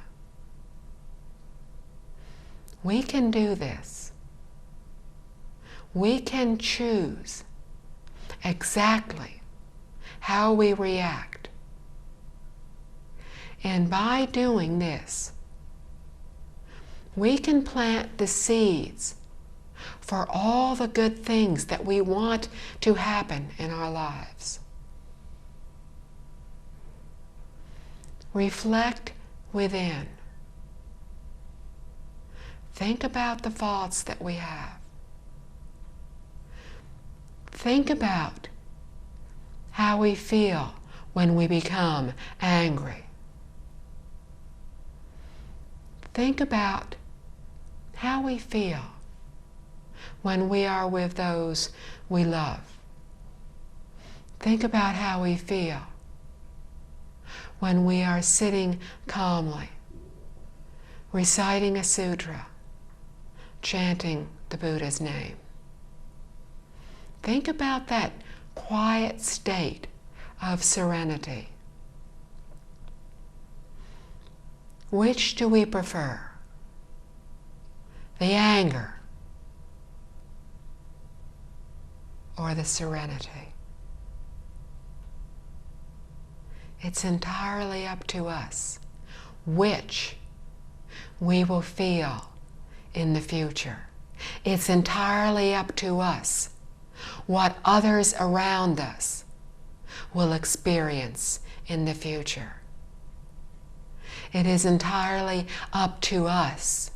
We can do this. We can choose exactly how we react. And by doing this, we can plant the seeds for all the good things that we want to happen in our lives. Reflect within. Think about the faults that we have. Think about how we feel when we become angry. Think about how we feel when we are with those we love. Think about how we feel when we are sitting calmly, reciting a sutra, chanting the Buddha's name. Think about that quiet state of serenity. Which do we prefer? The anger or the serenity? It's entirely up to us which we will feel in the future. It's entirely up to us what others around us will experience in the future. It is entirely up to us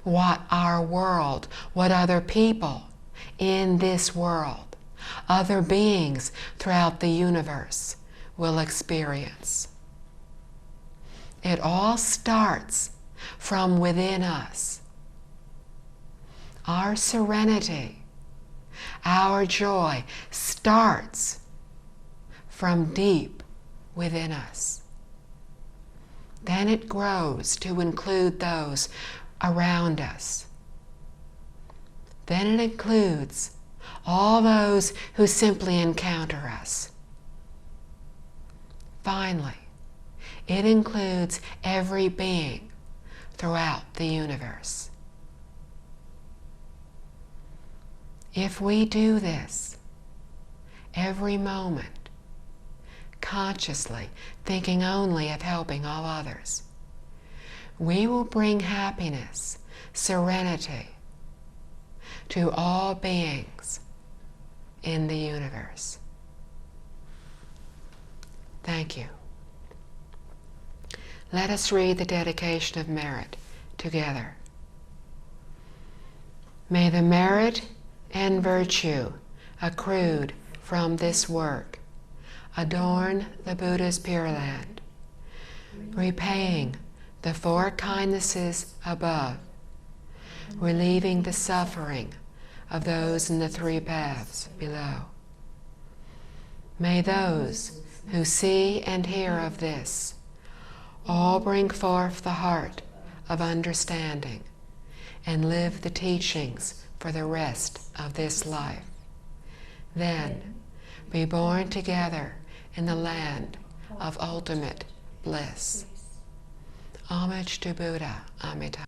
what our world, what other people in this world, other beings throughout the universe will experience. It all starts from within us. Our serenity, our joy starts from deep within us. Then it grows to include those around us. Then it includes all those who simply encounter us. Finally, it includes every being throughout the universe. If we do this every moment, consciously thinking only of helping all others, we will bring happiness, serenity to all beings in the universe. Thank you. Let us read the dedication of merit together. May the merit and virtue accrued from this work adorn the Buddha's Pure Land, repaying the four kindnesses above, relieving the suffering of those in the three paths below. May those who see and hear of this all bring forth the heart of understanding and live the teachings for the rest of this life. Then be born together in the land of ultimate bliss. Homage to Buddha Amitabha.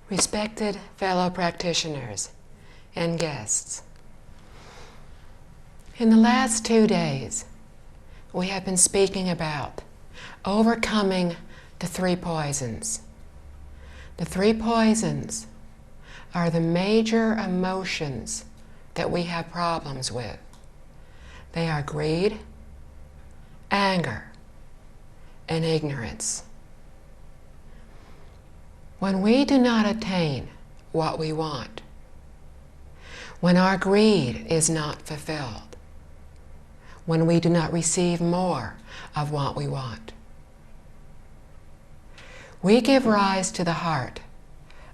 Respected fellow practitioners and guests, in the last 2 days, we have been speaking about overcoming the 3 poisons. The 3 poisons are the major emotions that we have problems with. They are greed, anger, and ignorance. When we do not attain what we want, when our greed is not fulfilled, when we do not receive more of what we want, we give rise to the heart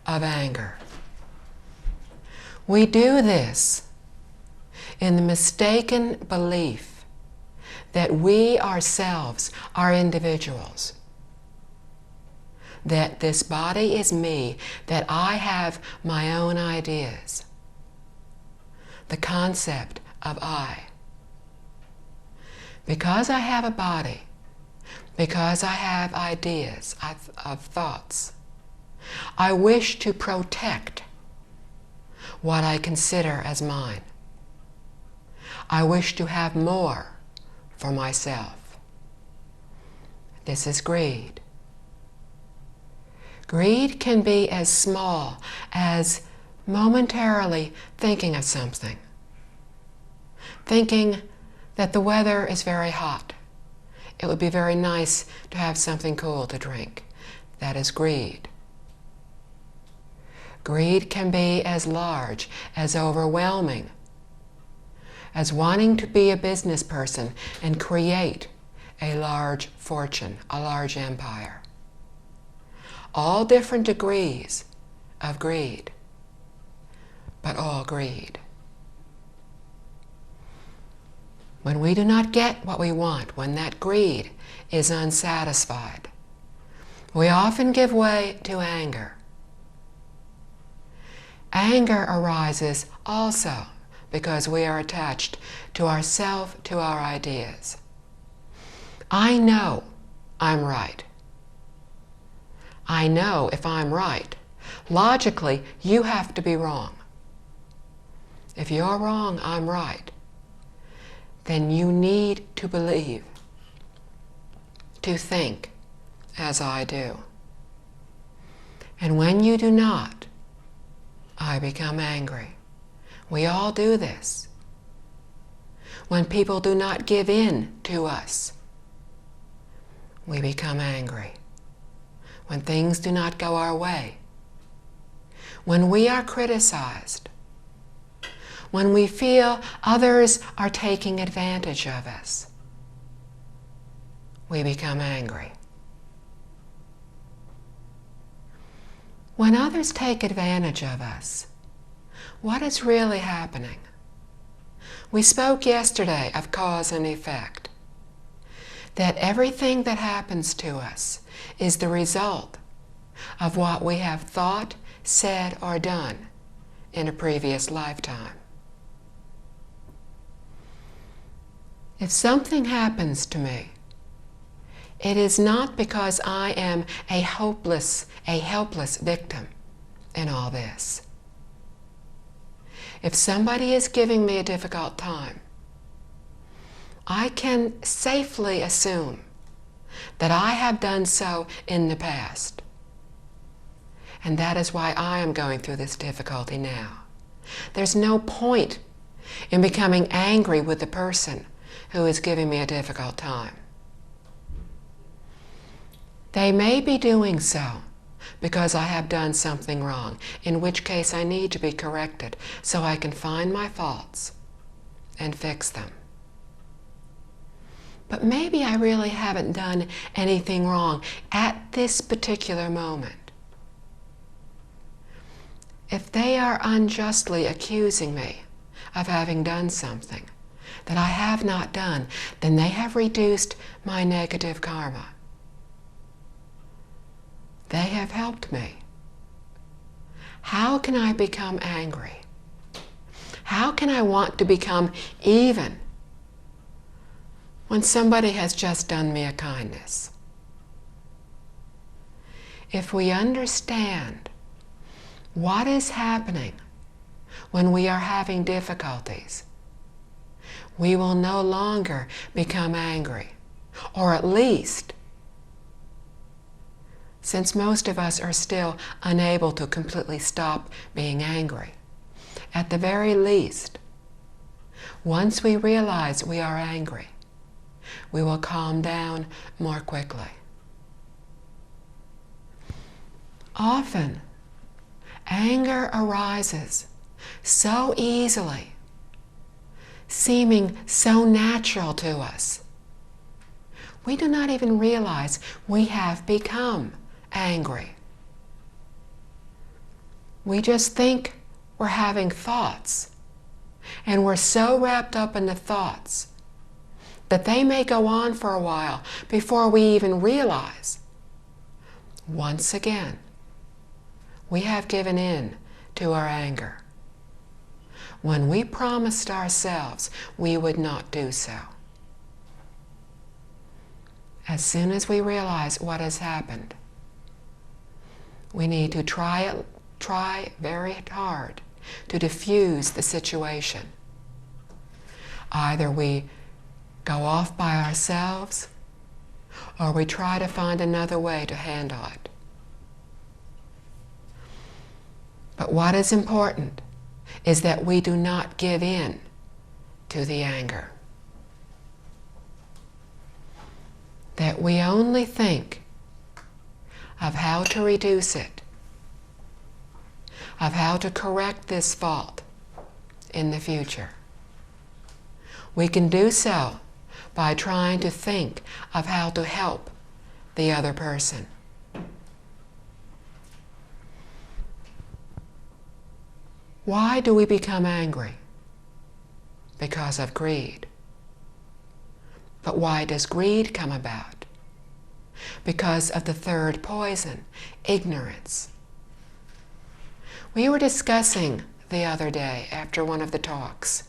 of anger. We do this in the mistaken belief that we ourselves are individuals, that this body is me, that I have my own ideas. The concept of I. Because I have a body, because I have ideas of thoughts, I wish to protect what I consider as mine. I wish to have more for myself. This is greed. Greed can be as small as momentarily thinking of something. Thinking that the weather is very hot. It would be very nice to have something cool to drink. That is greed. Greed can be as large, as overwhelming, as wanting to be a business person and create a large fortune, a large empire. All different degrees of greed, but all greed. When we do not get what we want, when that greed is unsatisfied, we often give way to anger. Anger arises also because we are attached to ourself, to our ideas. I know I'm right. I know if I'm right, logically, you have to be wrong. If you're wrong, I'm right. Then you need to believe, to think as I do. And when you do not, I become angry. We all do this. When people do not give in to us, we become angry. When things do not go our way, when we are criticized, when we feel others are taking advantage of us, we become angry. When others take advantage of us, what is really happening? We spoke yesterday of cause and effect, that everything that happens to us is the result of what we have thought, said, or done in a previous lifetime. If something happens to me, it is not because I am a helpless victim in all this. If somebody is giving me a difficult time, I can safely assume that I have done so in the past. And that is why I am going through this difficulty now. There's no point in becoming angry with the person who is giving me a difficult time. They may be doing so because I have done something wrong, in which case I need to be corrected so I can find my faults and fix them. But maybe I really haven't done anything wrong at this particular moment. If they are unjustly accusing me of having done something that I have not done, then they have reduced my negative karma. They have helped me. How can I become angry? How can I want to become even when somebody has just done me a kindness? If we understand what is happening when we are having difficulties, we will no longer become angry. Or at least, since most of us are still unable to completely stop being angry, at the very least, once we realize we are angry, we will calm down more quickly. Often, anger arises so easily, seeming so natural to us. We do not even realize we have become angry. We just think we're having thoughts, and we're so wrapped up in the thoughts that they may go on for a while before we even realize, once again, we have given in to our anger when we promised ourselves we would not do so. As soon as we realize what has happened, we need to try very hard to diffuse the situation. Either we go off by ourselves, or we try to find another way to handle it. But what is important is that we do not give in to the anger. That we only think of how to reduce it, of how to correct this fault in the future. We can do so by trying to think of how to help the other person. Why do we become angry? Because of greed. But why does greed come about? Because of the third poison, ignorance. We were discussing the other day, after one of the talks,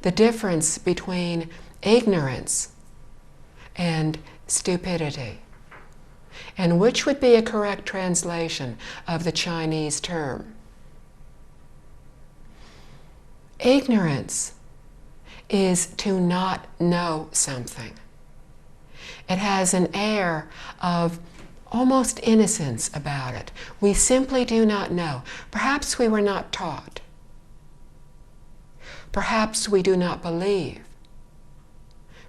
the difference between ignorance and stupidity, and which would be a correct translation of the Chinese term. Ignorance is to not know something. It has an air of almost innocence about it. We simply do not know. Perhaps we were not taught. Perhaps we do not believe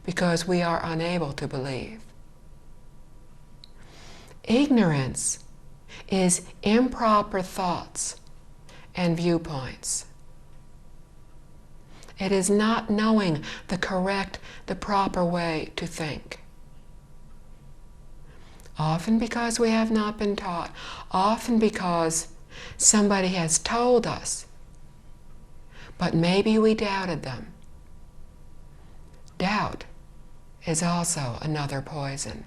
because we are unable to believe. Ignorance is improper thoughts and viewpoints. It is not knowing the correct, the proper way to think. Often because we have not been taught, often because somebody has told us, but maybe we doubted them. Doubt is also another poison.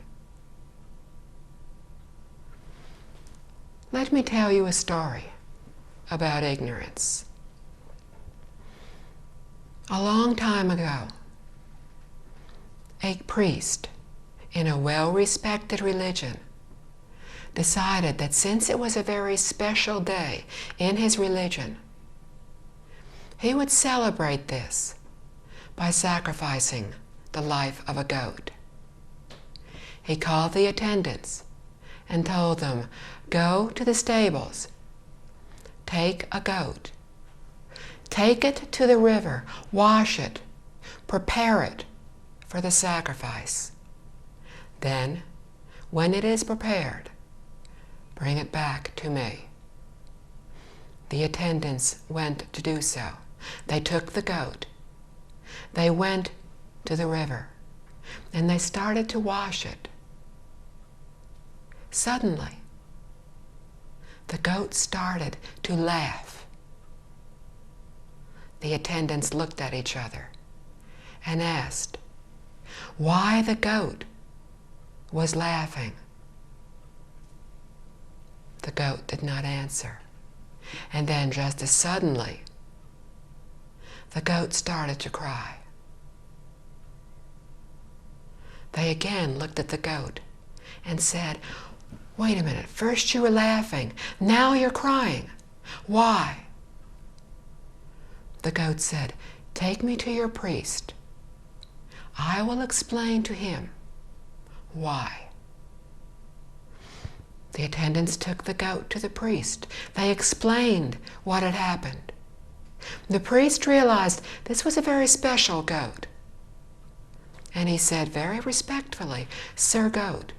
Let me tell you a story about ignorance. A long time ago, a priest in a well-respected religion decided that since it was a very special day in his religion, he would celebrate this by sacrificing the life of a goat. He called the attendants and told them, "Go to the stables, take a goat, take it to the river, wash it, prepare it for the sacrifice. Then, when it is prepared, bring it back to me." The attendants went to do so. They took the goat. They went to the river, and they started to wash it. Suddenly, the goat started to laugh. The attendants looked at each other and asked why the goat was laughing. The goat did not answer. And then just as suddenly, the goat started to cry. They again looked at the goat and said, "Wait a minute, first you were laughing, now you're crying. Why? The goat said, "Take me to your priest. I will explain to him why." The attendants took the goat to the priest. They explained what had happened. The priest realized this was a very special goat. And he said very respectfully, "Sir Goat,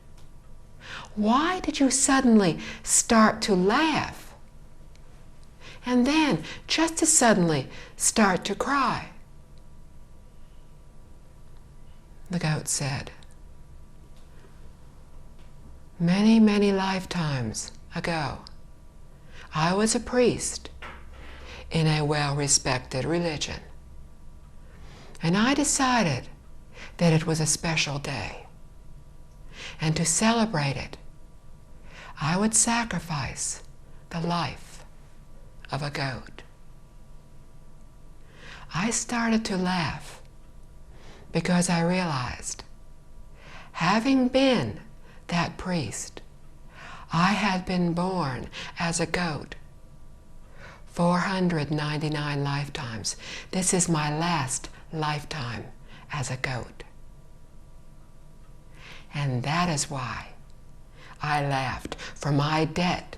why did you suddenly start to laugh? And then, just as suddenly, start to cry?" The goat said, "Many, many lifetimes ago, I was a priest in a well-respected religion. And I decided that it was a special day. And to celebrate it, I would sacrifice the life of a goat. I started to laugh because I realized, having been that priest, I had been born as a goat 499 lifetimes. This is my last lifetime as a goat. And that is why I laughed, for my debt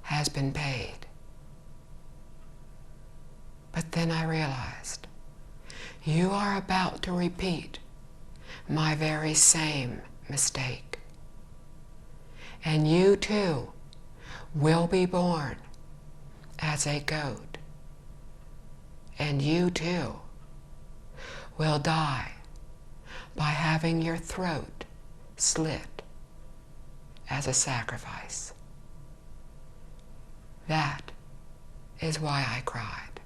has been paid." But then I realized, you are about to repeat my very same mistake. And you too will be born as a goat. And you too will die by having your throat slit as a sacrifice. That is why I cried."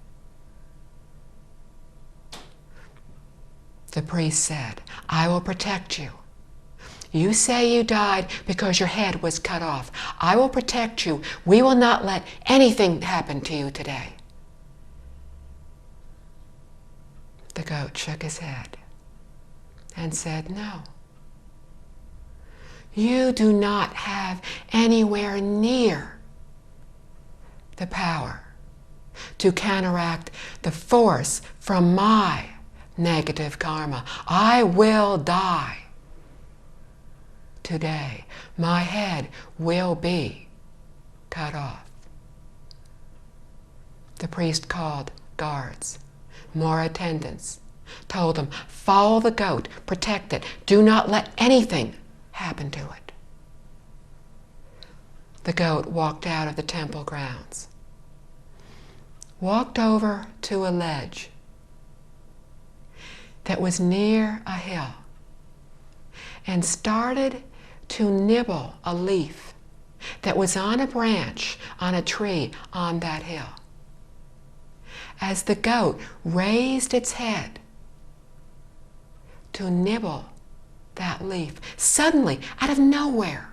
The priest said, "I will protect you. You say you died because your head was cut off. I will protect you. We will not let anything happen to you today." The goat shook his head and said, "No. You do not have anywhere near the power to counteract the force from my negative karma. I will die today. My head will be cut off." The priest called guards, more attendants, told them, "Follow the goat, protect it. Do not let anything happen to it." The goat walked out of the temple grounds, walked over to a ledge that was near a hill, and started to nibble a leaf that was on a branch on a tree on that hill. As the goat raised its head to nibble that leaf, suddenly, out of nowhere,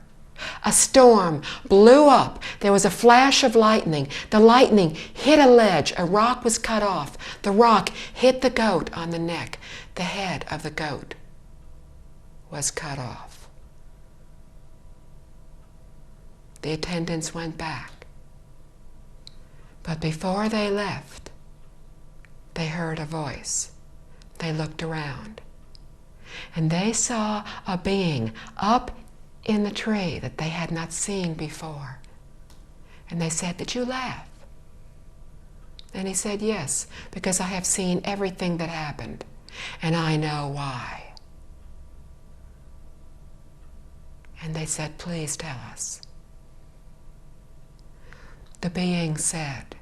a storm blew up. There was a flash of lightning. The lightning hit a ledge. A rock was cut off. The rock hit the goat on the neck. The head of the goat was cut off. The attendants went back. But before they left, they heard a voice. They looked around, and they saw a being up in the tree that they had not seen before. And they said, "Did you laugh?" And he said, "Yes, because I have seen everything that happened, and I know why." And they said, "Please tell us." The being said,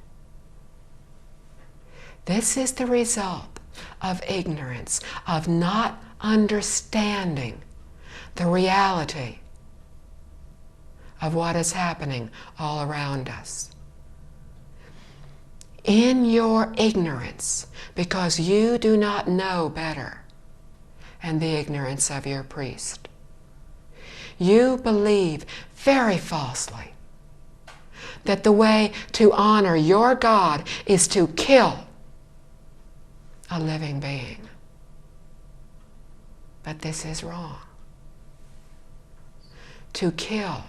"This is the result of ignorance, of not understanding the reality of what is happening all around us. In your ignorance, because you do not know better, and the ignorance of your priest, you believe very falsely that the way to honor your God is to kill a living being. But this is wrong. To kill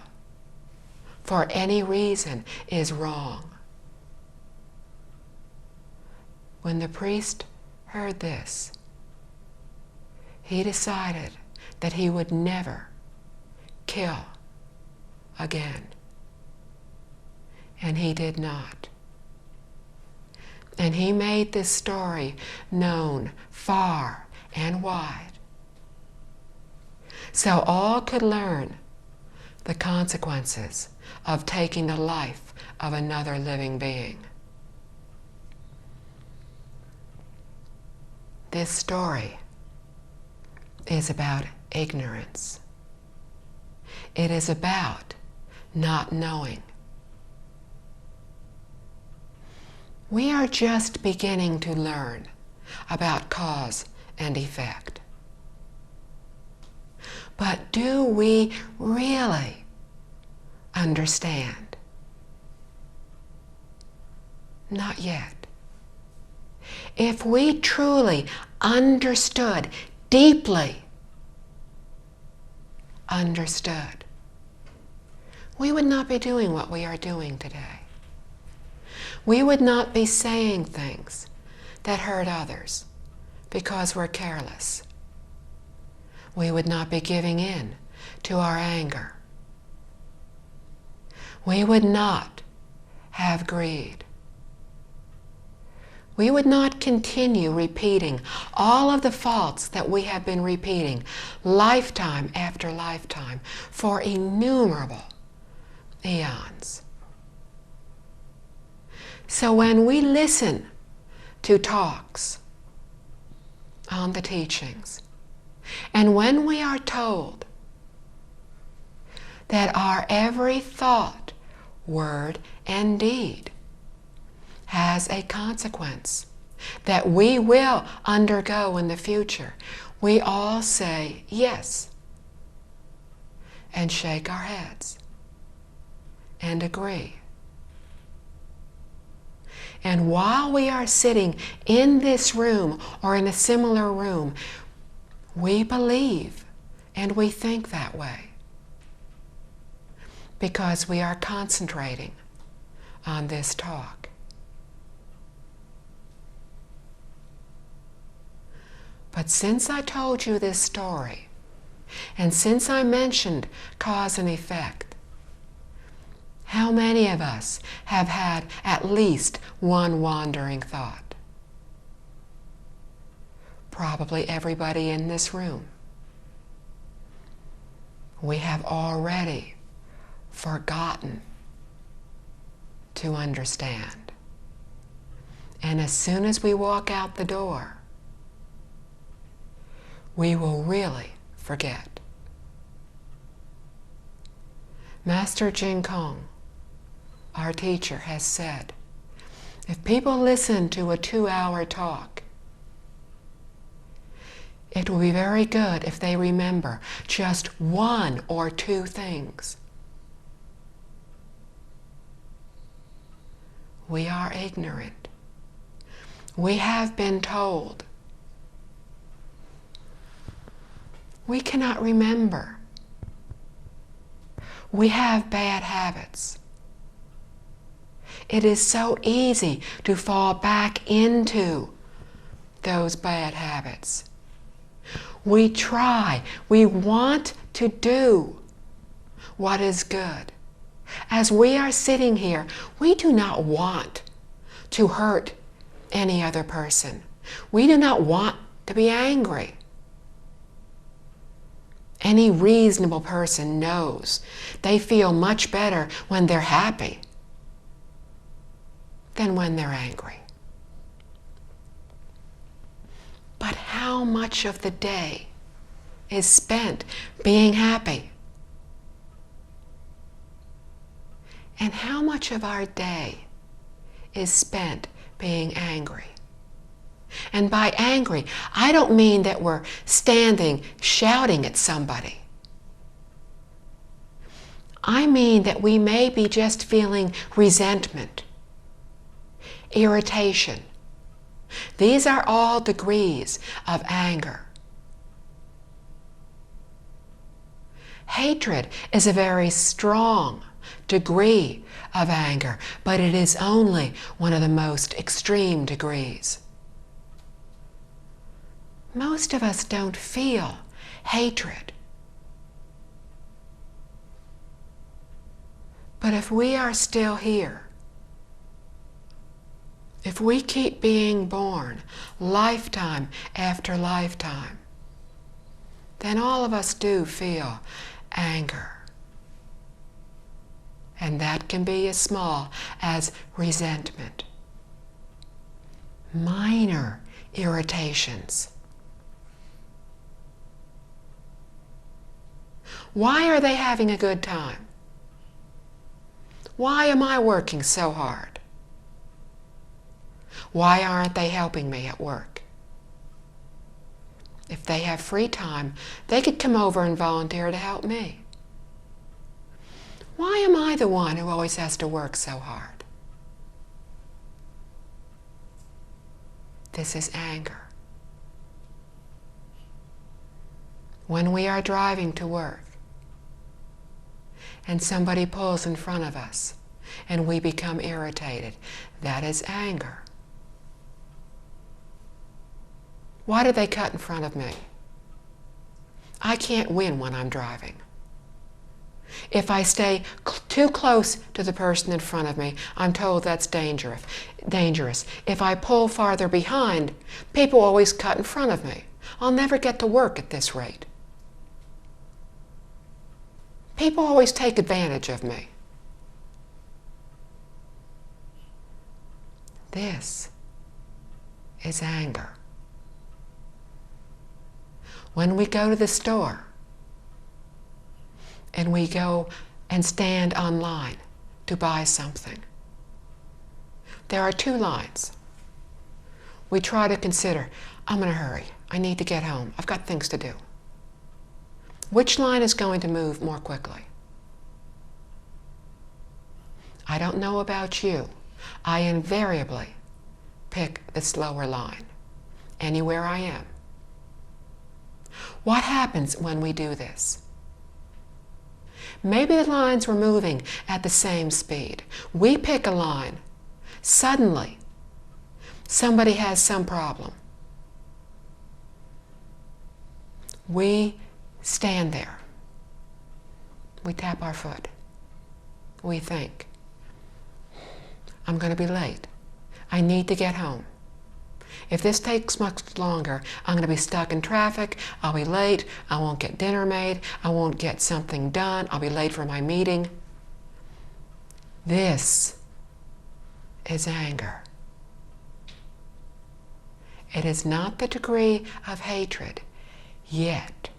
for any reason is wrong. when the priest heard this, he decided that he would never kill again. And he did not. And he made this story known far and wide, so all could learn the consequences of taking the life of another living being. This story is about ignorance. It is about not knowing. We are just beginning to learn about cause and effect. But do we really understand? Not yet. If we truly understood, deeply understood, we would not be doing what we are doing today. We would not be saying things that hurt others because we're careless. We would not be giving in to our anger. We would not have greed. We would not continue repeating all of the faults that we have been repeating lifetime after lifetime for innumerable eons. So when we listen to talks on the teachings, and when we are told that our every thought, word, and deed has a consequence that we will undergo in the future, we all say yes and shake our heads and agree. And while we are sitting in this room or in a similar room, we believe and we think that way because we are concentrating on this talk. But since I told you this story, and since I mentioned cause and effect, how many of us have had at least one wandering thought? Probably everybody in this room. We have already forgotten to understand. And as soon as we walk out the door, we will really forget. Master Jing Kong, our teacher, has said, if people listen to a 2-hour talk, it will be very good if they remember just 1 or 2 things. We are ignorant. We have been told. We cannot remember. We have bad habits. It is so easy to fall back into those bad habits. We try, we want to do what is good. As we are sitting here, we do not want to hurt any other person. We do not want to be angry. Any reasonable person knows they feel much better when they're happy than when they're angry. But how much of the day is spent being happy? And how much of our day is spent being angry? And by angry, I don't mean that we're standing shouting at somebody. I mean that we may be just feeling resentment, irritation. These are all degrees of anger. Hatred is a very strong degree of anger, but it is only one of the most extreme degrees. Most of us don't feel hatred. But if we are still here, if we keep being born lifetime after lifetime, then all of us do feel anger. And that can be as small as resentment, minor irritations. Why are they having a good time? Why am I working so hard? Why aren't they helping me at work? If they have free time, they could come over and volunteer to help me. Why am I the one who always has to work so hard? This is anger. When we are driving to work and somebody pulls in front of us and we become irritated, that is anger. Why do they cut in front of me? I can't win when I'm driving. If I stay too close to the person in front of me, I'm told that's dangerous. If I pull farther behind, people always cut in front of me. I'll never get to work at this rate. People always take advantage of me. This is anger. When we go to the store and we go and stand online to buy something, there are two lines. We try to consider, I'm in a hurry. I need to get home. I've got things to do. Which line is going to move more quickly? I don't know about you. I invariably pick the slower line, anywhere I am. What happens when we do this? Maybe the lines were moving at the same speed. We pick a line. Suddenly, somebody has some problem. We stand there. We tap our foot. We think, I'm going to be late. I need to get home. If this takes much longer, I'm going to be stuck in traffic. I'll be late. I won't get dinner made. I won't get something done. I'll be late for my meeting. This is anger. It is not the degree of hatred yet.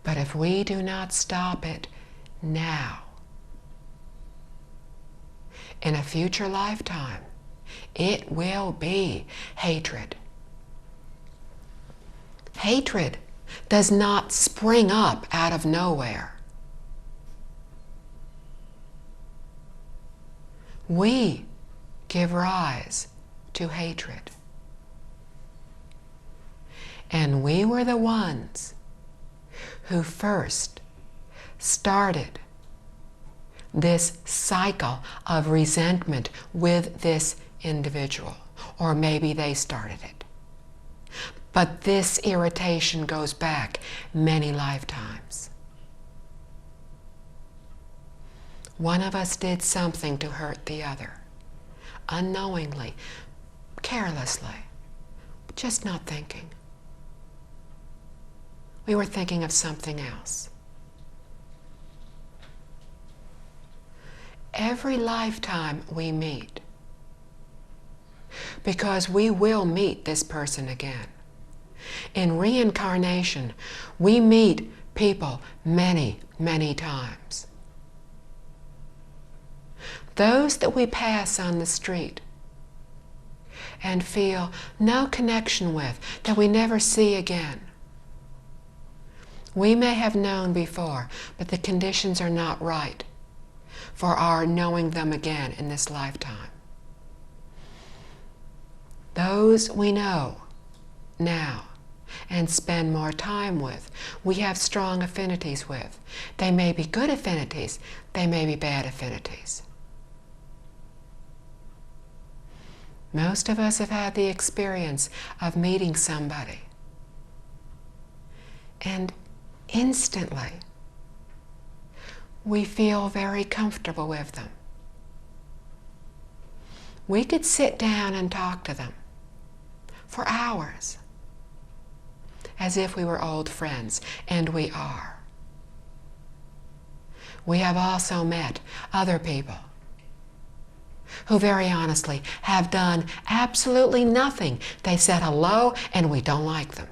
But if we do not stop it now, in a future lifetime, it will be hatred. Hatred does not spring up out of nowhere. We give rise to hatred. And we were the ones who first started this cycle of resentment with this individual. Or maybe they started it. But this irritation goes back many lifetimes. One of us did something to hurt the other, unknowingly, carelessly, just not thinking. We were thinking of something else. Every lifetime we meet, because we will meet this person again. In reincarnation, we meet people many, many times. Those that we pass on the street and feel no connection with, that we never see again. We may have known before, but the conditions are not right for our knowing them again in this lifetime. Those we know now and spend more time with, we have strong affinities with. They may be good affinities, they may be bad affinities. Most of us have had the experience of meeting somebody, and instantly we feel very comfortable with them. We could sit down and talk to them for hours as if we were old friends, and we are. We have also met other people who very honestly have done absolutely nothing. They said hello and we don't like them.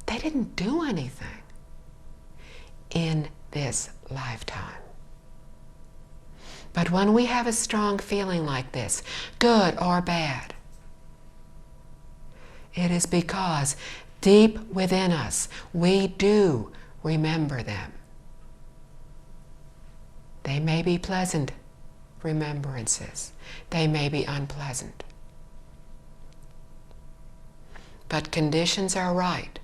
They didn't do anything in this lifetime. But when we have a strong feeling like this, good or bad, it is because deep within us we do remember them. They may be pleasant remembrances. They may be unpleasant. But conditions are right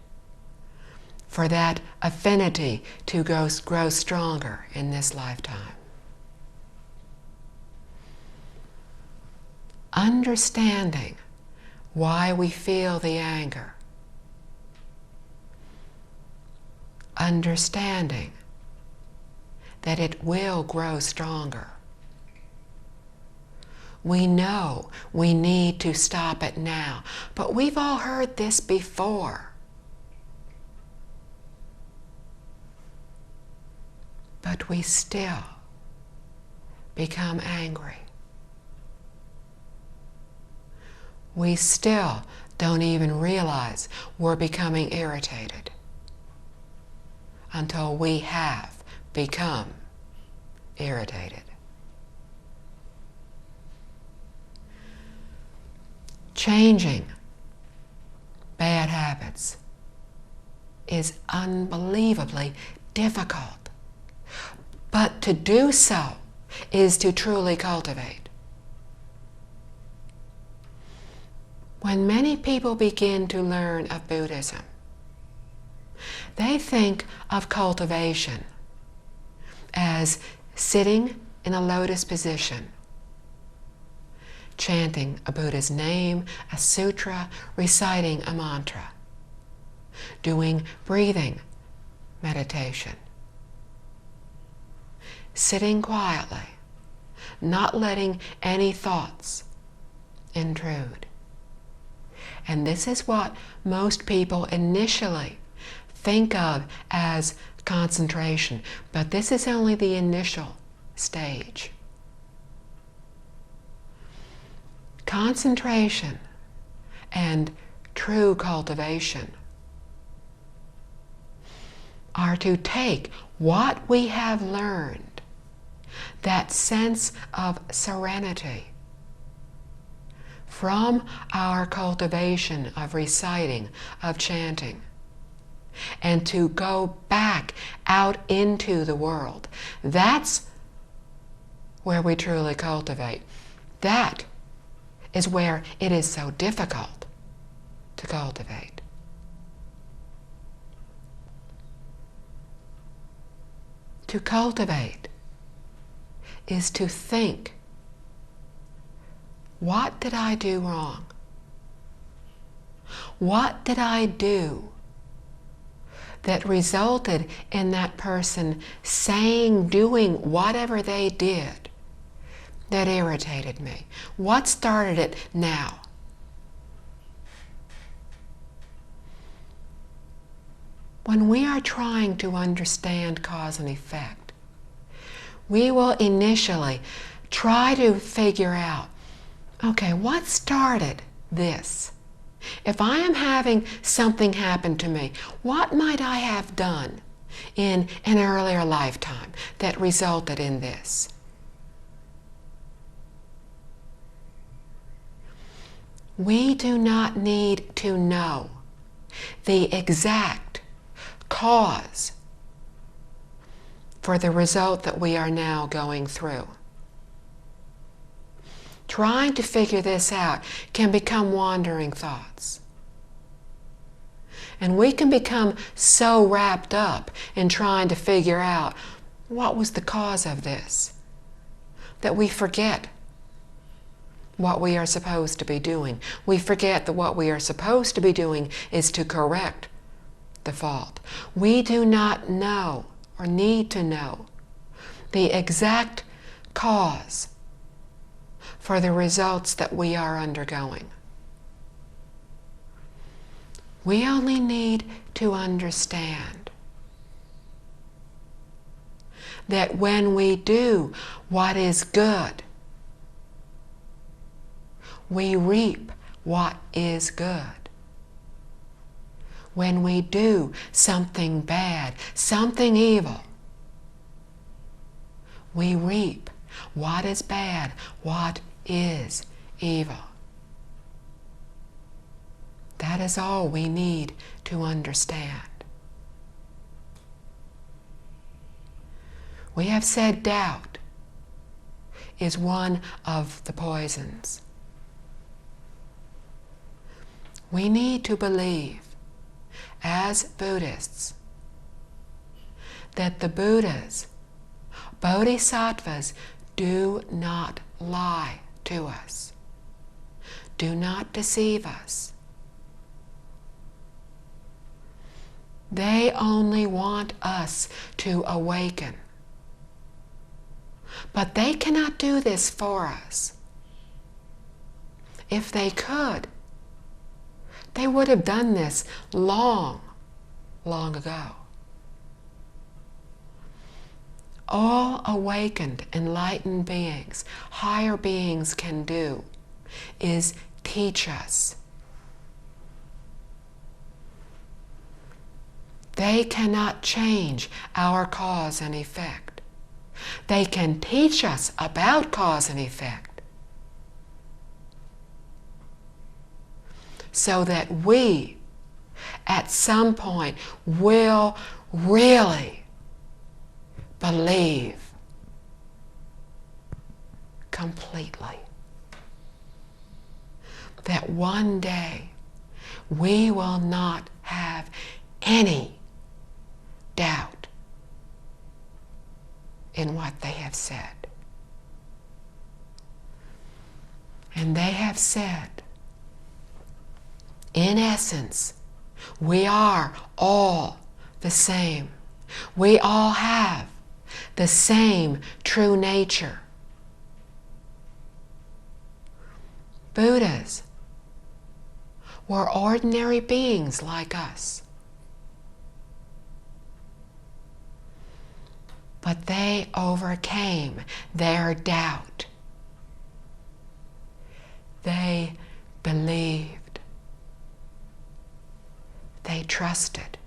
for that affinity to grow stronger in this lifetime. Understanding why we feel the anger. Understanding that it will grow stronger. We know we need to stop it now, but we've all heard this before. But we still become angry. We still don't even realize we're becoming irritated until we have become irritated. Changing bad habits is unbelievably difficult, but to do so is to truly cultivate. When many people begin to learn of Buddhism, they think of cultivation as sitting in a lotus position, chanting a Buddha's name, a sutra, reciting a mantra, doing breathing meditation, sitting quietly, not letting any thoughts intrude. And this is what most people initially think of as concentration, but this is only the initial stage. Concentration and true cultivation are to take what we have learned, that sense of serenity, from our cultivation of reciting, of chanting, and to go back out into the world. That's where we truly cultivate. That is where it is so difficult to cultivate. To cultivate is to think, what did I do wrong? What did I do that resulted in that person saying, doing whatever they did that irritated me? What started it now? When we are trying to understand cause and effect, we will initially try to figure out, okay, what started this? If I am having something happen to me, what might I have done in an earlier lifetime that resulted in this? We do not need to know the exact cause for the result that we are now going through. Trying to figure this out can become wandering thoughts. And we can become so wrapped up in trying to figure out what was the cause of this that we forget what we are supposed to be doing. We forget that what we are supposed to be doing is to correct the fault. We do not know or need to know the exact cause for the results that we are undergoing. We only need to understand that when we do what is good, we reap what is good. When we do something bad, something evil, we reap what is bad, what is evil. That is all we need to understand. We have said doubt is one of the poisons. We need to believe, as Buddhists, that the Buddhas, Bodhisattvas, do not lie to us, do not deceive us. They only want us to awaken. But they cannot do this for us. If they could, they would have done this long, long ago. All awakened, enlightened beings, higher beings can do is teach us. They cannot change our cause and effect. They can teach us about cause and effect so that we, at some point, will really believe completely that one day we will not have any doubt in what they have said. And they have said, in essence, we are all the same. We all have the same true nature. Buddhas were ordinary beings like us. But they overcame their doubt. They believed. They trusted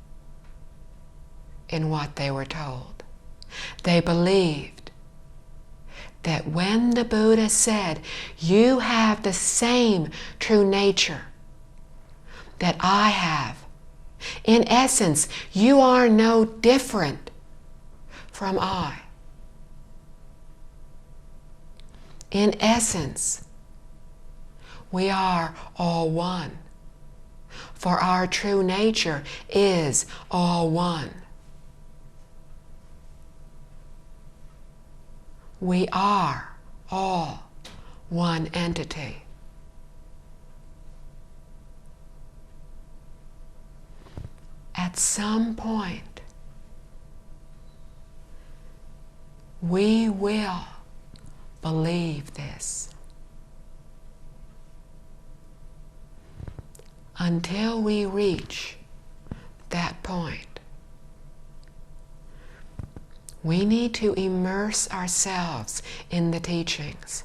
in what they were told. They believed that when the Buddha said, "You have the same true nature that I have," in essence, you are no different from I. In essence, we are all one, for our true nature is all one. We are all one entity. At some point, we will believe this. Until we reach that point, we need to immerse ourselves in the teachings.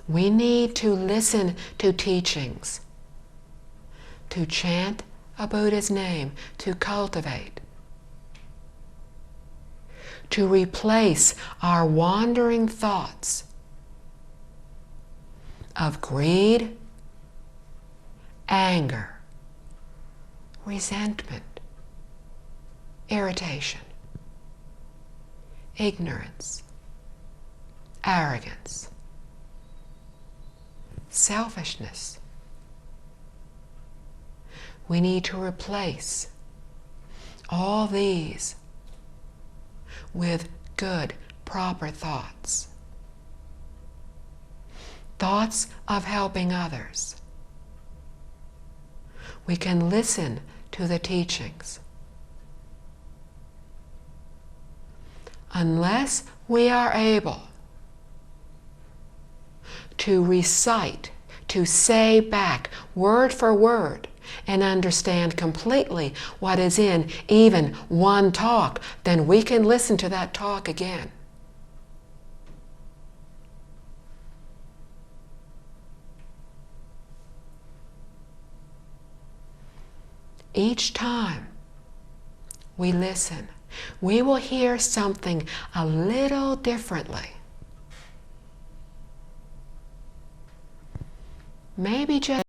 We need to listen to teachings, to chant a Buddha's name, to cultivate, to replace our wandering thoughts of greed, anger, resentment, irritation, ignorance, arrogance, selfishness. We need to replace all these with good, proper thoughts. thoughts of helping others. We can listen to the teachings. Unless we are able to recite, to say back word for word, and understand completely what is in even one talk, then we can listen to that talk again. Each time we listen, we will hear something a little differently. Maybe just